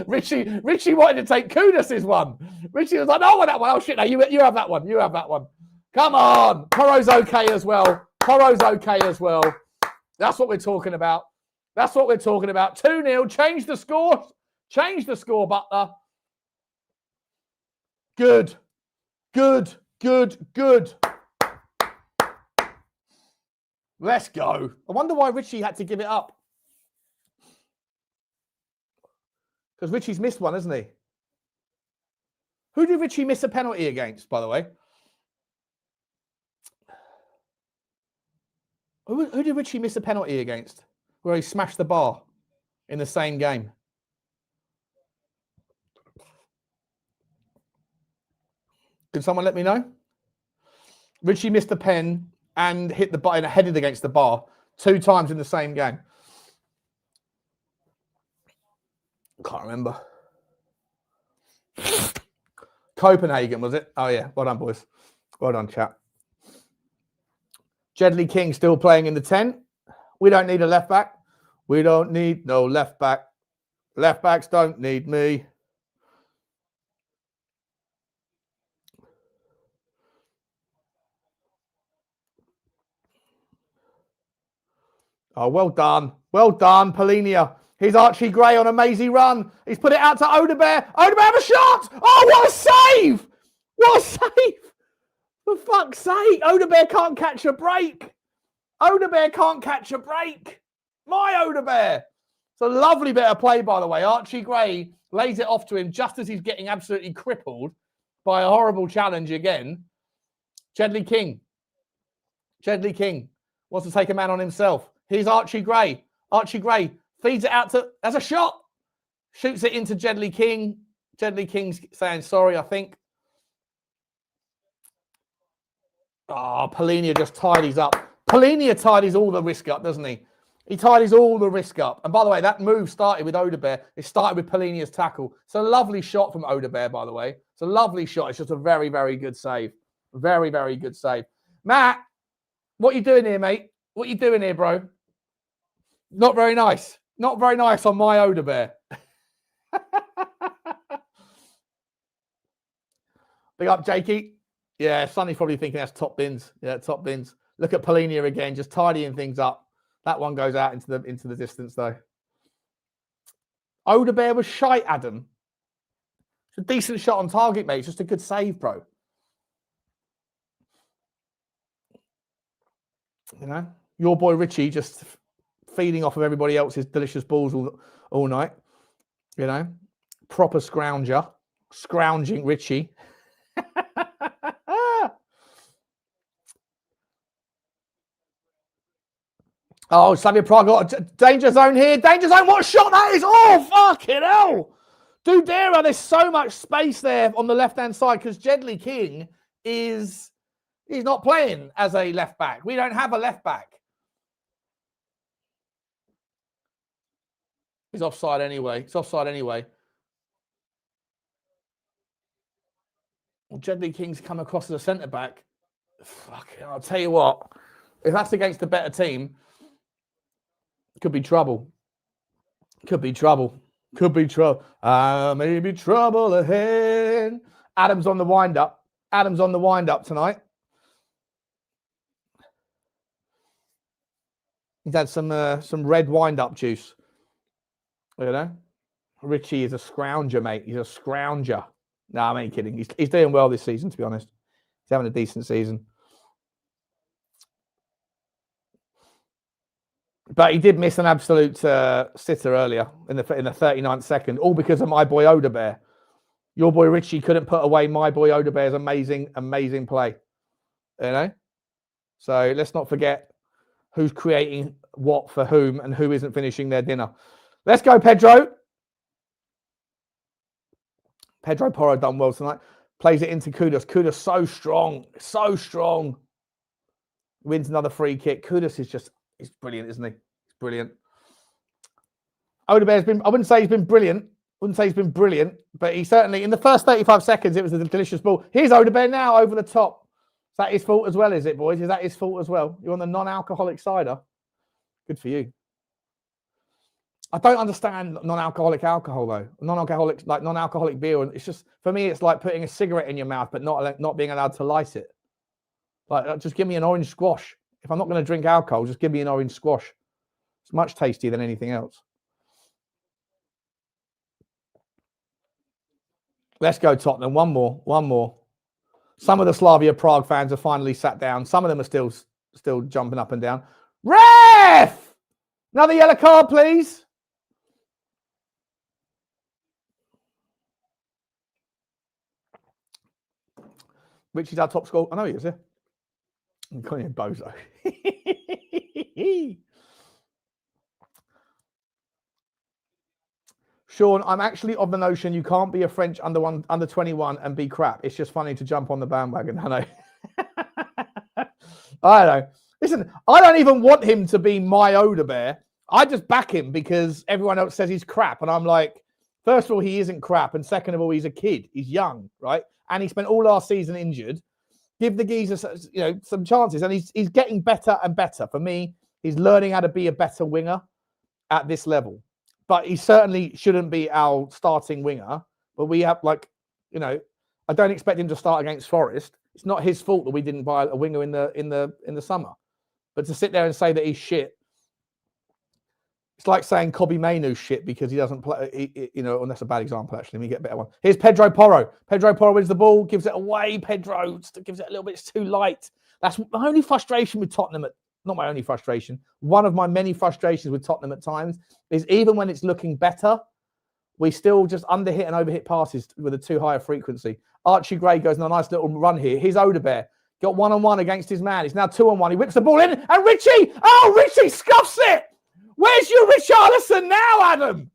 Richie wanted to take Kudus' one. Richie was like, no, I want that one. Oh, shit, no, you have that one. You have that one. Come on. Porro's okay as well. Porro's okay as well. That's what we're talking about. That's what we're talking about. 2-0. Change the score. Change the score, Butler. Good. Good. Good. Good. Let's go. I wonder why Richie had to give it up. Because Richie's missed one, hasn't he? Who did Richie miss a penalty against, by the way? Who did Richie miss a penalty against? Where he smashed the bar in the same game? Can someone let me know? Richie missed the pen and hit the button, headed against the bar 2 times in the same game. Can't remember. Copenhagen, was it? Oh, yeah. Well done, boys. Well done, chat. Jedley King still playing in the 10. We don't need a left back. We don't need no left back. Left backs don't need me. Oh, well done. Well done, Polinia. Here's Archie Gray on a mazy run. He's put it out to Odebear. Odebear have a shot. Oh, what a save. What a save. For fuck's sake. Odebear can't catch a break. Odebear can't catch a break. My Odebear. It's a lovely bit of play, by the way. Archie Gray lays it off to him just as he's getting absolutely crippled by a horrible challenge again. Jedley King. Jedley King wants to take a man on himself. Here's Archie Gray. Archie Gray feeds it out to... There's a shot. Shoots it into Jedley King. Jedley King's saying sorry, I think. Oh, Polinia just tidies up. Polinia tidies all the risk up, doesn't he? He tidies all the risk up. And by the way, that move started with Odebear. It started with Polinia's tackle. It's a lovely shot from Odebear, by the way. It's a lovely shot. It's just a very, very good save. Very, very good save. Matt, what are you doing here, mate? What are you doing here, bro? Not very nice. Not very nice on my Odebear. Big up, Jakey. Yeah, Sonny's probably thinking that's top bins. Yeah, top bins. Look at Polinia again, just tidying things up. That one goes out into the distance, though. Odebear was shite, Adam. It's a decent shot on target, mate. It's just a good save, bro. You know, your boy Richie just feeding off of everybody else's delicious balls all night. You know, proper scrounger, scrounging Richie. Oh, Slavia Prague got a danger zone here. Danger zone, what a shot that is. Oh, fucking hell. Dudera, there's so much space there on the left-hand side because Jedley King he's not playing as a left back. We don't have a left back. He's offside anyway. It's offside anyway. Well, Jedley King's come across as a centre back. Fuck, I'll tell you what. If that's against a better team, could be trouble. Could be trouble. Could be trouble. Maybe trouble ahead. Adam's on the wind-up. Adam's on the wind-up tonight. He's had some red wind-up juice. You know? Richie is a scrounger, mate. He's a scrounger. No, I ain't kidding. He's doing well this season, to be honest. He's having a decent season. But he did miss an absolute sitter earlier in the 39th second, all because of my boy Odebear. Your boy Richie couldn't put away my boy Odebear's amazing play. You know? So let's not forget who's creating what for whom and who isn't finishing their dinner. Let's go, Pedro. Pedro Porro done well tonight. Plays it into Kudus. Kudus so strong. So strong. Wins another free kick. Kudus is just... He's brilliant, isn't he? He's brilliant. Odebear's been, I wouldn't say he's been brilliant. But he certainly, in the first 35 seconds, it was a delicious ball. Here's Odebear now over the top. Is that his fault as well, is it, boys? Is that his fault as well? You're on the non-alcoholic cider. Good for you. I don't understand non-alcoholic alcohol, though. Non-alcoholic beer. It's just, for me, it's like putting a cigarette in your mouth, but not being allowed to light it. Like, just give me an orange squash. If I'm not going to drink alcohol, just give me an orange squash. It's much tastier than anything else. Let's go, Tottenham. One more. Some of the Slavia Prague fans have finally sat down. Some of them are still jumping up and down. Ref! Another yellow card, please. Richie's our top scorer. I know he is, yeah. I'm calling him Bozo. Sean, I'm actually of the notion you can't be a French under 21 and be crap. It's just funny to jump on the bandwagon. I know. I know. Listen, I don't even want him to be my Odebear. I just back him because everyone else says he's crap. And I'm like, First of all, he isn't crap. And second of all, he's a kid. He's young, right? And he spent all last season injured. Give the geezer, some chances. And he's getting better and better. For me, he's learning how to be a better winger at this level. But he certainly shouldn't be our starting winger. But we have, I don't expect him to start against Forest. It's not his fault that we didn't buy a winger in the summer. But to sit there and say that he's shit, it's like saying Kobe Mainoo's shit because he doesn't play, and that's a bad example, actually. Let me get a better one. Here's Pedro Porro. Pedro Porro wins the ball, gives it away. Pedro gives it a little bit, it's too light. That's my only frustration with Tottenham. Not my only frustration. One of my many frustrations with Tottenham at times is even when it's looking better, we still just underhit and overhit passes with a too high a frequency. Archie Gray goes on a nice little run here. Here's Odegaard. Got 1-on-1 against his man. He's now 2-on-1. He whips the ball in, and Richie! Oh, Richie scuffs it! Where's your Richalison now, Adam?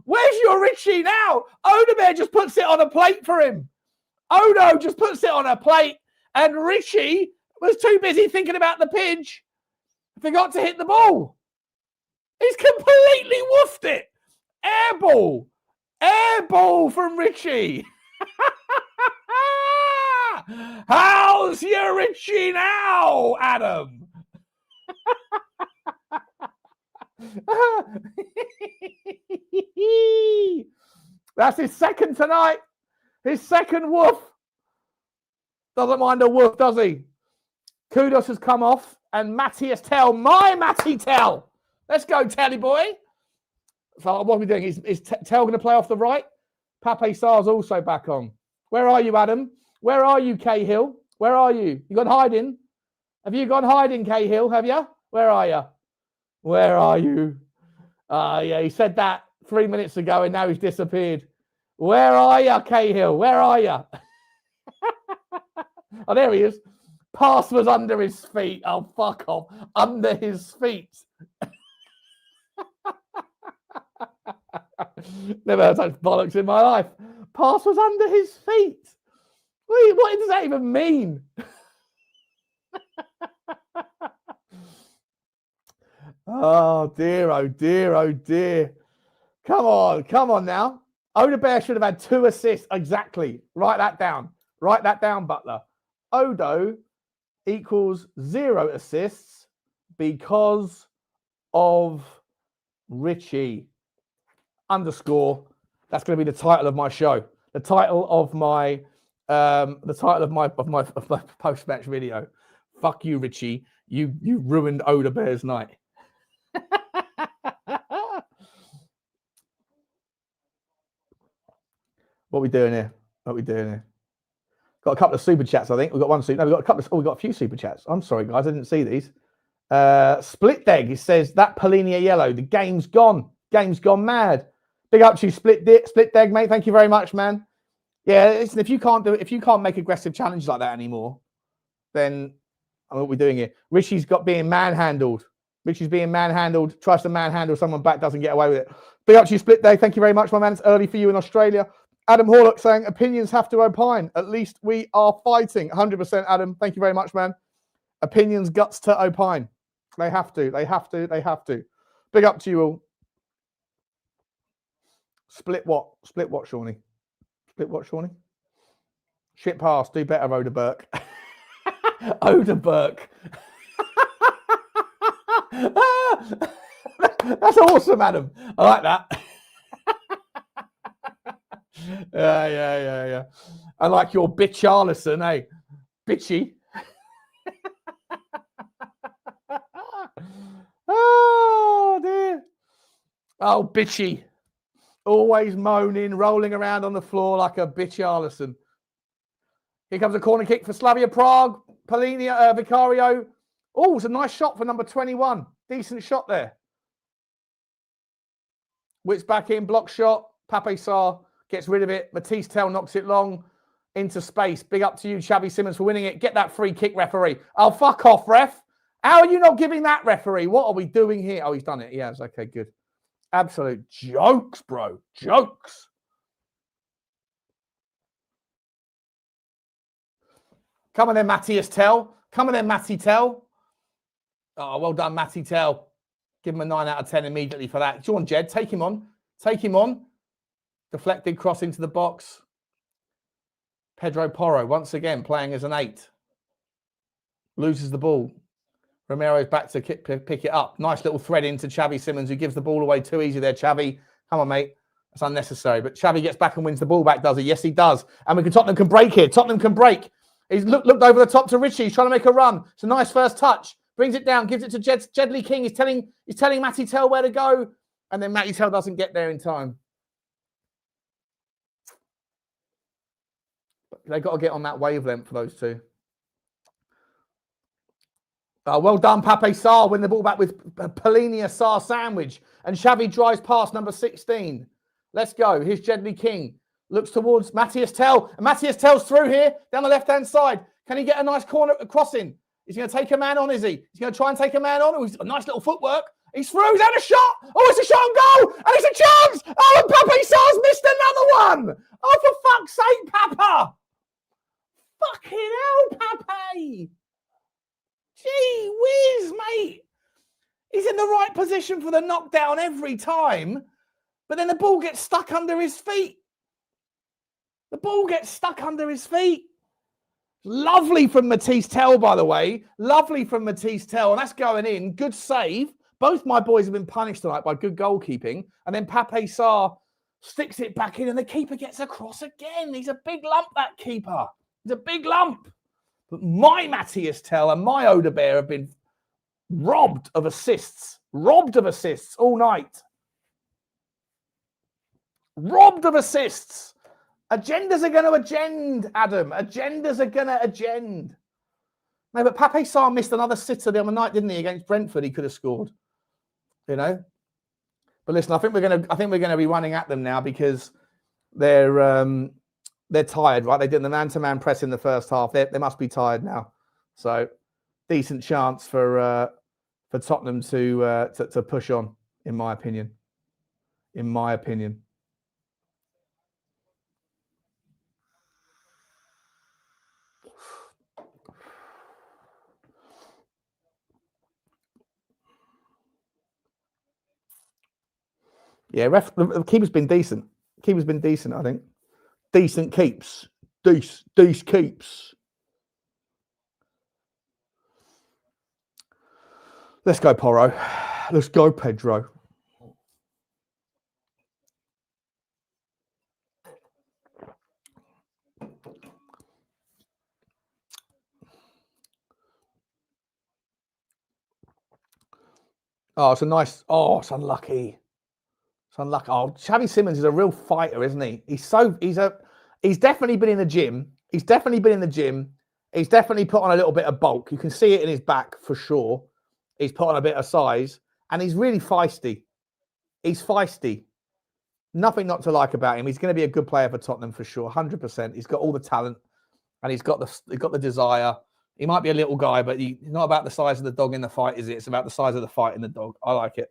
Where's your Richie now? Odegaard just puts it on a plate for him. Odo just puts it on a plate, and Richie was too busy thinking about the pitch. Forgot to hit the ball. He's completely woofed it. Air ball. Air ball from Richie. How's your Richie now, Adam? That's his second tonight. His second woof. Doesn't mind a woof, does he? Kudos has come off. And Mathys Tel, my Mathys Tel. Let's go, Telly boy. So what are we doing? Is Tel going to play off the right? Pape Sarr's also back on. Where are you, Adam? Where are you, Cahill? Where are you? You gone hiding? Have you gone hiding, Cahill? Have you? Where are you? Where are you? Yeah, he said that 3 minutes ago and now he's disappeared. Where are you, Cahill? Where are you? Oh, there he is. Pass was under his feet. Oh, fuck off. Under his feet. Never heard such bollocks in my life. Pass was under his feet. What does that even mean? Oh, dear, oh, dear, oh, dear. Come on now. Odegaard should have had 2 assists. Exactly. Write that down. Write that down, Butler. Odo equals 0 assists because of Richie. Underscore. That's going to be the title of my show. The title of my post-match video. Fuck you, Richie. You ruined Odegaard's night. What are we doing here? Got a couple of super chats, I think. We've got one super. No, we've got a couple of. Oh, we've got a few super chats. I'm sorry, guys. I didn't see these. Split Deg. He says that Polinia yellow. The game's gone. Game's gone mad. Big up to you, Split Deg, mate. Thank you very much, man. Yeah, listen, if you can't make aggressive challenges like that anymore, then what are we doing here? Richie's being manhandled. Tries to manhandle someone back, doesn't get away with it. Big up to you, Split Deg. Thank you very much, my man. It's early for you in Australia. Adam Horlock saying opinions have to opine. At least we are fighting. 100%, Adam. Thank you very much, man. Opinions guts to opine. They have to. Big up to you all. Split what, Shawnee? Shit pass. Do better, Odegaard. Odegaard. That's awesome, Adam. I like that. Yeah. I like your Richalison, eh? Bitchy. Oh, dear. Oh, bitchy. Always moaning, rolling around on the floor like a Richalison. Here comes a corner kick for Slavia Prague. Polinia, Vicario. Oh, it's a nice shot for number 21. Decent shot there. Whips back in, block shot. Pape Sarr gets rid of it. Mathys Tel knocks it long into space. Big up to you, Xavi Simons, for winning it. Get that free kick, referee. Oh, fuck off, ref. How are you not giving that, referee? What are we doing here? Oh, he's done it. He has. Okay, good. Absolute jokes, bro. Jokes. Come on then, Mathys Tel. Oh, well done, Mathys Tel. Give him a 9 out of 10 immediately for that. Go on, Jed. Take him on. Deflected cross into the box. Pedro Porro, once again, playing as an 8. Loses the ball. Romero's back to pick it up. Nice little thread into Xavi Simons, who gives the ball away too easy there. Xavi, come on, mate. That's unnecessary. But Xavi gets back and wins the ball back, does he? Yes, he does. And Tottenham can break here. Tottenham can break. He's looked over the top to Richie. He's trying to make a run. It's a nice first touch. Brings it down, gives it to Jedley King. He's telling Mathys Tel where to go. And then Mathys Tel doesn't get there in time. They've got to get on that wavelength for those two. Well done, Pape Sarr. Win the ball back with Polina Sarr sandwich. And Xavi drives past number 16. Let's go. Here's Jedley King. Looks towards Mathys Tel. And Mathys Tel's through here, down the left-hand side. Can he get a nice corner crossing? He's going to take a man on, is he? He's going to try and take a man on. Oh, he's got a nice little footwork. He's through. He's had a shot. Oh, it's a shot on goal. And it's a chance. Oh, and Pape Sarr's missed another one. Oh, for fuck's sake, Papa. Fucking hell, Pape. Gee whiz, mate. He's in the right position for the knockdown every time. But then the ball gets stuck under his feet. The ball gets stuck under his feet. Lovely from Mathys Tel, by the way. Lovely from Mathys Tel. And that's going in. Good save. Both my boys have been punished tonight by good goalkeeping. And then Pape Sarr sticks it back in and the keeper gets across again. He's a big lump, that keeper. He's a big lump. But my Mathys Tel and my Udogie have been robbed of assists. Robbed of assists all night. Robbed of assists. Agendas are going to agend, Adam. Agendas are going to agend. No, but Pape Sarr missed another sitter the other night, didn't he? Against Brentford, he could have scored. You know. But listen, I think we're going to be running at them now because they're tired, right? They did the man-to-man press in the first half. They must be tired now. So decent chance for Tottenham to push on, in my opinion. In my opinion. Yeah, the keeper's been decent. Keeper's been decent, I think. Decent keeps. Decent keeps. Let's go, Porro. Let's go, Pedro. Oh, it's a nice... Oh, it's unlucky. It's unlucky. Oh, Xavi Simons is a real fighter, isn't he? He's definitely been in the gym. He's definitely been in the gym. He's definitely put on a little bit of bulk. You can see it in his back for sure. He's put on a bit of size. And he's really feisty. He's feisty. Nothing not to like about him. He's going to be a good player for Tottenham for sure. 100%. He's got all the talent. And he's got the desire. He might be a little guy, but he's not about the size of the dog in the fight, is it? It's about the size of the fight in the dog. I like it.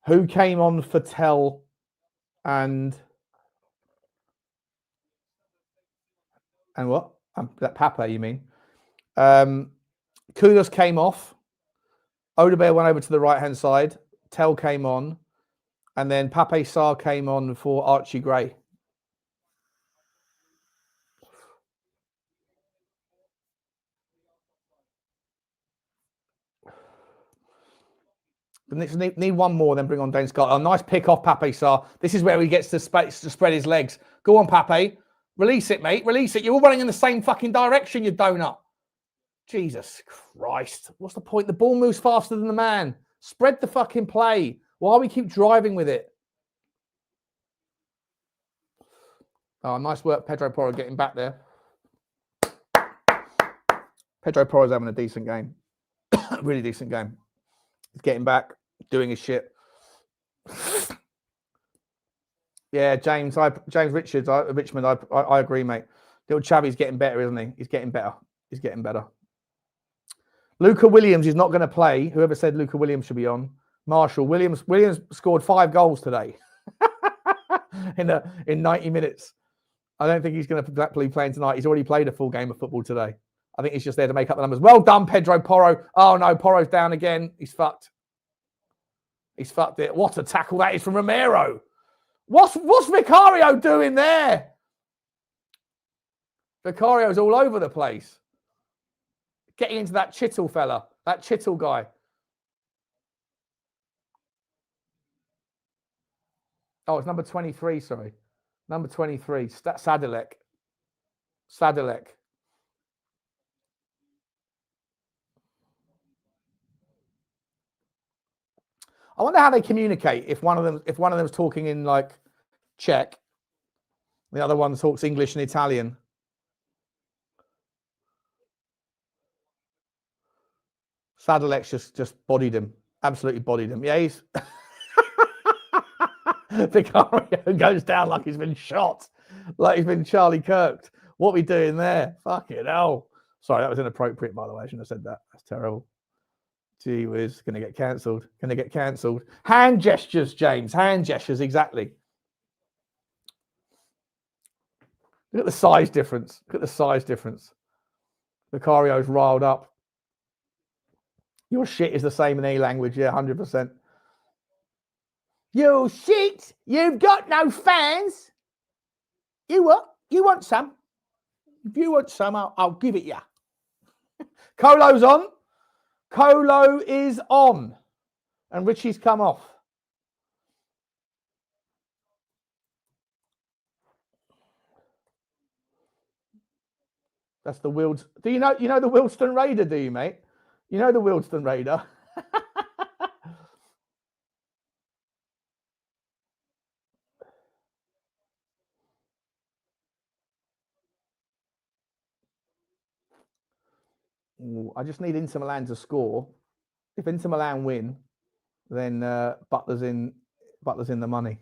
Who came on for Tel and what? That Pape, you mean? Kudus came off. Udogie went over to the right-hand side. Tel came on. And then Pape Sarr came on for Archie Gray. Need one more, then bring on Dane Scott. A nice pick off Pape Sarr. This is where he gets to space to spread his legs. Go on, Pape. Release it, mate. Release it. You're all running in the same fucking direction, you donut. Jesus Christ. What's the point? The ball moves faster than the man. Spread the fucking play. Why we keep driving with it? Oh, nice work, Pedro Porro, getting back there. Pedro Porro's having a decent game. Really decent game. He's getting back, doing his shit. Yeah, James Richmond, I agree, mate. Little Xavi's getting better, isn't he? He's getting better. He's getting better. Luca Williams is not going to play. Whoever said Luca Williams should be on. Marshall Williams scored 5 goals today in 90 minutes. I don't think he's going to be playing tonight. He's already played a full game of football today. I think he's just there to make up the numbers. Well done, Pedro Porro. Oh, no, Porro's down again. He's fucked. He's fucked it. What a tackle that is from Romero. What's Vicario doing there? Vicario's all over the place. Getting into that Chittle fella, that Chittle guy. Oh, it's number 23, sorry. Number 23, Sadilek. Sadilek. I wonder how they communicate if one of them's talking in like Czech, the other one talks English and Italian. Sadilek just bodied him. Absolutely bodied him. Yeah, he's Vicario goes down like he's been shot, like he's been Charlie Kirked. What are we doing there? Fucking hell. Sorry, that was inappropriate, by the way. I shouldn't have said that. That's terrible. Gee whiz, gonna get cancelled. Gonna get cancelled. Hand gestures, James. Hand gestures, exactly. Look at the size difference. Look at the size difference. Vicario's riled up. Your shit is the same in any language, yeah, 100%. You shit! You've got no fans! You what? You want some? If you want some, I'll give it you. Colo's on. Colo is on. And Richie's come off. That's the Wilds. Do you know the Wilston Raider, do you, mate? You know the Wilston Raider. Ooh, I just need Inter Milan to score. If Inter Milan win, then Butler's in the money.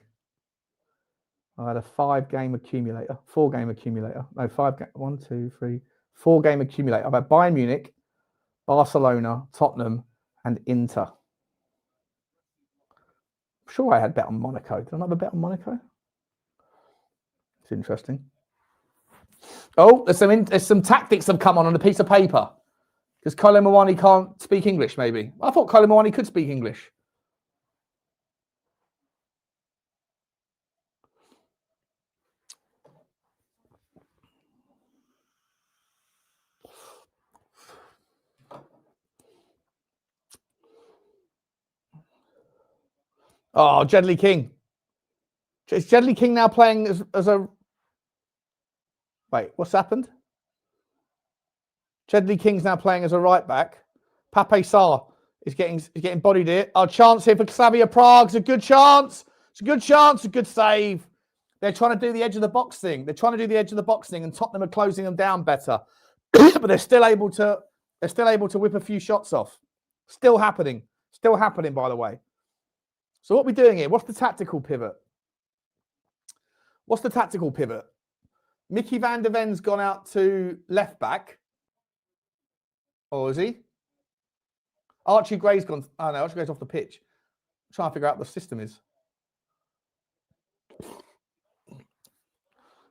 I had a 4-game accumulator. No, 4-game accumulator. I've had Bayern Munich, Barcelona, Tottenham, and Inter. I'm sure I had bet on Monaco. Did I not have a bet on Monaco? It's interesting. Oh, there's some tactics have come on a piece of paper. Because Kolo Muani can't speak English, maybe. I thought Kolo Muani could speak English. Oh, Jedley King. Is Jedley King now playing as a... Wait, what's happened? Jedley King's now playing as a right back. Pape Sarr is getting bodied here. Our chance here for Slavia Prague. It's a good chance. It's a good chance. A good save. They're trying to do the edge of the box thing. And Tottenham are closing them down better. But they're still able to whip a few shots off. Still happening, by the way. So what are we doing here? What's the tactical pivot? Micky van der Ven's gone out to left back. Or is he? Archie Gray's gone. Oh no, Archie Gray's off the pitch. I'm trying to figure out what the system is.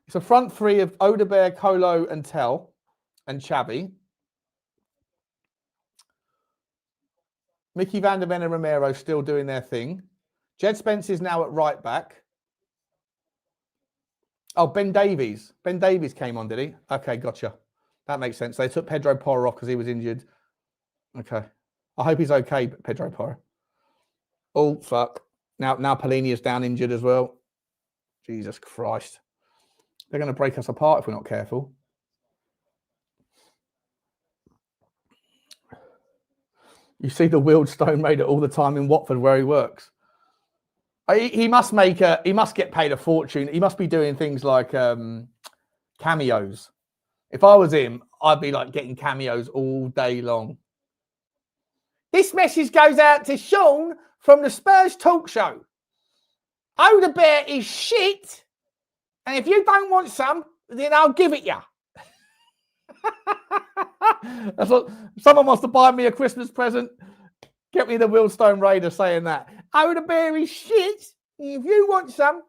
It's a front three of Odebear, Colo, and Tel, and Xavi. Micky van der Ven and Romero still doing their thing. Jed Spence is now at right back. Oh, Ben Davies. Ben Davies came on, did he? Okay, gotcha. That makes sense. They took Pedro Porro off because he was injured. Okay. I hope he's okay, Pedro Porro. Oh, fuck. Now Pellini is down injured as well. Jesus Christ. They're going to break us apart if we're not careful. You see the Wildstone Raider all the time in Watford where he works. He must get paid a fortune. He must be doing things like cameos. If I was him, I'd be like getting cameos all day long. This message goes out to Sean from the Spurs Talk Show. Odebear is shit. And if you don't want some, then I'll give it you. That's what someone wants to buy me a Christmas present. Get me the Wildstone Raider saying that. Odebear is shit. If you want some.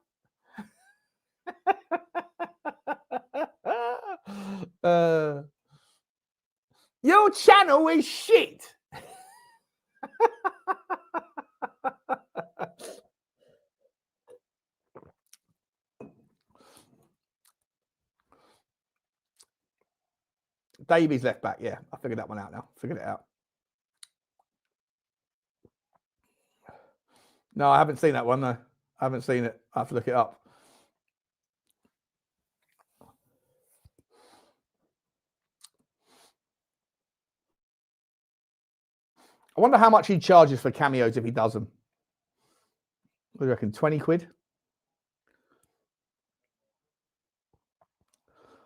Your channel is shit. Davies left back. Yeah, I figured that one out now. Figured it out. No, I haven't seen that one, though. I haven't seen it. I have to look it up. I wonder how much he charges for cameos if he does them. What do you reckon? 20 quid?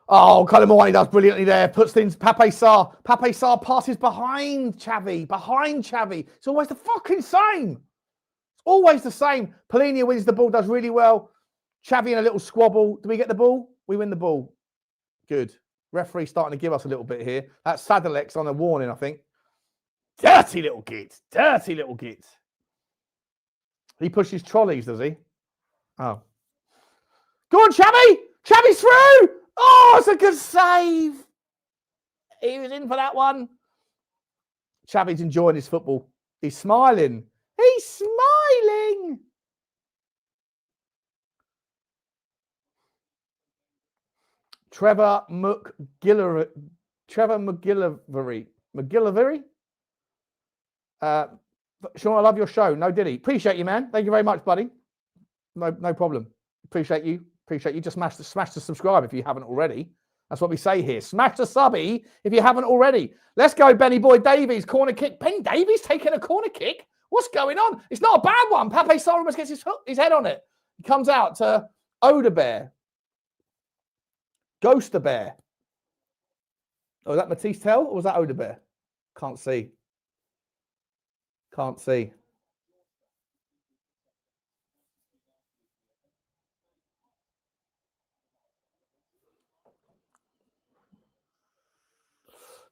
Oh, Colin does brilliantly there. Puts things. Pape Sarr. Pape Sarr passes behind Xavi. Behind Xavi. It's always the fucking same. It's always the same. Polinia wins the ball, does really well. Xavi in a little squabble. Do we get the ball? We win the ball. Good. Referee starting to give us a little bit here. That's Sadalek's on a warning, I think. Dirty little git. Dirty little git. He pushes trolleys, does he? Oh. Go on, Xavi! Xavi's through! Oh, it's a good save. He was in for that one. Xavi's enjoying his football. He's smiling. He's smiling. Trevor McGillivray. Sean, I love your show. No diddy. Appreciate you, man. Thank you very much, buddy. No problem. Appreciate you. Appreciate you. Just smash the subscribe if you haven't already. That's what we say here. Smash the subby if you haven't already. Let's go, Benny Boy Davies. Corner kick. Ben Davies taking a corner kick? What's going on? It's not a bad one. Pape Sarr almost gets his head on it. He comes out to Odebear. Ghoster Bear. Oh, was that Mathys Tel or was that Odebear? Can't see. Can't see.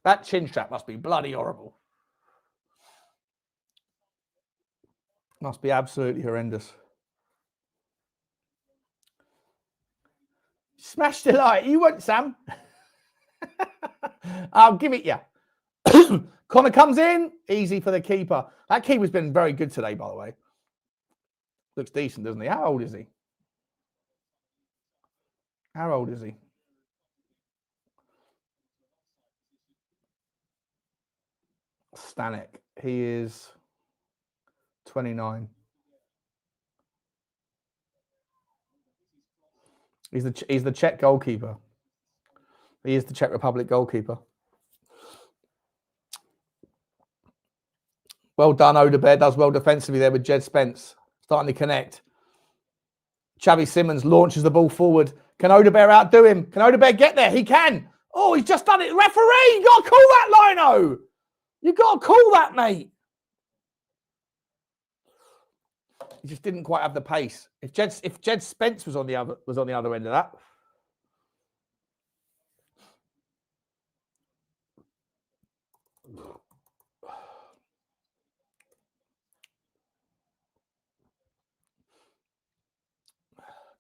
That chin strap must be bloody horrible. Must be absolutely horrendous. Smash the light. You want Sam? I'll give it you. Connor comes in. Easy for the keeper. That keeper's been very good today, by the way. Looks decent, doesn't he? How old is he? How old is he? Stanek. He is 29. He's the Czech goalkeeper. He is the Czech Republic goalkeeper. Well done, Odebear. Does well defensively there with Jed Spence. Starting to connect. Xavi Simons launches the ball forward. Can Odebear outdo him? Can Odebear get there? He can. Oh, he's just done it. Referee, you got to call that, Lino. You got to call that, mate. He just didn't quite have the pace. If Jed Spence was on the other end of that.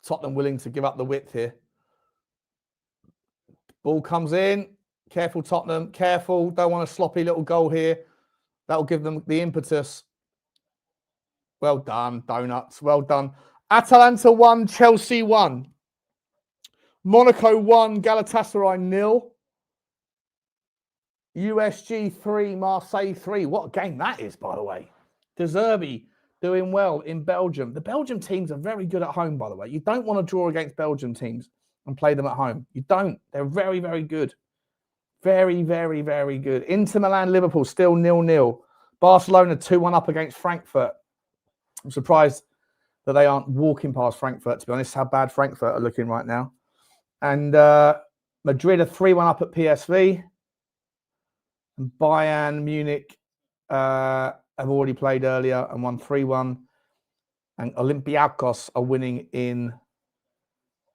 Tottenham willing to give up the width here. Ball comes in. Careful, Tottenham. Careful. Don't want a sloppy little goal here. That'll give them the impetus. Well done, Donuts. Well done. Atalanta 1, Chelsea 1. Monaco 1, Galatasaray 0. USG 3, Marseille 3. What a game that is, by the way. De Zerbi doing well in Belgium. The Belgium teams are very good at home, by the way. You don't want to draw against Belgium teams and play them at home. You don't. They're very, very good. Very, very, very good. Inter Milan, Liverpool still 0-0. Barcelona 2-1 up against Frankfurt. I'm surprised that they aren't walking past Frankfurt, to be honest, how bad Frankfurt are looking right now. And Madrid are 3-1 up at PSV. And Bayern Munich have already played earlier and won 3-1. And Olympiacos are winning in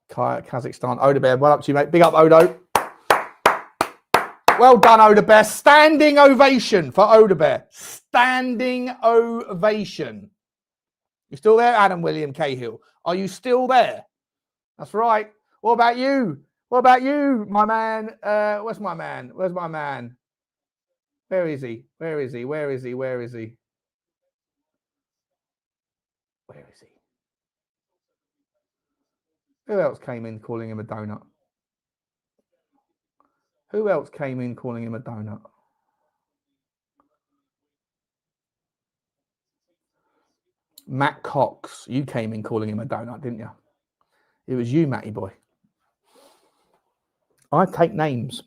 Kazakhstan. Odebear, well up to you, mate. Big up, Odo. Well done, Odebear. Standing ovation for Odebear. Standing ovation. You still there, Adam William Cahill? Are you still there? That's right. What about you? What about you, my man? Where's my man? Where's my man? Where is he? Where is he? Where is he? Where is he? Where is he? Who else came in calling him a donut? Who else came in calling him a donut? Matt Cox. You came in calling him a donut, didn't you? It was you, Matty boy. I take names.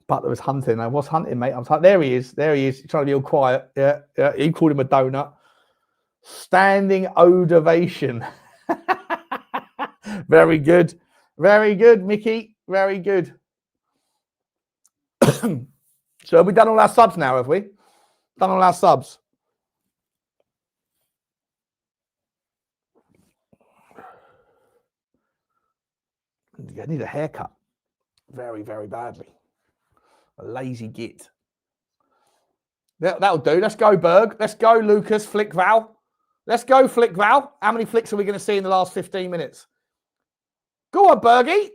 But there was hunting. I was hunting, mate. I was like, there he is. He's trying to be all quiet. Yeah. He called him a donut. Standing ovation. Very good. Very good, Micky. Very good. So have we done all our subs now, have we? Done all our subs. I need a haircut. Very, very badly. A lazy git. That'll do. Let's go, Berg. Let's go, Lucas. Flickval. Let's go, Flickval. How many flicks are we going to see in the last 15 minutes? Go on, Bergie.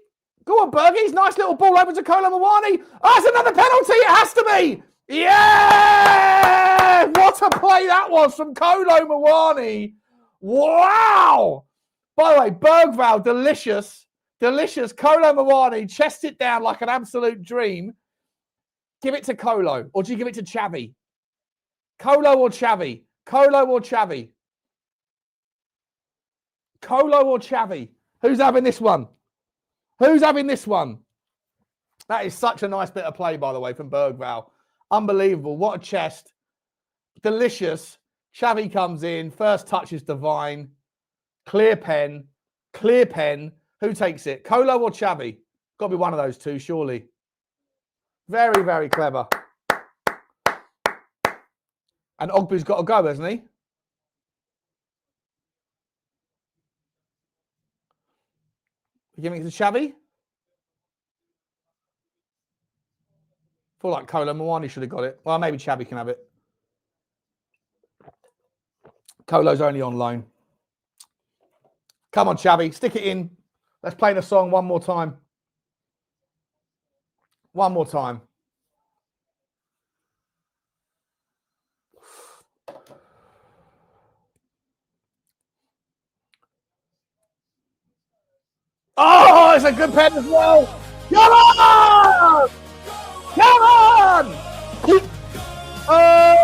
Go on, Bergie. Nice little ball over to Kolo Muani. Oh, it's another penalty. It has to be. Yeah! What a play that was from Kolo Muani. Wow. By the way, Berghvall, delicious. Delicious. Kolo Muani chest it down like an absolute dream. Give it to Kolo. Or do you give it to Xavi? Kolo or Xavi? Kolo or Xavi? Kolo or Xavi? Who's having this one? Who's having this one? That is such a nice bit of play, by the way, from Berghvall. Unbelievable. What a chest. Delicious. Xavi comes in. First touch is divine. Clear pen. Clear pen. Who takes it? Kolo or Xavi? Got to be one of those two, surely. Very, very clever. And Ogbu's got to go, hasn't he? You giving it to Xavi? Feel like Kolo Muani should have got it. Well, maybe Xavi can have it. Kolo's only on loan. Come on, Xavi. Stick it in. Let's play the song one more time. One more time. Oh, it's a good pen as well. Come on! Come on! Oh!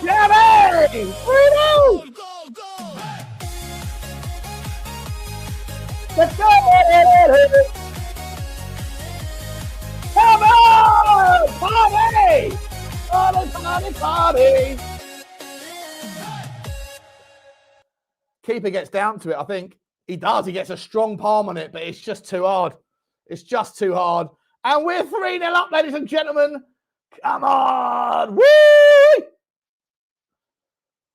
Xavi! 3-0! Let's go! Come on! Party! Party! Keeper gets down to it, I think. He does. He gets a strong palm on it, but it's just too hard. It's just too hard. And we're 3-0 up, ladies and gentlemen. Come on! Woo!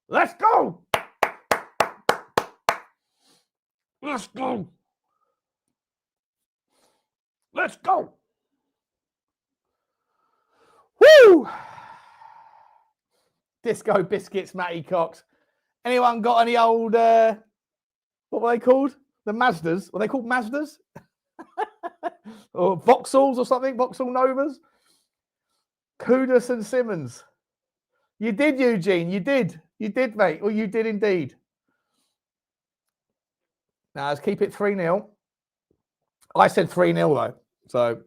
Let's go! Let's go! Let's go! Woo! Disco biscuits, Matty Cox. Anyone got any old, what were they called? The Mazdas? Were they called Mazdas? Or Vauxhalls or something? Vauxhall Novas? Kudus and Simmons. You did, Eugene. You did. You did, mate. Or you did indeed. Now, let's keep it 3-0. I said 3-0, though. So,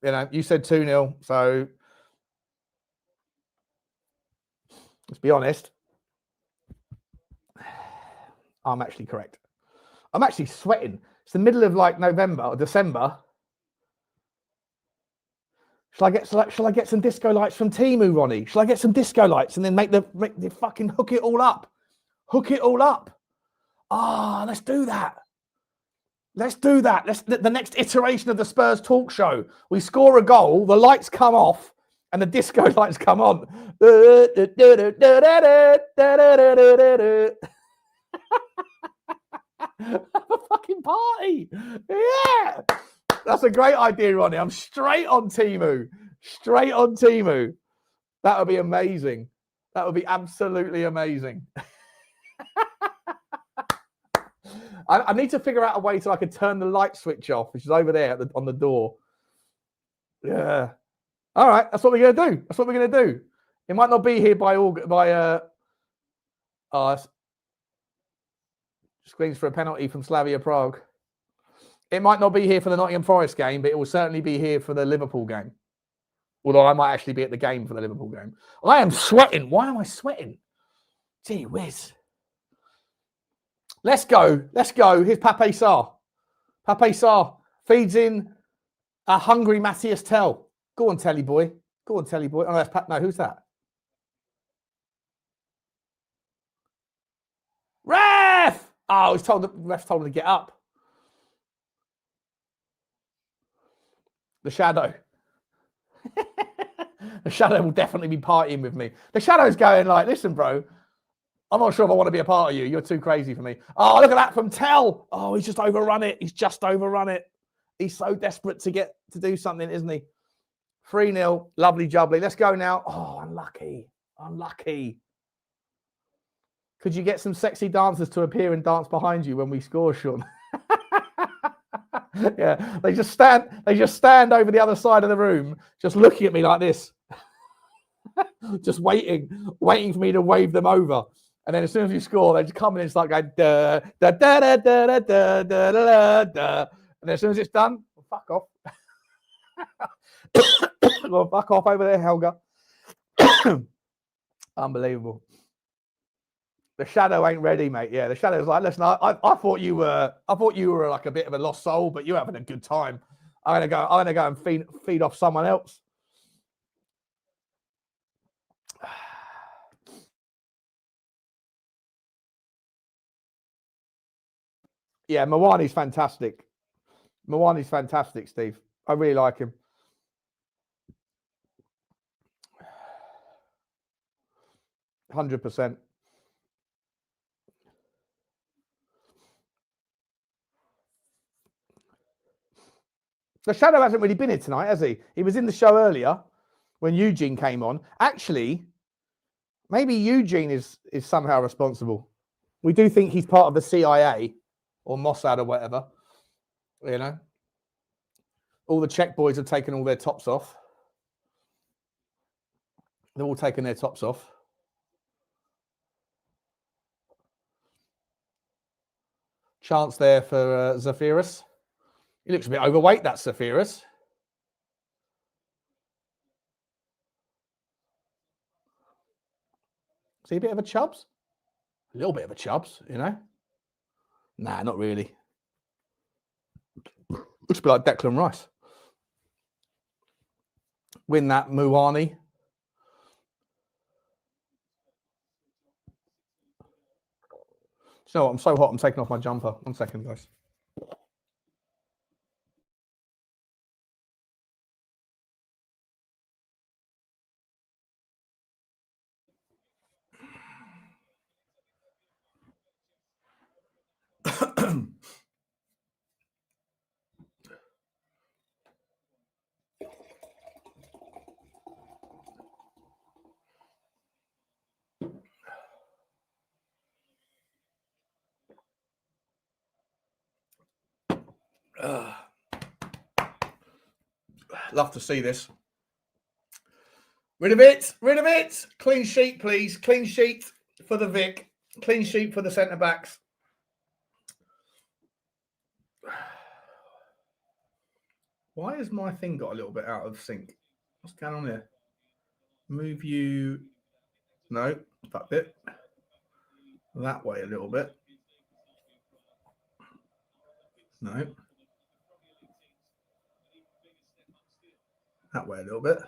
you know, you said 2-0. So, let's be honest. I'm actually correct. I'm actually sweating. It's the middle of like November or December. Shall I get some disco lights from Temu, Ronnie? Shall I get some disco lights and then make the fucking hook it all up? Hook it all up. Ah, let's do that. Let's do that. The next iteration of the Spurs talk show. We score a goal, the lights come off, and the disco lights come on. Have a fucking party. Yeah. That's a great idea, Ronnie. I'm straight on Temu. Straight on Temu. That would be amazing. That would be absolutely amazing. I need to figure out a way so I could turn the light switch off, which is over there on the door. Yeah. All right. That's what we're going to do. That's what we're going to do. It might not be here by August. Screams for a penalty from Slavia Prague. It might not be here for the Nottingham Forest game, but it will certainly be here for the Liverpool game. Although I might actually be at the game for the Liverpool game. I am sweating. Why am I sweating? Gee whiz. Let's go. Let's go. Here's Pape Sarr. Pape Sarr feeds in a hungry Mathys Tel. Go on, Telly boy. Go on, Telly boy. Oh, that's Pat. No, who's that? Ref! Oh, he's told the ref told him to get up. The Shadow. The Shadow will definitely be partying with me. The Shadow's going like, listen, bro, I'm not sure if I want to be a part of you. You're too crazy for me. Oh, look at that from Tel. Oh, he's just overrun it. He's just overrun it. He's so desperate to get to do something, isn't he? 3-0. Lovely jubbly. Let's go now. Oh, unlucky. Unlucky. Could you get some sexy dancers to appear and dance behind you when we score, Sean? Yeah, they just stand over the other side of the room, just looking at me like this, just waiting for me to wave them over. And then as soon as you score, they just come in and start going da da da da da da da da da da. And then as soon as it's done, well, fuck off. Well, fuck off over there, Helga. Unbelievable. The Shadow ain't ready, mate. Yeah, the Shadow's like, listen, I thought you were like a bit of a lost soul, but you're having a good time. I'm gonna go and feed off someone else. Yeah, Mwani's fantastic. Mwani's fantastic, Steve. I really like him. %100%. The Shadow hasn't really been here tonight, has he? He was in the show earlier when Eugene came on. Actually, maybe Eugene is somehow responsible. We do think he's part of the CIA or Mossad or whatever. You know? All the Czech boys have taken all their tops off. They've all taken their tops off. Chance there for Zephyrus. He looks a bit overweight, that Zephyrus. Is he a bit of a chubs? A little bit of a chubs, you know? Nah, not really. Looks a bit like Declan Rice. Win that, Mwani. Do you know what? I'm so hot, I'm taking off my jumper. 1 second, guys. Love to see this. Rid of it. Rid of it. Clean sheet, please. Clean sheet for the Vic. Clean sheet for the centre backs. Why has my thing got a little bit out of sync? What's going on here? Move you. No, that bit. That way a little bit. No. That way a little bit.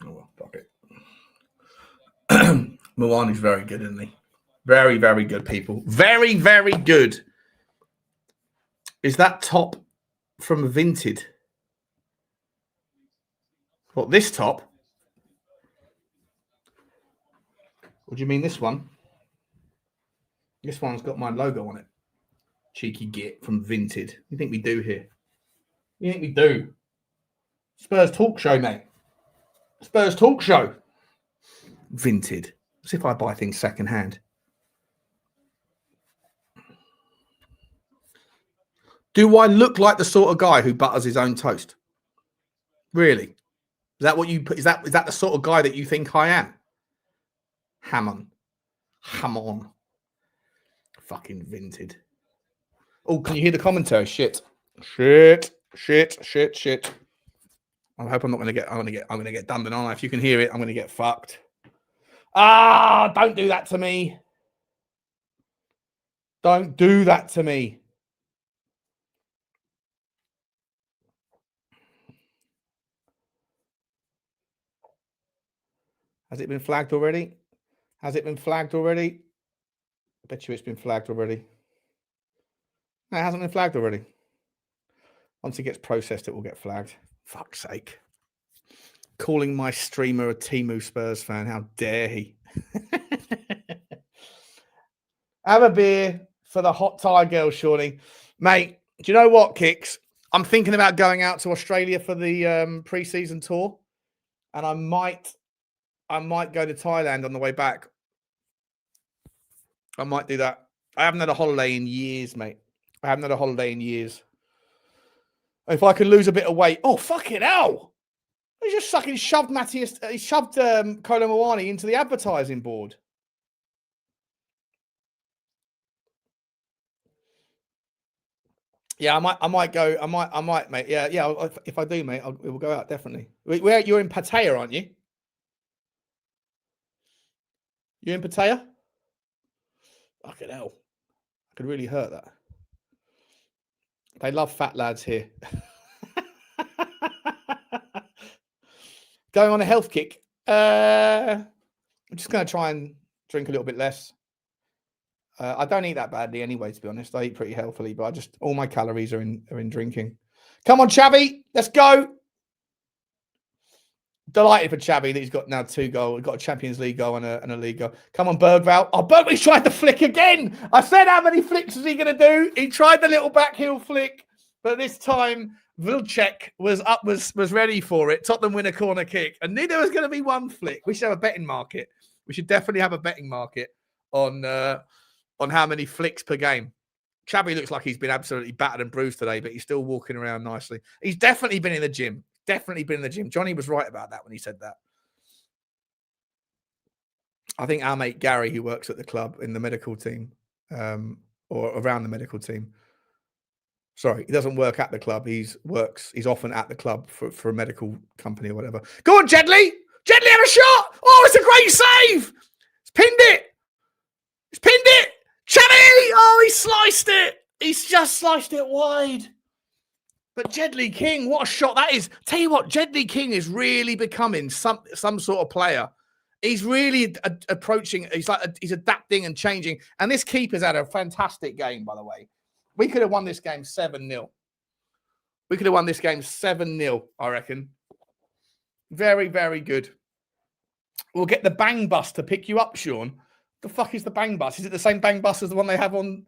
Oh, well, fuck it. Mwani's very good, isn't he? Very, very good, people. Very, very good. Is that top from Vinted? What, this top? What do you mean this one? This one's got my logo on it. Cheeky git from Vinted. What do you think we do here? What do you think we do? Spurs Talk Show, mate. Spurs Talk Show. Vinted. As if I buy things secondhand. Do I look like the sort of guy who butters his own toast? Really? Is that what you put? Is that the sort of guy that you think I am? Ham on. Fucking vinted. Oh, can you hear the commentary? Shit. I hope I'm not gonna get done, aren't I? If you can hear it, I'm gonna get fucked. Ah, don't do that to me. Don't do that to me. Has it been flagged already? Has it been flagged already? I bet you it's been flagged already. No, it hasn't been flagged already. Once it gets processed, it will get flagged. Fuck's sake. Calling my streamer a Temu Spurs fan. How dare he? Have a beer for the hot Thai girl, Shawnee. Mate, do you know what, Kicks? I'm thinking about going out to Australia for the pre-season tour. And I might go to Thailand on the way back. I might do that. I haven't had a holiday in years, mate. I haven't had a holiday in years. If I can lose a bit of weight. Oh, fucking hell. He just fucking shoved Kolo Muani into the advertising board. Yeah, I might go. I might, mate. Yeah. If I do, mate, we'll go out definitely. You're in Pattaya, aren't you? You're in Pattaya? Fucking hell. I could really hurt that. They love fat lads here. Going on a health kick. I'm just going to try and drink a little bit less. I don't eat that badly anyway, to be honest. I eat pretty healthily, but all my calories are in drinking. Come on, Chavy. Let's go. Delighted for Chavy that he's got now 2 goals. He's got a Champions League goal and a league goal. Come on, Berghvall. Oh, Berghvall's tried the flick again. I said, how many flicks is he going to do? He tried the little back heel flick, but this time Vilcek was ready for it. Tottenham win a corner kick. I knew there was going to be one flick. We should have a betting market. We should definitely have a betting market on how many flicks per game. Chavy looks like he's been absolutely battered and bruised today, but he's still walking around nicely. He's definitely been in the gym. Definitely been in the gym. Johnny was right about that when he said that. I think our mate Gary, who works at the club in the medical team, or around the medical team. Sorry, he doesn't work at the club. He's often at the club for a medical company or whatever. Go on, Jedley! Jedley had a shot! Oh, it's a great save! He's pinned it! He's pinned it! Chavy! Oh, he sliced it! He's just sliced it wide. But Jedley King, what a shot that is. Tell you what, Jedley King is really becoming some sort of player. He's really approaching, he's adapting and changing. And this keeper's had a fantastic game, by the way. We could have won this game 7-0. We could have won this game 7-0, I reckon. Very, very good. We'll get the bang bus to pick you up, Sean. The fuck is the bang bus? Is it the same bang bus as the one they have on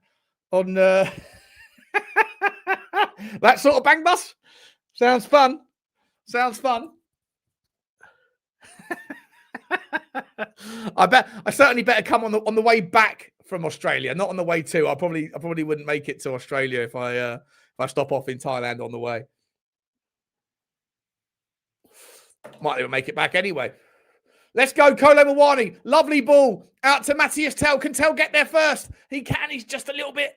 that sort of bang bus? Sounds fun. Sounds fun. I certainly better come on the way back from Australia, not on the way to. I probably wouldn't make it to Australia if I stop off in Thailand on the way. Might even make it back anyway. Let's go, Kolo Muani. Lovely ball. Out to Mathys Tel. Can Tel get there first? He can. He's just a little bit.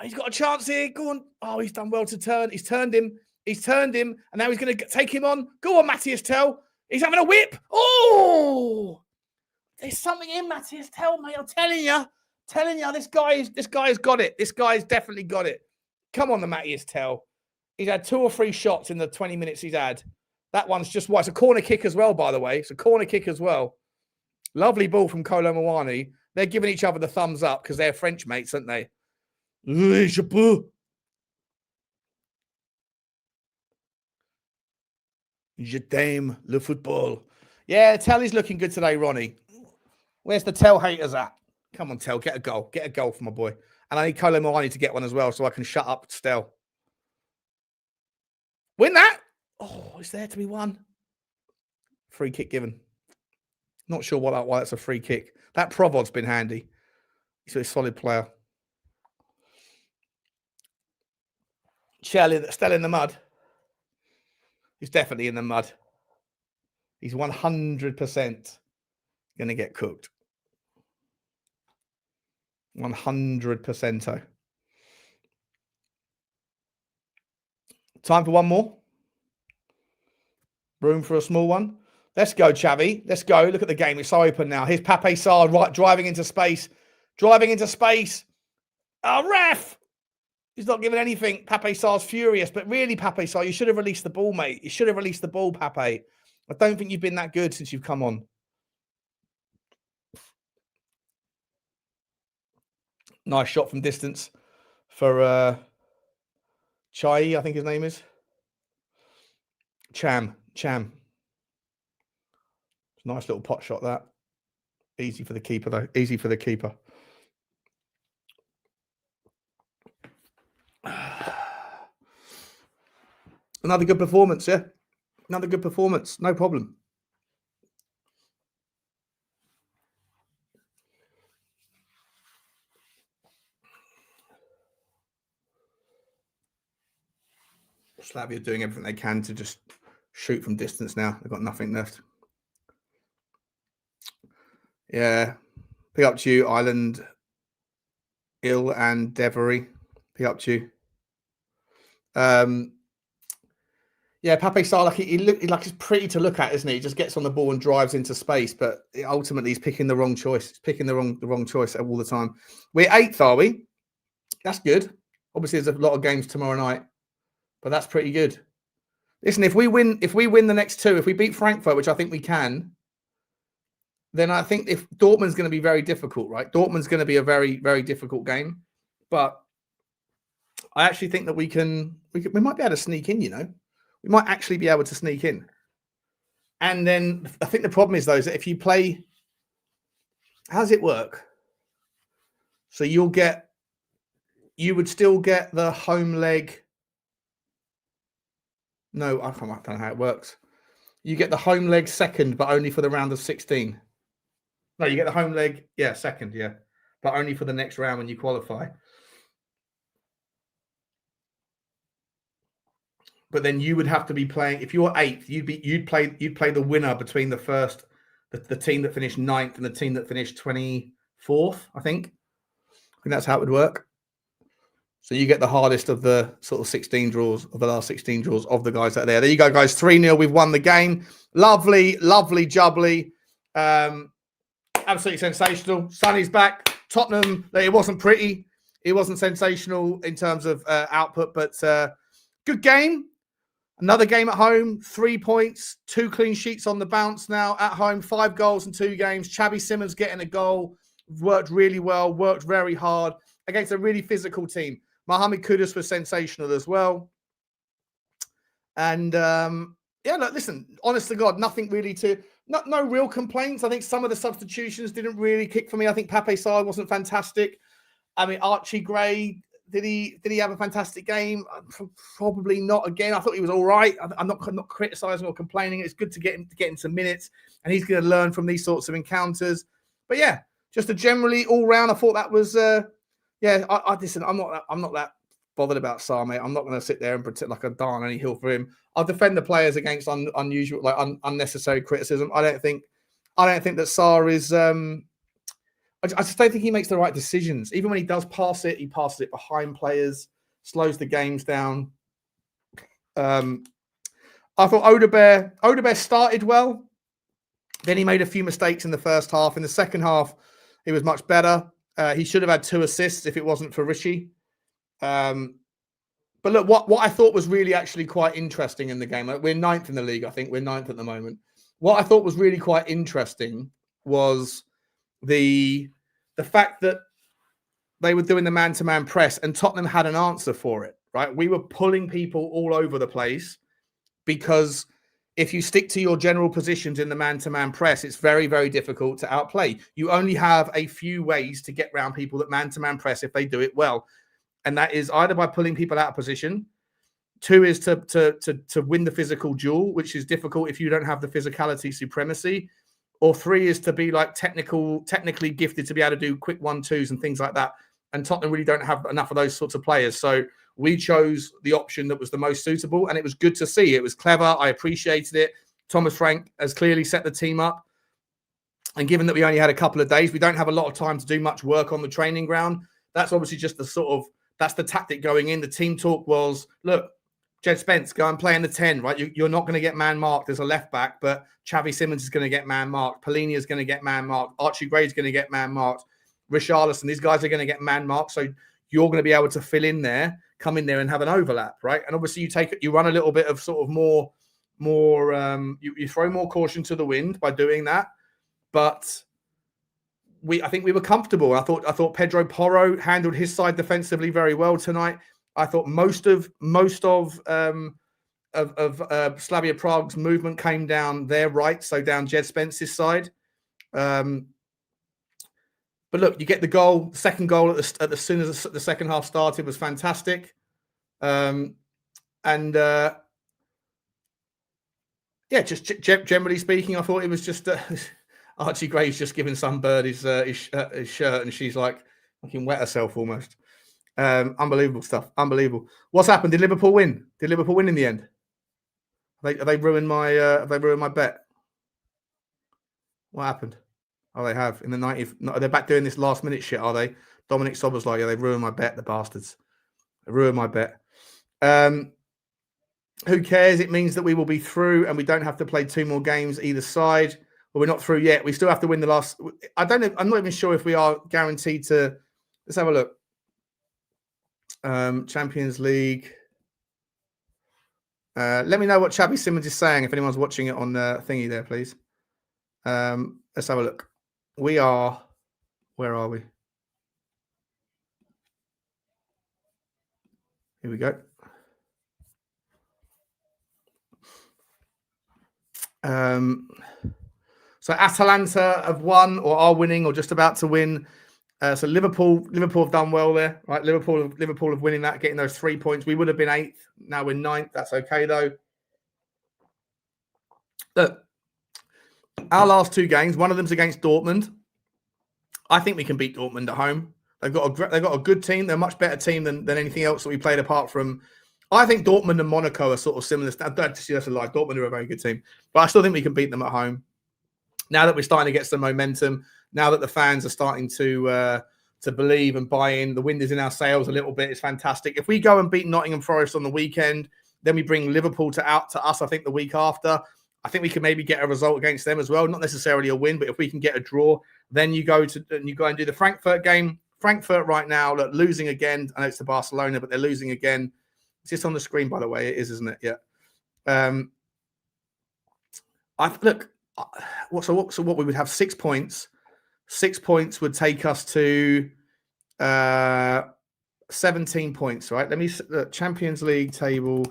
He's got a chance here. Go on. Oh, he's done well to turn. He's turned him. And now he's going to take him on. Go on, Mathys Tel. He's having a whip. Oh! There's something in Mathys Tel, mate. I'm telling you, this guy's got it. This guy's definitely got it. Come on, the Mathys Tel. He's had 2 or 3 shots in the 20 minutes he's had. That one's just It's a corner kick as well, by the way. It's a corner kick as well. Lovely ball from Kolo Muani. They're giving each other the thumbs up because they're French mates, aren't they? Je t'aime le football. Yeah, Tel is looking good today, Ronnie. Where's the Tel haters at? Come on, Tel, get a goal. Get a goal for my boy. And I need Kolo Muani to get one as well so I can shut up Stel. Win that. Oh, is there to be won? Free kick given. Not sure why that's a free kick. That Provod's been handy. He's a solid player. Still in the mud. He's definitely in the mud. He's 100% going to get cooked. 100%. Time for one more. Room for a small one. Let's go, Chavi. Let's go. Look at the game. It's so open now. Here's Pape Sarr, right, driving into space. Oh, ref! He's not giving anything. Pape Sarr's furious, but really, Pape Sarr, you should have released the ball, mate. You should have released the ball, Pape. I don't think you've been that good since you've come on. Nice shot from distance for Chai, I think his name is. Cham. Nice little pot shot, that. Easy for the keeper, though. Easy for the keeper. Another good performance, yeah. Another good performance. No problem. Slavia doing everything they can to just shoot from distance now. They've got nothing left. Yeah. Pick up to you, Island, Ill and Devery. Pick up to you. Yeah, Pape Sarr, he's pretty to look at, isn't he? He just gets on the ball and drives into space, but ultimately he's picking the wrong choice. He's picking the wrong choice all the time. We're 8th, are we? That's good. Obviously, there's a lot of games tomorrow night, but that's pretty good. Listen, if we win the next two, if we beat Frankfurt, which I think we can, then I think if Dortmund's going to be very difficult, right? Dortmund's going to be a very, very difficult game, but I actually think that we might be able to sneak in, you know. We might actually be able to sneak in. And then I think the problem is, though, is that if you play, how does it work? So you would still get the home leg. No, I don't know how it works. You get the home leg second, but only for the round of 16. No, you get the home leg, second, but only for the next round when you qualify. But then you would have to be playing. If you were 8th, you'd play the winner between the team that finished 9th and the team that finished 24th. I think that's how it would work. So you get the hardest of the sort of 16 draws of the last 16 draws of the guys that are there. There you go, guys. 3-0. We've won the game. Lovely, lovely, jubbly. Absolutely sensational. Sonny's back. Tottenham. It wasn't pretty. It wasn't sensational in terms of output, but good game. Another game at home, 3 points, 2 clean sheets on the bounce now at home, 5 goals in 2 games. Xavi Simons getting a goal, worked really well, worked very hard against a really physical team. Mohamed Kudus was sensational as well. And look, listen, honest to God, nothing really no real complaints. I think some of the substitutions didn't really kick for me. I think Pape Sarr wasn't fantastic. I mean, Archie Gray, did he have a fantastic game? Probably not. Again, I thought he was all right. I'm not criticizing or complaining. It's good to get him some minutes, and he's going to learn from these sorts of encounters. But yeah, just a generally all round. I thought that was listen. I'm not that bothered about Sarr, mate. I'm not going to sit there and pretend like I die on any hill for him. I'll defend the players against unnecessary criticism. I don't think that Sarr is. I just don't think he makes the right decisions. Even when he does pass it, he passes it behind players, slows the games down. I thought Odebear started well. Then he made a few mistakes in the first half. In the second half, he was much better. He should have had 2 assists if it wasn't for Richie. But look, what I thought was really actually quite interesting in the game. We're 9th in the league, I think. We're 9th at the moment. What I thought was really quite interesting was the fact that they were doing the man-to-man press and Tottenham had an answer for it, right? We were pulling people all over the place because if you stick to your general positions in the man-to-man press, it's very, very difficult to outplay. You only have a few ways to get around people that man-to-man press if they do it well. And that is either by pulling people out of position. 2 is to win the physical duel, which is difficult if you don't have the physicality supremacy. Or 3 is to be like technically gifted to be able to do quick 1-2s and things like that. And Tottenham really don't have enough of those sorts of players. So we chose the option that was the most suitable, and it was good to see. It was clever. I appreciated it. Thomas Frank has clearly set the team up. And given that we only had a couple of days, we don't have a lot of time to do much work on the training ground. That's obviously just that's the tactic going in. The team talk was, look, Jed Spence, go and play in the 10, right? You're not going to get man marked as a left back, but Xavi Simons is going to get man marked. Polini is going to get man marked. Archie Gray is going to get man marked. Richalison, these guys are going to get man marked. So you're going to be able to fill in there, come in there and have an overlap, right? And obviously you run a little bit of sort of more, you throw more caution to the wind by doing that. But I think we were comfortable. I thought Pedro Porro handled his side defensively very well tonight. I thought most of Slavia Prague's movement came down their right, so down Jed Spence's side. But look, you get the goal. The second goal as soon as the second half started was fantastic. Just generally speaking, I thought it was just Archie Gray's just giving some bird his shirt, and she's like fucking wet herself almost. Unbelievable stuff. Unbelievable. What's happened? Did Liverpool win? Did Liverpool win in the end? Have they ruined my bet? What happened? Oh, they have in the 90th. No, they're back doing this last minute shit, are they? Dominic Sober's like, yeah, they ruined my bet, the bastards. They ruined my bet. Who cares? It means that we will be through and we don't have to play 2 more games either side. Well, we're not through yet. We still have to win the last. I don't know. I'm not even sure if we are guaranteed to. Let's have a look. Champions League. Let me know what Xavi Simons is saying if anyone's watching it on the thingy there, please. Let's have a look. We are. Where are we? Here we go. So Atalanta have won or are winning or just about to win. So Liverpool have done well there, right? Liverpool have winning that, getting those 3 points. We would have been 8th. Now we're 9th. That's okay though. Look, our last 2 games, one of them's against Dortmund. I think we can beat Dortmund at home. They've got a good team. They're a much better team than anything else that we played apart from. I think Dortmund and Monaco are sort of similar. That's a lie. Dortmund are a very good team, but I still think we can beat them at home. Now that we're starting to get some momentum, now that the fans are starting to believe and buy in, the wind is in our sails a little bit. It's fantastic. If we go and beat Nottingham Forest on the weekend, then we bring Liverpool to us, I think, the week after. I think we can maybe get a result against them as well. Not necessarily a win, but if we can get a draw, then you go and do the Frankfurt game. Frankfurt right now, look, losing again. I know it's to Barcelona, but they're losing again. It's just on the screen, by the way. It is, isn't it? Yeah. So what we would have 6 points. 6 points would take us to 17 points, right? Let me Champions League table,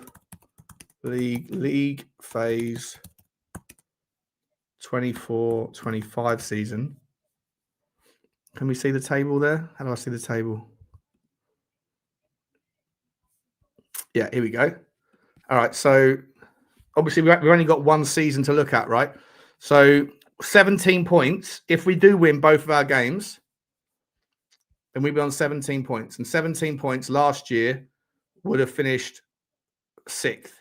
league phase 24-25 season. Can we see the table there? How do I see the table? Yeah, here we go. All right, so obviously we've only got one season to look at, right? So 17 points. If we do win both of our games, then we'd be on 17 points. And 17 points last year would have finished 6th.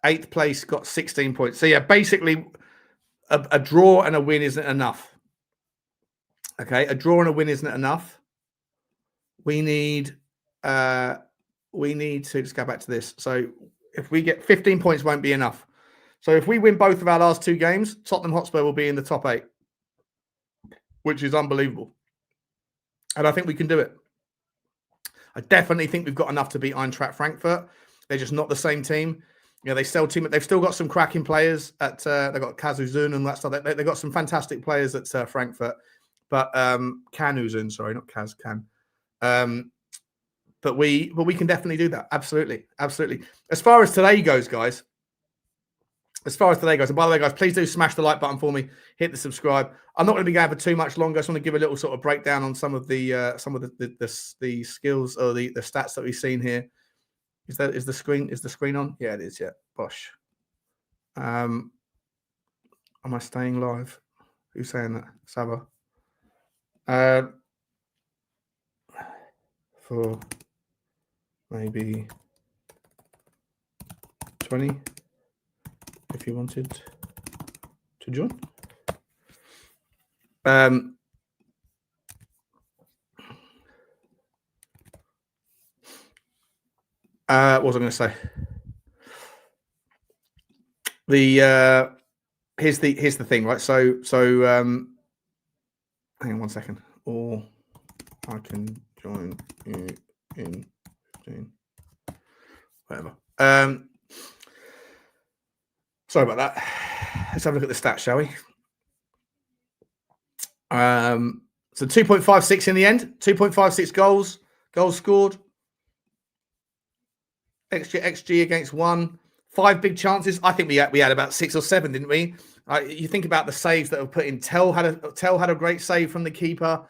8th place got 16 points. So yeah, basically a draw and a win isn't enough. Okay, a draw and a win isn't enough. We need to just go back to this. So if we get 15 points won't be enough. So if we win both of our last 2 games, Tottenham Hotspur will be in the top 8, which is unbelievable. And I think we can do it. I definitely think we've got enough to beat Eintracht Frankfurt. They're just not the same team. You know, they've still got some cracking players at they've got Kazuzun and that stuff. They've got some fantastic players at Frankfurt. But Kanuzun, sorry, not Kaz, Kan. But we can definitely do that. Absolutely. Absolutely. As far as today goes, guys. And by the way, guys, please do smash the like button for me. Hit the subscribe. I'm not going to be going for too much longer. I just want to give a little sort of breakdown on some of the skills or the stats that we've seen here. Is the screen on? Yeah, it is. Yeah, bosh. Am I staying live? Who's saying that? Saba. for maybe 20 if you wanted to join. What was I going to say? Here's the thing, right? So hang on 1 second. Or I can join you in 15. Whatever. Sorry about that. Let's have a look at the stats, shall we? So 2.56 in the end. 2.56 goals scored. XG against 1. 5 big chances. I think we had about 6 or 7, didn't we? You think about the saves that were put in. Tel had a great save from the keeper.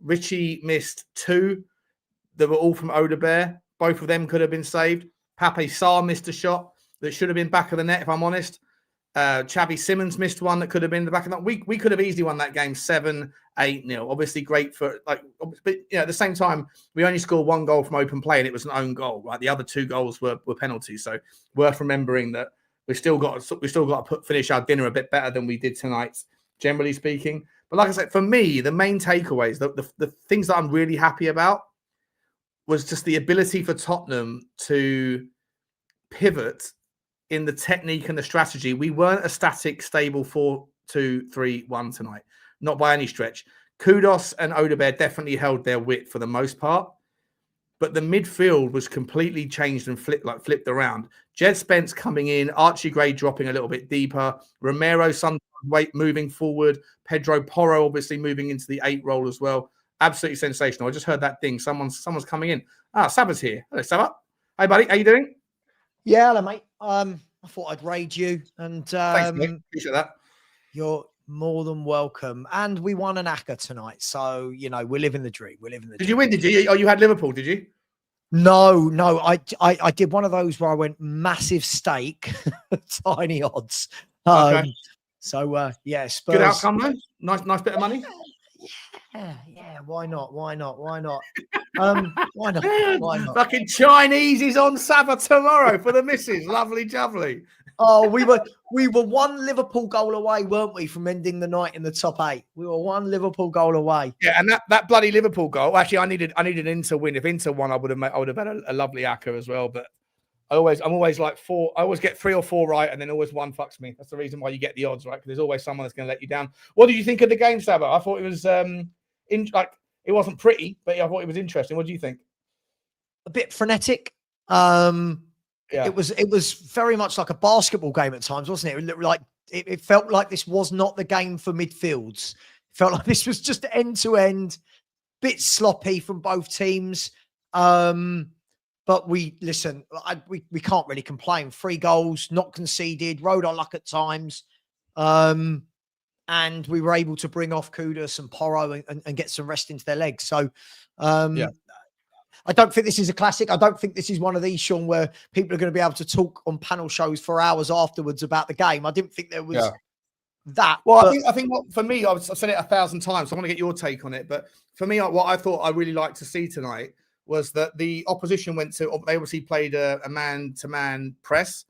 Richie missed 2 that were all from Udogie. Both of them could have been saved. Pape Sarr missed a shot that should have been back of the net, if I'm honest. Xavi Simons missed one that could have been the back of the net. We could have easily won that game 7-8-0. Obviously great for but at the same time, we only scored 1 goal from open play and it was an own goal, right? The other 2 goals were penalties. So worth remembering that we still got to finish our dinner a bit better than we did tonight, generally speaking. But like I said, for me, the main takeaways, the things that I'm really happy about was just the ability for Tottenham to pivot in the technique and the strategy. We weren't a static, stable 4-2-3-1 tonight, not by any stretch. Kudos and Udogie definitely held their wit for the most part, but the midfield was completely changed and flipped around. Jed Spence coming in, Archie Gray dropping a little bit deeper, Romero sometimes moving forward, Pedro Porro obviously moving into the 8 role as well. Absolutely sensational. I just heard that ding. Someone's coming in. Saba's here. Hello, Saba. Hey, buddy. How you doing? Yeah, hello, mate. I thought I'd raid you, and thanks, mate. Appreciate that. You're more than welcome. And we won an ACCA tonight, so we're living the dream. Did you win? Did you? Oh, you had Liverpool, did you? No. I did one of those where I went massive stake, tiny odds. Okay. So Spurs. Good outcome though. Nice bit of money. Yeah. Why not? Why not? Why not? Fucking Chinese is on Saba tomorrow for the missus. Lovely jubbly. Oh, we were 1 Liverpool goal away, weren't we, from ending the night in the top 8? We were 1 Liverpool goal away. Yeah, and that bloody Liverpool goal. Actually, I needed Inter win. If Inter won, I would have had a lovely ACCA as well. But I'm always like 4. I always get 3 or 4 right, and then always 1 fucks me. That's the reason why you get the odds, right? Because there's always someone that's going to let you down. What did you think of the game, Saba? I thought it was it wasn't pretty, but I thought it was interesting. What do you think? A bit frenetic. Yeah. It was very much like a basketball game at times, wasn't it? It felt like this was not the game for midfields. It felt like this was just end to end, bit sloppy from both teams. But we can't really complain. 3 goals, not conceded, rode our luck at times. And we were able to bring off Kudos and Porro and get some rest into their legs. So, I don't think this is a classic. I don't think this is one of these, Sean, where people are going to be able to talk on panel shows for hours afterwards about the game. I didn't think there was that. Well, I think for me, I've said it 1,000 times, so I want to get your take on it. But for me, what I thought I really liked to see tonight was that the opposition they obviously played a man-to-man press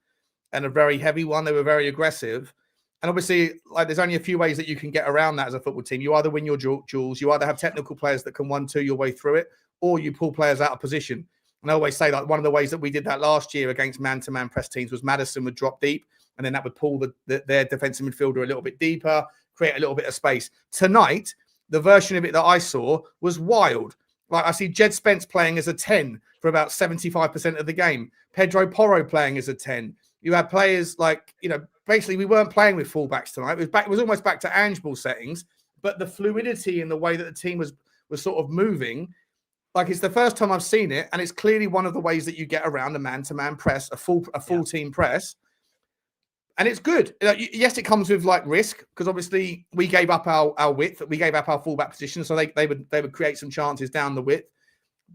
and a very heavy one. They were very aggressive. And obviously, there's only a few ways that you can get around that as a football team. You either win your duels, you either have technical players that can 1-2 your way through it, or you pull players out of position. And I always say, one of the ways that we did that last year against man-to-man press teams was Maddison would drop deep, and then that would pull their defensive midfielder a little bit deeper, create a little bit of space. Tonight, the version of it that I saw was wild. I see Jed Spence playing as a 10 for about 75% of the game. Pedro Porro playing as a 10. You had players basically we weren't playing with fullbacks tonight. It was almost back to Ange ball settings, but the fluidity in the way that the team was sort of moving, it's the first time I've seen it, and it's clearly one of the ways that you get around a man-to-man press, a full team press, and it's good. Yes, it comes with risk because obviously we gave up our width, we gave up our fullback position, so they would create some chances down the width.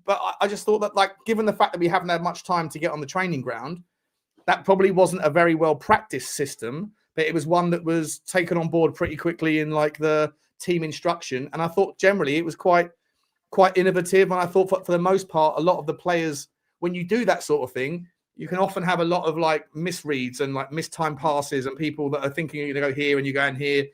But I just thought that given the fact that we haven't had much time to get on the training ground, that probably wasn't a very well practiced system, but it was one that was taken on board pretty quickly in the team instruction. And I thought generally it was quite quite innovative. And I thought for the most part, a lot of the players, when you do that sort of thing, you can often have a lot of like misreads and like mistimed passes and people that are thinking you're going to go here and you're going here.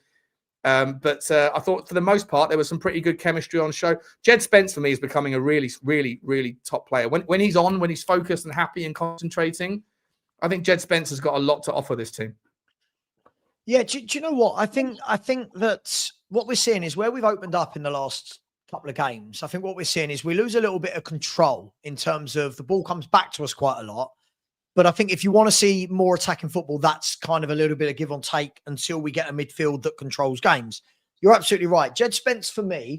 But I thought for the most part, there was some pretty good chemistry on show. Jed Spence for me is becoming a really, really, really top player. When he's on, when he's focused and happy and concentrating, I think Jed Spence has got a lot to offer this team. Yeah, do you know what? I think that what we're seeing is where we've opened up in the last couple of games. I think what we're seeing is we lose a little bit of control in terms of the ball comes back to us quite a lot. But I think if you want to see more attacking football, that's kind of a little bit of give and take until we get a midfield that controls games. You're absolutely right. Jed Spence, for me,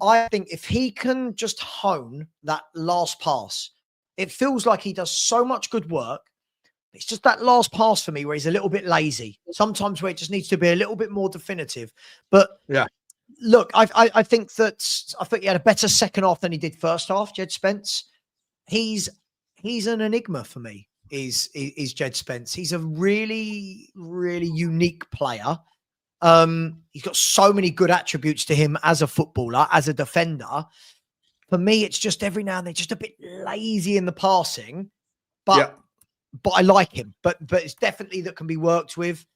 I think if he can just hone that last pass, it feels like he does so much good work. It's just that last pass for me where he's a little bit lazy. Sometimes where it just needs to be a little bit more definitive. But yeah, look, I think he had a better second half than he did first half, Jed Spence. He's an enigma for me. Is Jed Spence. He's a really, really unique player. He's got so many good attributes to him as a footballer, as a defender. For me, it's just every now and then just a bit lazy in the passing. But I like him. But it's definitely that can be worked with.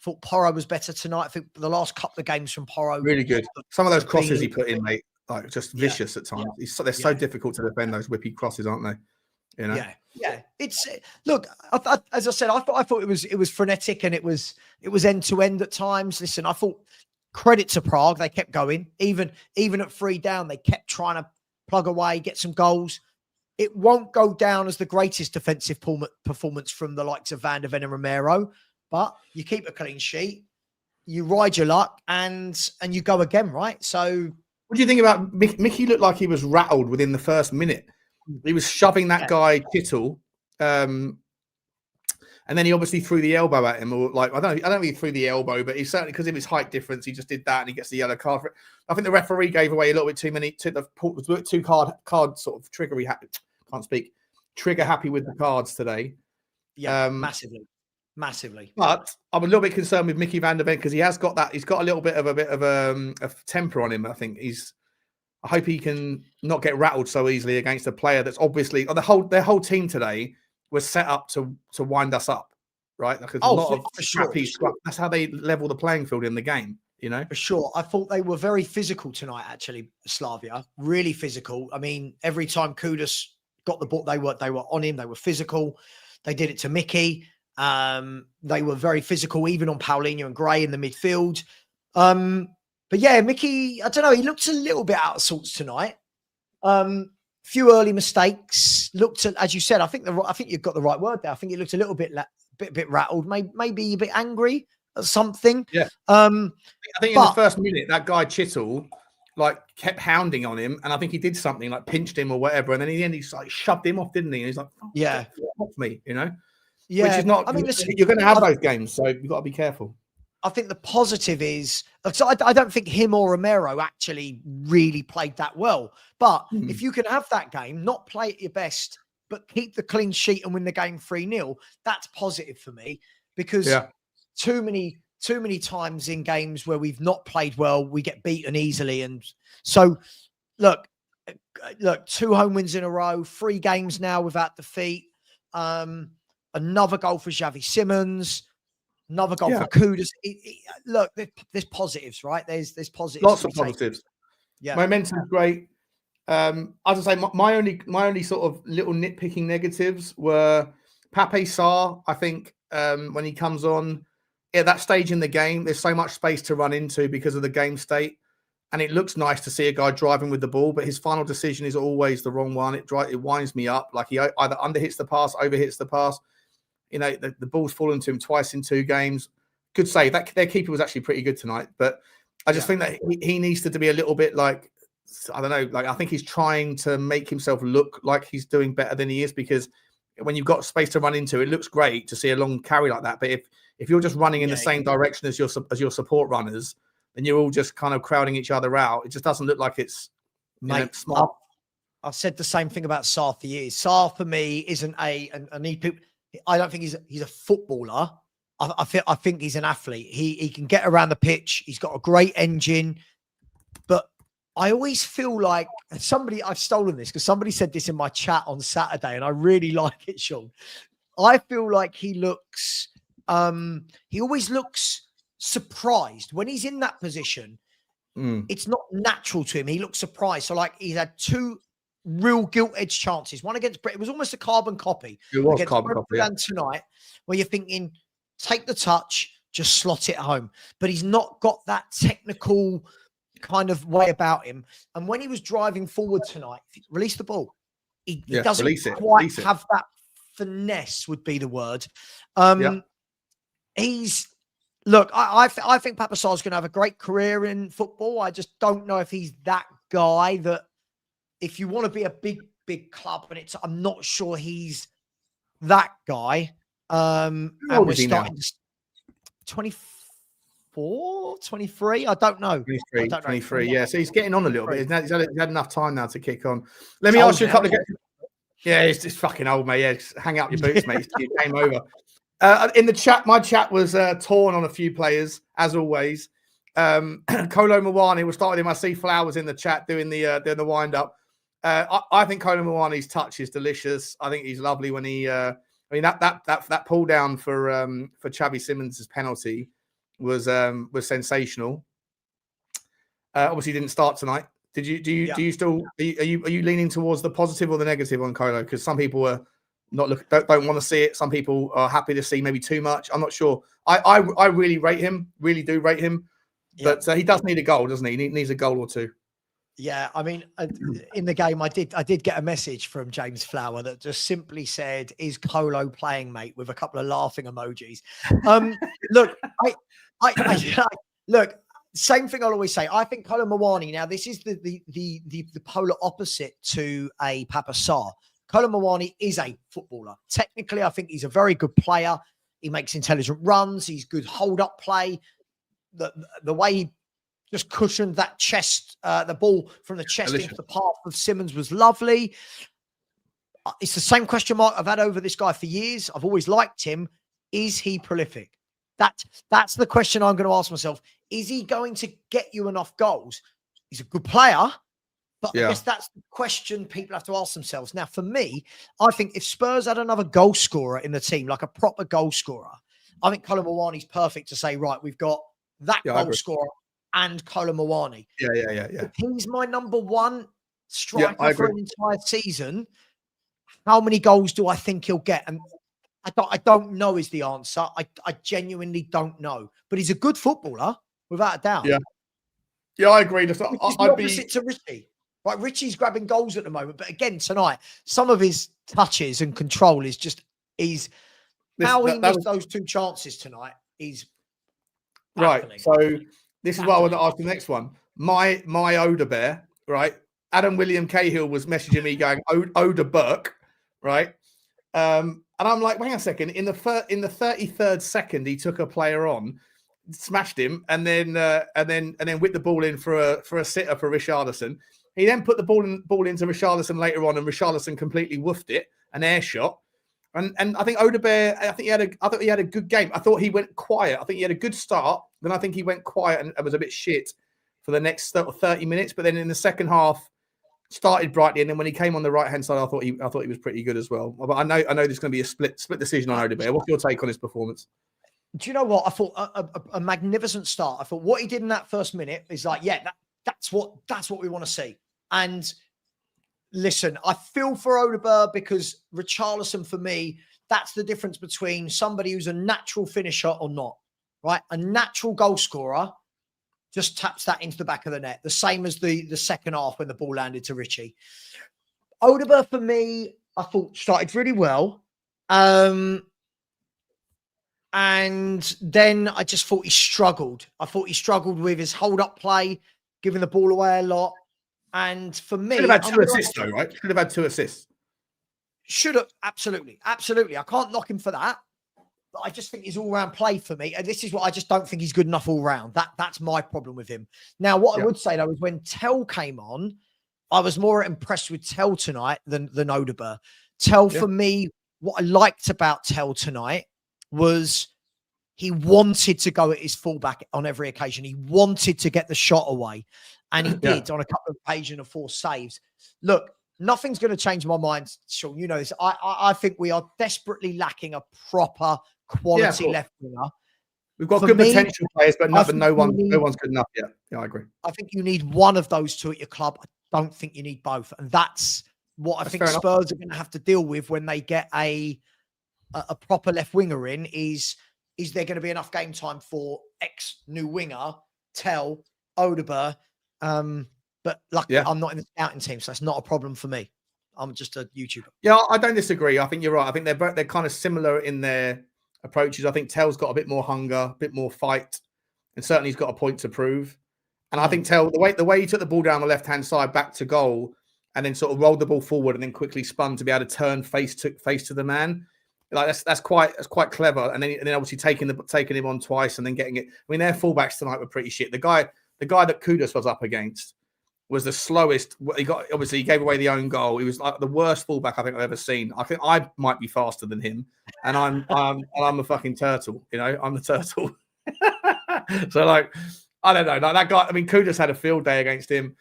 I thought Porro was better tonight. I think the last couple of games from Porro. Really good. Some of those crosses he put in, mate, like just vicious at times. They're so difficult to defend, those whippy crosses, aren't they? You know? Yeah. It's look. As I said, I thought it was frenetic and it was end to end at times. Listen, I thought credit to Prague. They kept going, even at 3 down. They kept trying to plug away, get some goals. It won't go down as the greatest defensive performance from the likes of Van der Ven and Romero, but you keep a clean sheet, you ride your luck, and you go again, right? So, what do you think about Micky? Looked like he was rattled within the first minute. He was shoving that guy Kittle, and then he obviously threw the elbow at him. Or like I don't know if he threw the elbow, but he certainly, because of his height difference, he just did that and he gets the yellow card for it. I think the referee gave away a little bit too many. Two card sort of triggery. Can't speak. Trigger happy with the cards today. Yeah, massively. But I'm a little bit concerned with Micky van der Ven because he has got that. He's got a little bit of temper on him. I think I hope he can not get rattled so easily against a player that's obviously their whole team today was set up to wind us up, right? Like a lot of scrappy scrap. That's how they level the playing field in the game, you know? For sure. I thought they were very physical tonight, actually, Slavia. Really physical. I mean, every time Kudus got the ball, they were on him. They were physical. They did it to Micky. They were very physical, even on Paulinho and Gray in the midfield. But yeah, Micky, I don't know, he looked a little bit out of sorts tonight. Few early mistakes. Looked at, as you said, I think you've got the right word there. I think he looked a little bit rattled, maybe a bit angry at something. Yeah. I think in the first minute, that guy Chittle like kept hounding on him, and I think he did something like pinched him or whatever, and then in the end he like shoved him off, didn't he? And he's like, off me, you know. Yeah. Which is not. I mean, listen, you're going to have those games, so you've got to be careful. I think the positive is, so I don't think him or Romero actually really played that well. But if you can have that game, not play at your best, but keep the clean sheet and win the game 3-0, that's positive for me. Because too many times in games where we've not played well, we get beaten easily. And so, look, 2 home wins in a row, 3 games now without defeat. Another goal for Xavi Simons. Another goal for Kudus. Look, there's positives, right? There's positives. Lots of positives. Yeah, momentum's great. As I say, my only sort of little nitpicking negatives were Pape Sarr. I think when he comes on at that stage in the game, there's so much space to run into because of the game state, and it looks nice to see a guy driving with the ball, but his final decision is always the wrong one. It winds me up. Like he either underhits the pass, overhits the pass. You know, the ball's fallen to him twice in 2 games. Good save. Their keeper was actually pretty good tonight. But I just think that he needs to be a little bit like, I don't know, like I think he's trying to make himself look like he's doing better than he is, because when you've got space to run into, it looks great to see a long carry like that. But if you're just running in the same direction as your support runners, then you're all just kind of crowding each other out. It just doesn't look like it's smart. I've said the same thing about Sarr for years. Sarr for me isn't I don't think he's a footballer. I think he's an athlete. He can get around the pitch. He's got a great engine, but I always feel like I've stolen this because somebody said this in my chat on Saturday, and I really like it, Sean. I feel like he always looks surprised when he's in that position. It's not natural to him. He looks surprised. So like he's had 2 real gilt-edged chances. One against Brett. It was almost a carbon copy. It was carbon copy. And tonight, where you're thinking, take the touch, just slot it home. But he's not got that technical kind of way about him. And when he was driving forward tonight, release the ball. He doesn't quite have that finesse, would be the word. Look, I think Pape Matar Sarr is going to have a great career in football. I just don't know if he's that guy that, if you want to be a big club, and I'm not sure he's that guy. And we're starting 24, 23. I don't know. 23. Yeah, so he's getting on a little bit. He's had enough time now to kick on. Let me ask you a couple of. Yeah, it's fucking old, mate. Yeah, just hang out your boots, mate. It's game over. In the chat, my chat was torn on a few players, as always. Kolo Muani, we'll start with him. I see Flowers in the chat doing the wind up. I think Kolo Muani's touch is delicious. I think he's lovely when he. That pull down for Xavi Simons' penalty was sensational. Obviously, didn't start tonight. Do you still are you leaning towards the positive or the negative on Kolo? Because some people are don't want to see it. Some people are happy to see maybe too much. I'm not sure. I really rate him. Really do rate him. Yeah. But he does need a goal, doesn't he? He needs a goal or 2. Yeah, I mean, in the game, I did get a message from James Flower that just simply said, "Is Kolo playing, mate?" with a couple of laughing emojis. Look, look. Same thing I'll always say. I think Kolo Muani. Now, this is the polar opposite to a Pape Matar Sarr. Kolo Muani is a footballer. Technically, I think he's a very good player. He makes intelligent runs. He's good hold-up play. The way he just cushioned that chest, the ball from the chest into the path of Simons was lovely. It's the same question mark I've had over this guy for years. I've always liked him. Is he prolific? That's the question I'm going to ask myself. Is he going to get you enough goals? He's a good player, but I guess that's the question people have to ask themselves. Now, for me, I think if Spurs had another goal scorer in the team, like a proper goal scorer, I think Kolo Muani's perfect to say, right, we've got that goal scorer and Kolo Muani. Yeah. If he's my number 1 striker for an entire season, how many goals do I think he'll get? And I don't know is the answer. I genuinely don't know. But he's a good footballer, without a doubt. Yeah, I agree. It's the opposite to Richie. Right, Richie's grabbing goals at the moment. But again, tonight, some of his touches and control is just how he missed those 2 chances tonight is baffling. Right. So this is what I want to ask the next one. My Oda Bear, right? Adam William Cahill was messaging me going, Oda Burke, right? And I'm like, wait a second. In the 33rd second, he took a player on, smashed him, and then whipped the ball in for a sitter for Richalison. He then put the ball into Richalison later on, and Richalison completely woofed it, an air shot. And I think Oda Bear, I thought he had a good game. I thought he went quiet. I think he had a good start. Then I think he went quiet and was a bit shit for the next 30 minutes. But then in the second half, started brightly, and then when he came on the right hand side, I thought he was pretty good as well. But I know there's going to be a split decision on Oda Bear. What's your take on his performance? Do you know what? I thought a magnificent start. I thought what he did in that first minute is like, that's what we want to see. And listen, I feel for Oda Bear because Richarlison, for me, that's the difference between somebody who's a natural finisher or not, right? A natural goal scorer just taps that into the back of the net. The same as the second half when the ball landed to Richie. Oda Bear, for me, I thought started really well. And then I just thought he struggled. I thought he struggled with his hold-up play, giving the ball away a lot. And for me... Should have had 2 assists, though, right? Should have had 2 assists. Should have. Absolutely. Absolutely. I can't knock him for that. But I just think his all-round play for me, and this is what I just don't think he's good enough all-round. That's my problem with him. Now, what I would say, though, is when Tel came on, I was more impressed with Tel tonight than Oda Bear. Tel, for me, what I liked about Tel tonight was he wanted to go at his fullback on every occasion. He wanted to get the shot away. And he did on a couple of occasions of 4 saves. Look, nothing's going to change my mind, Sean. You know this. I think we are desperately lacking a proper quality left winger. We've got good potential players, but no one's good enough yet. Yeah, I agree. I think you need one of those two at your club. I don't think you need both. And that's what I think Spurs are going to have to deal with when they get a proper left winger in. Is there going to be enough game time for new winger, Tel, Odegaard? But luckily, I'm not in the scouting team, so that's not a problem for me. I'm just a YouTuber. Yeah, I don't disagree. I think you're right. I think they're kind of similar in their approaches. I think Tel's got a bit more hunger, a bit more fight, and certainly he's got a point to prove. And I think Tel, the way he took the ball down the left-hand side back to goal, and then sort of rolled the ball forward and then quickly spun to be able to turn face to the man. Like that's quite clever. And then obviously taking him on twice and then getting it. I mean, their fullbacks tonight were pretty shit. The guy that Kudus was up against was the slowest. He gave away the own goal. He was like the worst fullback I think I've ever seen. I think I might be faster than him, and I'm a fucking turtle. You know, I'm the turtle. So like, I don't know. Like that guy. I mean, Kudus had a field day against him.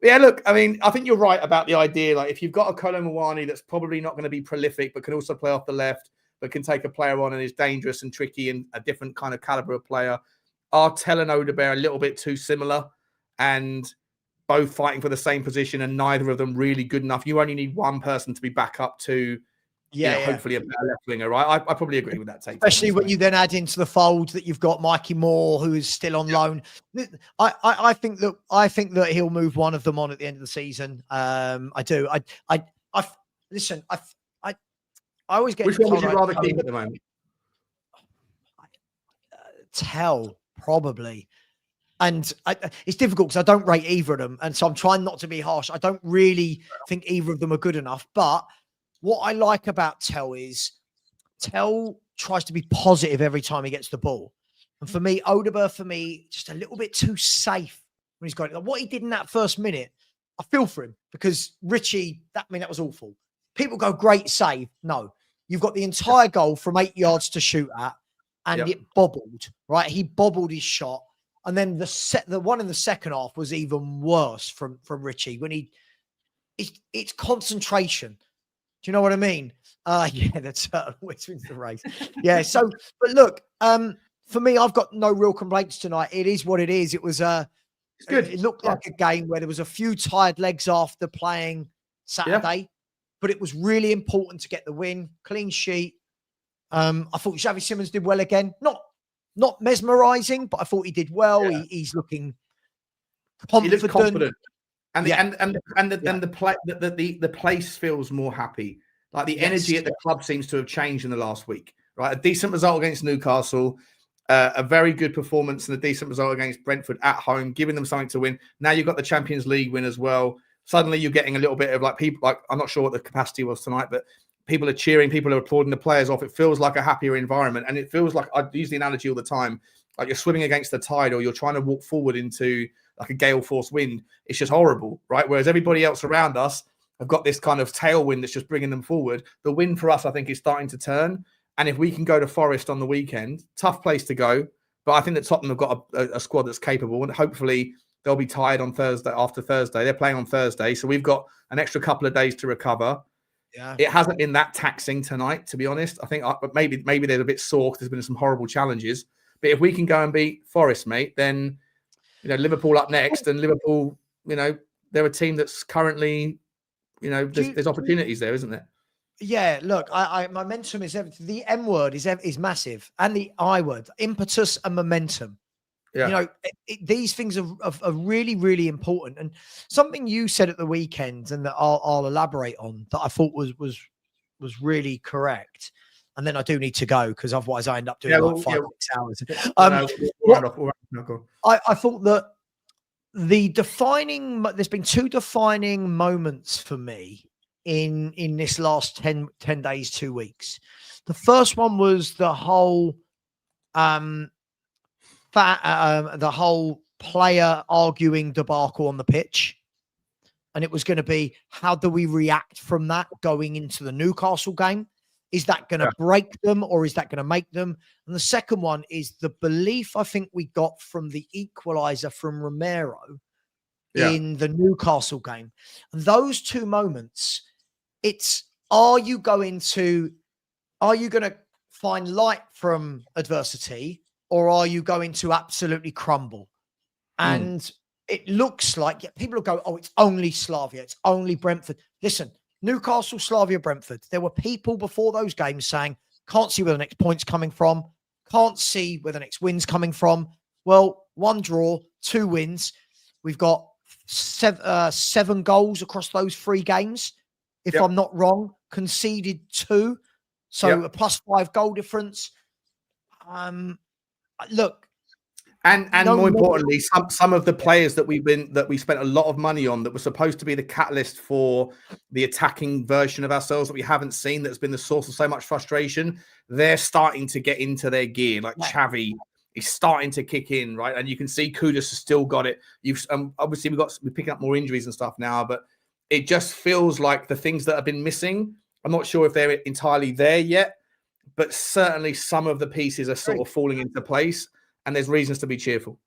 Yeah, look. I mean, I think you're right about the idea. Like, if you've got a Kolo Muani that's probably not going to be prolific, but can also play off the left, but can take a player on and is dangerous and tricky and a different kind of caliber of player. Are Tel and Odegaard a little bit too similar, and both fighting for the same position, and neither of them really good enough? You only need one person to be back up to, hopefully a better left winger, right? I probably agree with that take. Especially when you then add into the fold that you've got Mikey Moore, who is still on loan. I think that he'll move one of them on at the end of the season. I do. Listen. I always get. Which one would you rather keep at the moment? Tel, probably. And it's difficult because I don't rate either of them. And so I'm trying not to be harsh. I don't really think either of them are good enough. But what I like about Tel is Tel tries to be positive every time he gets the ball. And for me, Odegaard, just a little bit too safe when he's got it. Like what he did in that first minute, I feel for him because Richie, that was awful. People go, great save. No, you've got the entire goal from 8 yards to shoot at, and it bobbled, right? He bobbled his shot. And then the one in the second half was even worse from Richie when it's concentration. Do you know what I mean? The turtle wins the race. Yeah. So, but look, for me, I've got no real complaints tonight. It is what it is. It was it's good. It looked like a game where there was a few tired legs after playing Saturday, but it was really important to get the win. Clean sheet. I thought Xavi Simons did well again. Not mesmerizing, but I thought he did well. Yeah. He's looking confident. He looks confident, and the place feels more happy. Like the energy at the club seems to have changed in the last week. Right, a decent result against Newcastle, a very good performance, and a decent result against Brentford at home, giving them something to win. Now you've got the Champions League win as well. Suddenly you're getting a little bit of like people. Like I'm not sure what the capacity was tonight, but people are cheering, people are applauding the players off. It feels like a happier environment. And it feels like, I use the analogy all the time, like you're swimming against the tide or you're trying to walk forward into like a gale force wind. It's just horrible, right? Whereas everybody else around us have got this kind of tailwind that's just bringing them forward. The wind for us, I think, is starting to turn. And if we can go to Forest on the weekend, tough place to go. But I think that Tottenham have got a squad that's capable. And hopefully they'll be tired on Thursday, after Thursday. They're playing on Thursday. So we've got an extra couple of days to recover. Yeah. It hasn't been that taxing tonight, to be honest. I think maybe they're a bit sore because there's been some horrible challenges. But if we can go and beat Forest, mate, then Liverpool up next, and Liverpool, they're a team that's currently, there's opportunities there, isn't there? Yeah, look, momentum is everything. The M word is massive, and the I word, impetus and momentum. Yeah. These things are really, really important. And something you said at the weekend, and that I'll elaborate on, that I thought was really correct. And then I do need to go because otherwise I end up doing 5-6 hours. I thought that there's been 2 defining moments for me in this last 10 days, 2 weeks. The first one was the whole player arguing debacle on the pitch. And it was going to be, how do we react from that going into the Newcastle game? Is that going to break them or is that going to make them? And the second one is the belief I think we got from the equaliser from Romero in the Newcastle game. And those two moments, are you going to find light from adversity, or are you going to absolutely crumble? And it looks like people will go, oh, it's only Slavia, it's only Brentford. Listen, Newcastle, Slavia, Brentford. There were people before those games saying, can't see where the next point's coming from, can't see where the next win's coming from. Well, 1 draw, 2 wins. We've got 7 goals across those 3 games, if I'm not wrong. Conceded 2, so a +5 goal difference. Look, and more importantly, some of the players that we spent a lot of money on, that were supposed to be the catalyst for the attacking version of ourselves that we haven't seen, that's been the source of so much frustration, they're starting to get into their gear. Like Xavi is starting to kick in, right? And you can see Kudus has still got it. You've obviously we're picking up more injuries and stuff now, but it just feels like the things that have been missing, I'm not sure if they're entirely there yet, but certainly some of the pieces are sort of falling into place, and there's reasons to be cheerful.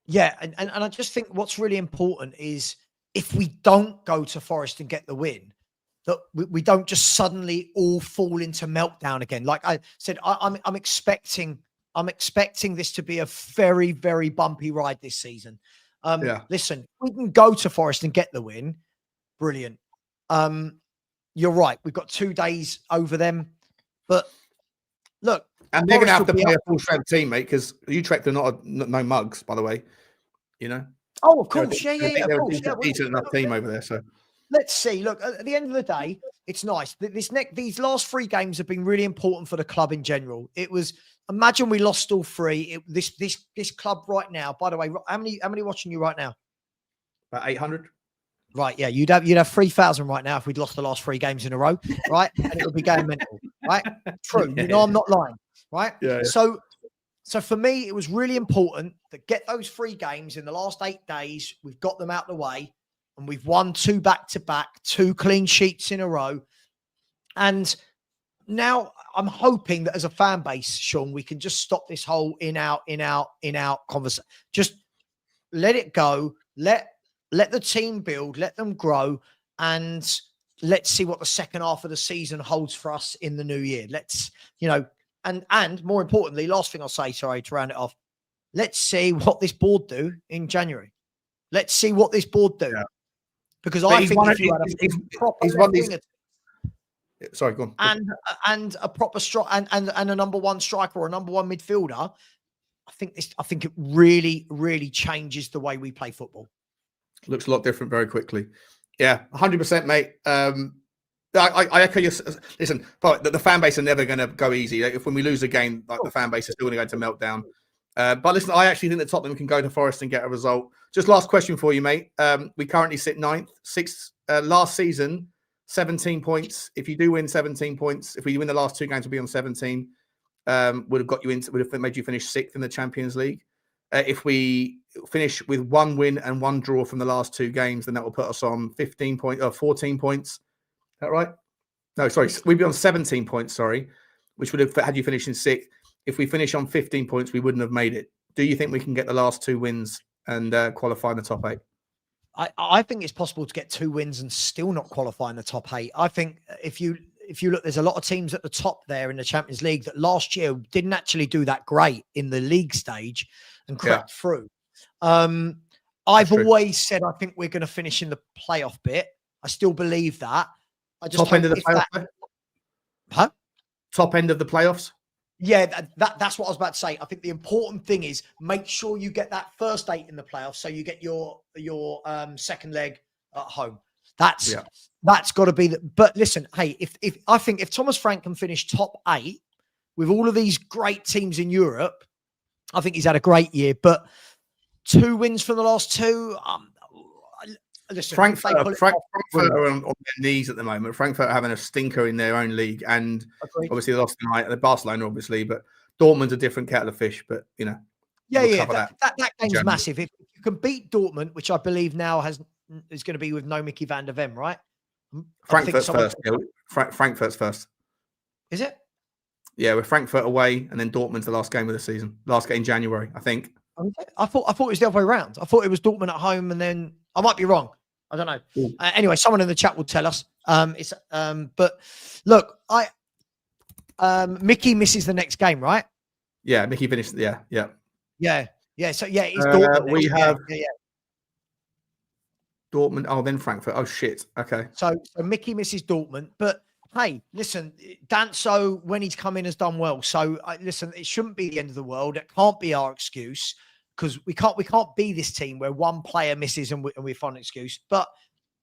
Yeah, and I just think what's really important is, if we don't go to Forest and get the win, that we don't just suddenly all fall into meltdown again. Like I said, I'm expecting this to be a very, very bumpy ride this season. Listen, we can go to Forest and get the win. Brilliant. You're right. We've got 2 days over them, but look, and they're going to have to play a full strength team, mate, because Utrecht are no mugs, by the way. You know. Oh, of course, they're a decent enough team over there. So let's see. Look, at the end of the day, it's nice. These last 3 games have been really important for the club in general. It was, imagine we lost all 3. This club right now. By the way, how many watching you right now? About 800. Right, yeah, you'd have 3,000 right now if we'd lost the last 3 games in a row, right? And it would be going mental, right? True, you know I'm not lying, right? Yeah. So for me, it was really important to get those 3 games in the last 8 days. We've got them out the way, and we've won 2 back-to-back, 2 clean sheets in a row. And now I'm hoping that as a fan base, Sean, we can just stop this whole in-out conversation. Just let it go. Let the team build, let them grow, and let's see what the second half of the season holds for us in the new year. Let's, and more importantly, last thing I'll say, sorry, to round it off, let's see what this board do in January. Let's see what this board do. Yeah. Because I think if you had a proper sorry, go on. And a proper and a number 1 striker or a number 1 midfielder, I think it really, really changes the way we play football. Looks a lot different very quickly. Yeah, 100%, mate. I echo your... Listen, but the fan base are never going to go easy. Like, if when we lose a game, like the fan base is still going to go into meltdown. But listen, I actually think that Tottenham can go to Forest and get a result. Just last question for you, mate. We currently sit 9th. 6th last season, 17 points. If you do win 17 points, if we win the last 2 games, we'll be on 17. Would have made you finish 6th in the Champions League. If we finish with 1 win and 1 draw from the last 2 games, then that will put us on 14 points. Is that right? No, sorry. We'd be on 17 points, sorry, which would have had you finish in 6th. If we finish on 15 points, we wouldn't have made it. Do you think we can get the last 2 wins and qualify in the top 8? I think it's possible to get 2 wins and still not qualify in the top 8. I think if you look, there's a lot of teams at the top there in the Champions League that last year didn't actually do that great in the league stage and cracked through. I've always said I think we're going to finish in the playoff bit. I still believe that. I just top end of the playoffs. Top end of the playoffs. Yeah, that's what I was about to say. I think the important thing is make sure you get that first 8 in the playoffs, so you get your second leg at home. That's got to be the. But listen, hey, if I think if Thomas Frank can finish top 8 with all of these great teams in Europe, I think he's had a great year. But 2 wins from the last 2. Listen, Frankfurt are on their knees at the moment. Frankfurt are having a stinker in their own league, and obviously they lost tonight. The Barcelona, obviously, but Dortmund's a different kettle of fish. But that game's massive. If you can beat Dortmund, which I believe now is going to be with no Micky van der Ven, right? Frankfurt's first. Frankfurt's first. Is it? Yeah, with Frankfurt away, and then Dortmund's the last game of the season. Last game in January, I think. I thought it was the other way around. I thought it was Dortmund at home, and then I might be wrong. I don't know. Anyway, someone in the chat will tell us. But look, Micky misses the next game, right? Yeah, Micky finished. Yeah. So it's Dortmund. We have yeah. Dortmund. Oh, then Frankfurt. Oh shit. Okay. So Micky misses Dortmund, but hey, listen, Danso, when he's come in, has done well. So listen, it shouldn't be the end of the world. It can't be our excuse, because we can't be this team where one player misses and we find an excuse. But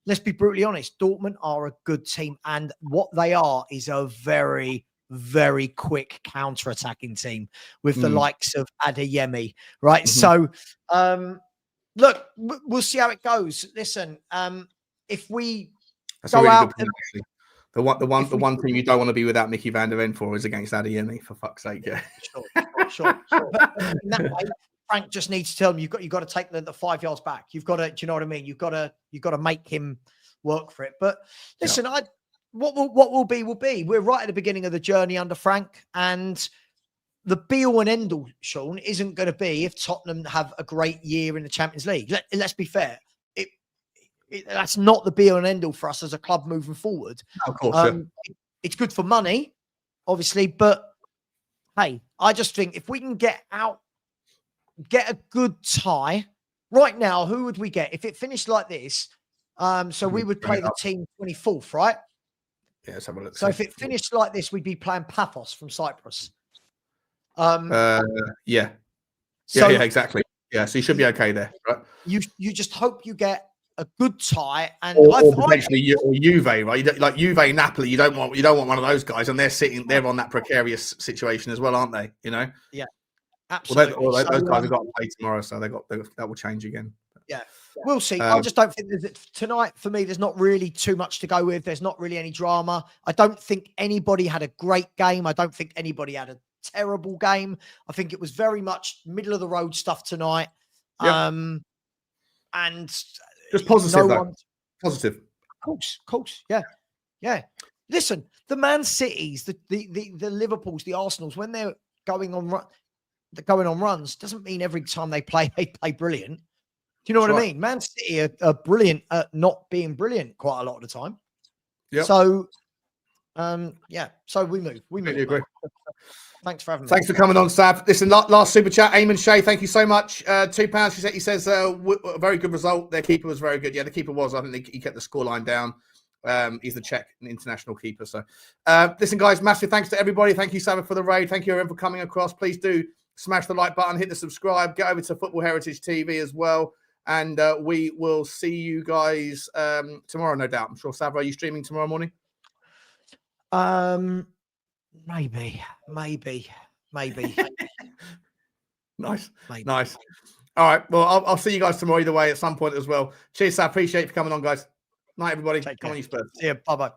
let's be brutally honest, Dortmund are a good team, and what they are is a very, very quick counter-attacking team with the likes of Adeyemi, right? So look, we'll see how it goes. Listen, if we That's go a really out, good point, actually. The one team you don't want to be without Micky van der Ven for is against Adeyemi, for fuck's sake. Yeah. Sure. But in that way, Frank just needs to tell him you've got to take the 5 yards back. You've got to, do you know what I mean? You've got to make him work for it. But listen, what will be will be. We're right at the beginning of the journey under Frank, and the be all and end all, Sean, isn't going to be if Tottenham have a great year in the Champions League. Let's be fair. That's not the be all and end all for us as a club moving forward. Of course, it's good for money, obviously, but hey, I just think if we can get a good tie right now, who would we get if it finished like this? So we would play the team 24th, right? Yeah, let's have a look. So if it finished like this, we'd be playing Paphos from Cyprus. Yeah, exactly. Yeah, so you should be okay there, right? You just hope you get a good tie, and or potentially or Juve, right? Like Juve, Napoli. You don't want one of those guys, and they're on that precarious situation as well, aren't they? You know? Yeah, absolutely. Well, those guys have got to play tomorrow, so that will change again. Yeah, we'll see. I just don't think tonight for me. There's not really too much to go with. There's not really any drama. I don't think anybody had a great game. I don't think anybody had a terrible game. I think it was very much middle of the road stuff tonight. Yep. And just positive, positive. Of course. Yeah. Listen, the Man Cities, the Liverpools, the Arsenals, when they're going on runs, doesn't mean every time they play brilliant. Do you know what I mean? Man City are brilliant at not being brilliant quite a lot of the time. Yeah. So, So we move. Completely agree. Thanks for having me. Thanks for coming on, Sav. Listen, last super chat, Eamon Shea, thank you so much. £2. He says a very good result. Their keeper was very good. Yeah, the keeper was. I think he kept the scoreline down. He's the Czech international keeper. So, listen, guys, massive thanks to everybody. Thank you, Sav, for the raid. Thank you, everyone, for coming across. Please do smash the like button, hit the subscribe, get over to Football Heritage TV as well. And we will see you guys tomorrow, no doubt. I'm sure, Sav, are you streaming tomorrow morning? Maybe. Nice. Maybe. Nice. All right. Well, I'll see you guys tomorrow either way at some point as well. Cheers, Sav. Appreciate you for coming on, guys. Night, everybody. Come on, you Spurs. See you. Bye-bye.